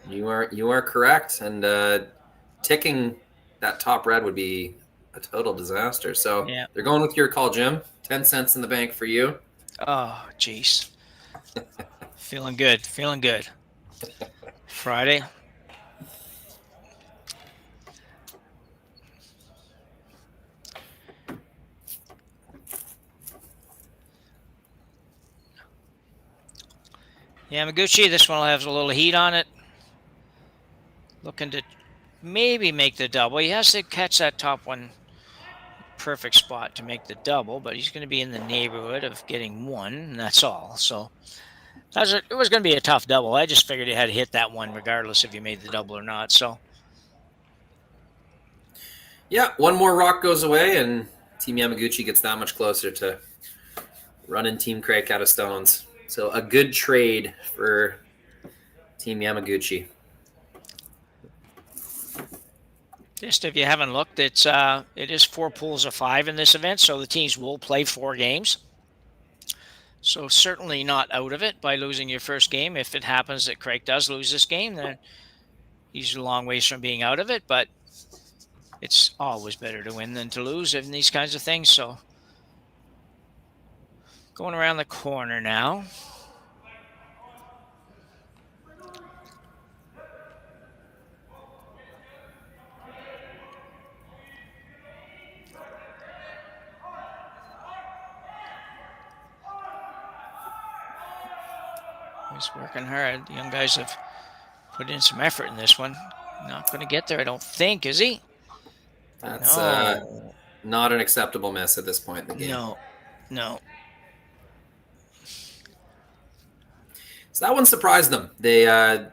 You are correct. And ticking that top red would be a total disaster. So they're going with your call, Jim. 10 cents in the bank for you. Oh, jeez. Feeling good. Friday. Yamaguchi, this one will have a little heat on it. Looking to maybe make the double. He has to catch that top one. Perfect spot to make the double, but he's going to be in the neighborhood of getting 1, and that's all. So it was going to be a tough double. I just figured he had to hit that one regardless if he made the double or not. So yeah, one more rock goes away, and Team Yamaguchi gets that much closer to running Team Craik out of stones. So a good trade for Team Yamaguchi. Just if you haven't looked, it is 4 pools of 5 in this event, so the teams will play 4 games. So certainly not out of it by losing your first game. If it happens that Craik does lose this game, then he's a long ways from being out of it, but it's always better to win than to lose in these kinds of things. So going around the corner now. He's working hard. The young guys have put in some effort in this one. Not going to get there, I don't think, is he? That's not an acceptable miss at this point in the game. No. So that one surprised them. They the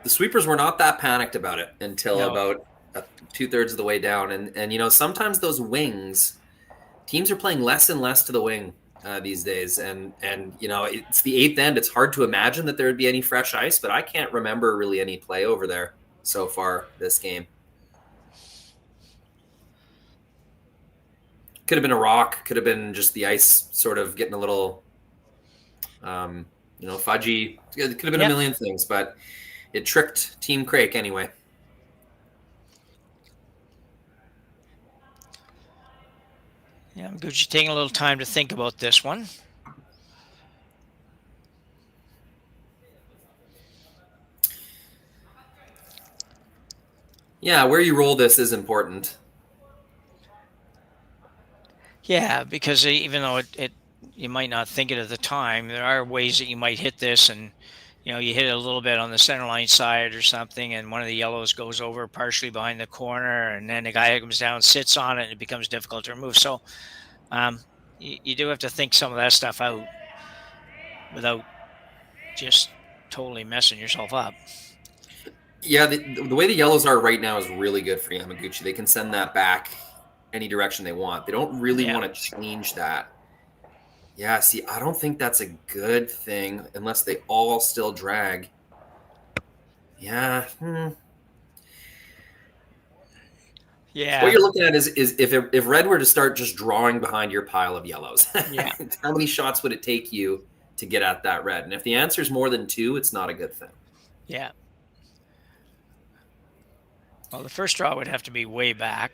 sweepers were not that panicked about it until about 2/3 of the way down. And sometimes those wings, teams are playing less and less to the wing these days. And it's the 8th end. It's hard to imagine that there would be any fresh ice, but I can't remember really any play over there so far this game. Could have been a rock. Could have been just the ice sort of getting a little, fudgy. It could have been a million things, but it tricked Team Craik anyway. Yeah, I'm good. You're taking a little time to think about this one. Yeah, where you roll this is important. Yeah, because even though you might not think it at the time, there are ways that you might hit this, and you hit it a little bit on the center line side or something, and one of the yellows goes over partially behind the corner, and then the guy comes down, sits on it, and it becomes difficult to remove. So you do have to think some of that stuff out without just totally messing yourself up. Yeah, the way the yellows are right now is really good for Yamaguchi. They can send that back any direction they want. They don't really want to change that. Yeah, see, I don't think that's a good thing unless they all still drag. Yeah. Yeah. What you're looking at is if red were to start just drawing behind your pile of yellows, how many shots would it take you to get at that red? And if the answer is more than 2, it's not a good thing. Yeah. Well, the first draw would have to be way back.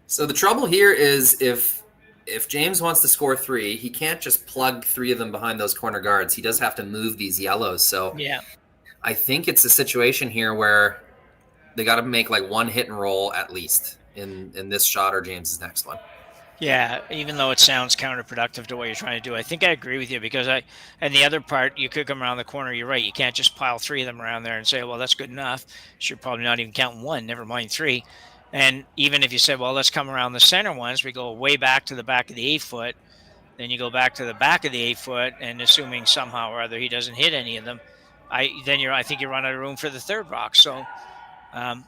So the trouble here is if James wants to score 3, he can't just plug 3 of them behind those corner guards. He does have to move these yellows. So I think it's a situation here where they got to make like one hit and roll at least in this shot or James's next one. Yeah, even though it sounds counterproductive to what you're trying to do, I think I agree with you because and the other part, you could come around the corner. You're right. You can't just pile 3 of them around there and say, well, that's good enough. You're probably not even counting 1, never mind 3. And even if you said, well, let's come around the center ones, we go way back to the back of the 8-foot, then you go back to the back of the 8-foot, and assuming somehow or other he doesn't hit any of them, I think you run out of room for the third rock. So, I'm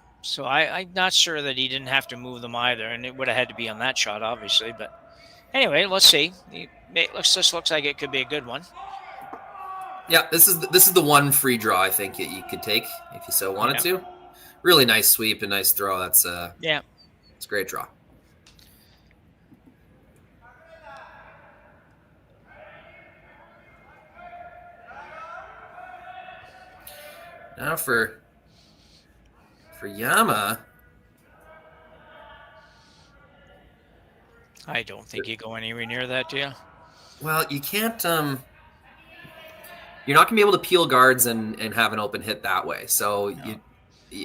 not sure that he didn't have to move them either, and it would have had to be on that shot, obviously. But anyway, let's see. This looks like it could be a good one. Yeah, this is the one free draw I think you could take if you so wanted to. Really nice sweep and nice throw. That's it's a great draw. Now for Yama, I don't think you go anywhere near that, do you? Well, you can't. You're not gonna be able to peel guards and have an open hit that way. So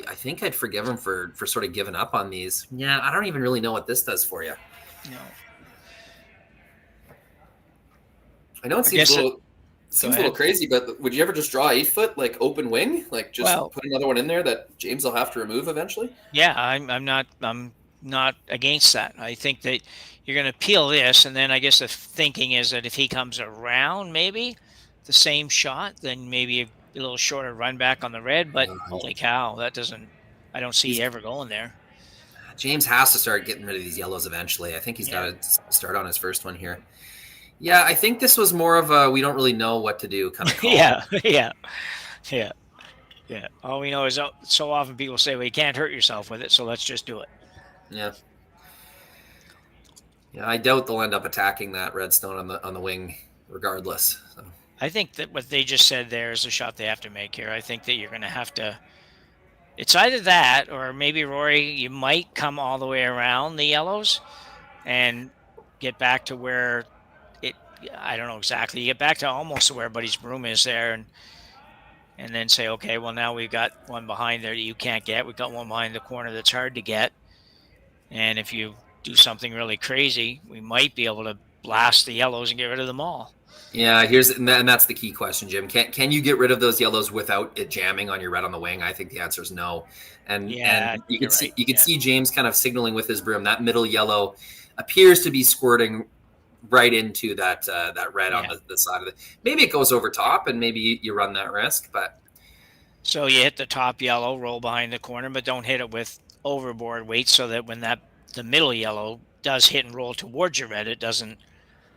I think I'd forgive him for sort of giving up on these. Yeah, I don't even really know what this does for you. No. I know it seems a little crazy, but would you ever just draw 8-foot like open wing, like just put another one in there that James will have to remove eventually? Yeah, I'm not against that. I think that you're going to peel this, and then I guess the thinking is that if he comes around, maybe the same shot, then maybe a little shorter run back on the red. But holy cow, I don't see you ever going there. James has to start getting rid of these yellows eventually. I think he's got to start on his first one here. Yeah, I think this was more of a we don't really know what to do kind of call. Yeah. Yeah. All we know is so often people say, well, you can't hurt yourself with it, so let's just do it. Yeah. Yeah, I doubt they'll end up attacking that redstone on the wing regardless. So. I think that what they just said there is a shot they have to make here. I think that you're going to have to. It's either that or maybe, Rory, you might come all the way around the yellows and get back to where I don't know exactly. You get back to almost where Buddy's broom is there and then say, okay, well, now we've got one behind there that you can't get. We've got one behind the corner that's hard to get. And if you do something really crazy, we might be able to blast the yellows and get rid of them all. Yeah, and that's the key question, Jim. Can you get rid of those yellows without it jamming on your red on the wing? I think the answer is no. And you can see James kind of signaling with his broom. That middle yellow appears to be squirting right into that red on the side of it. Maybe it goes over top, and maybe you run that risk. But so you hit the top yellow, roll behind the corner, but don't hit it with overboard weight, so that when the middle yellow does hit and roll towards your red, it doesn't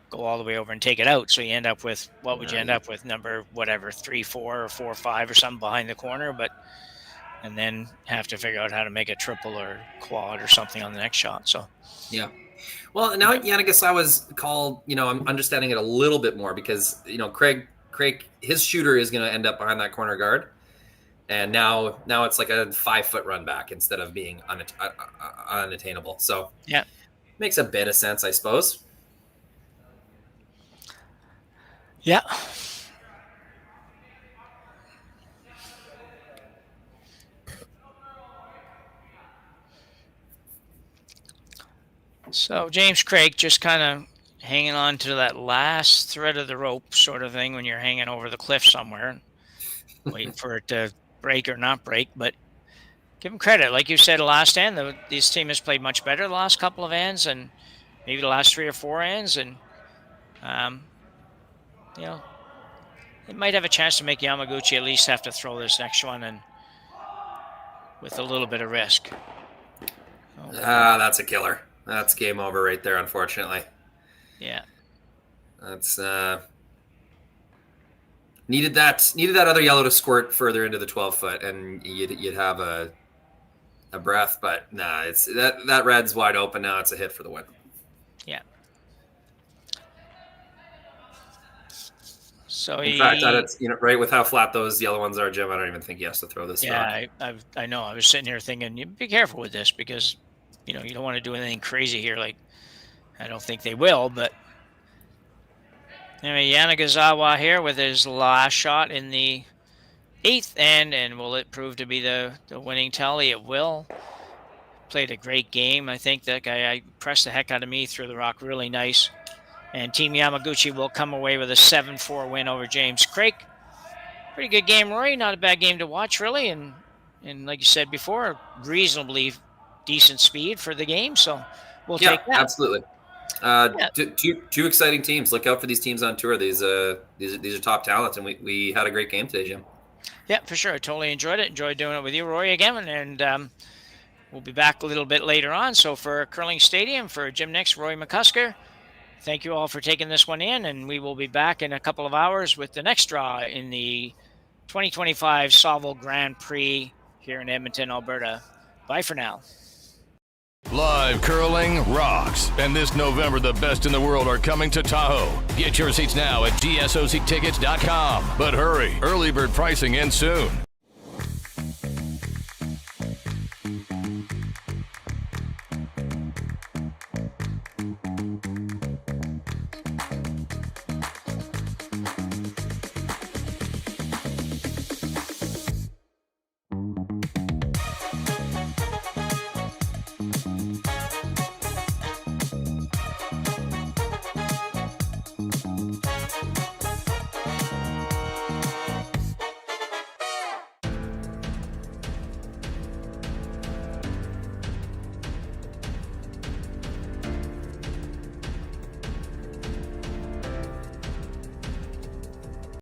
go all the way over and take it out. So you end up with, what would you end up with? Number, 3, 4, or 4, 5 or something behind the corner, and then have to figure out how to make a triple or quad or something on the next shot. So, yeah. Well, now Yamaguchi's called, I'm understanding it a little bit more because, Craik, his shooter is going to end up behind that corner guard. And now it's like a 5-foot run back instead of being unattainable. So yeah, makes a bit of sense, I suppose. Yeah. So James Craik just kind of hanging on to that last thread of the rope sort of thing when you're hanging over the cliff somewhere, waiting for it to break or not break. But give him credit. Like you said, last end, this team has played much better the last couple of ends and maybe the last 3 or 4 ends. And, it might have a chance to make Yamaguchi at least have to throw this next one and with a little bit of risk. That's a killer. That's game over right there, unfortunately. Yeah. That's needed that other yellow to squirt further into the 12-foot, and you'd have a breath. But nah, it's that red's wide open now. It's a hit for the win. Yeah. So in fact, it's right with how flat those yellow ones are, Jim. I don't even think he has to throw this. Yeah, I know. I was sitting here thinking, you be careful with this because you don't want to do anything crazy here. Like I don't think they will, but anyway, Karuizawa here with his last shot in the 8th end, and will it prove to be the winning tally? It will. Played a great game. I think that guy pressed the heck out of me through the rock really nice. And Team Yamaguchi will come away with a 7-4 win over James Craik. Pretty good game, Rory. Not a bad game to watch, really. And like you said before, reasonably decent speed for the game. So we'll take that. Absolutely. Two exciting teams. Look out for these teams on tour. These are top talents, and we had a great game today, Jim. Yeah, for sure. I totally enjoyed it. Enjoyed doing it with you, Rory, again. And we'll be back a little bit later on. So for Curling Stadium, for Jim Nix, Rory McCusker, thank you all for taking this one in, and we will be back in a couple of hours with the next draw in the 2025 Saville Grand Prix here in Edmonton, Alberta. Bye for now. Live curling rocks, and this November the best in the world are coming to Tahoe. Get your seats now at gsoctickets.com. But hurry, early bird pricing ends soon.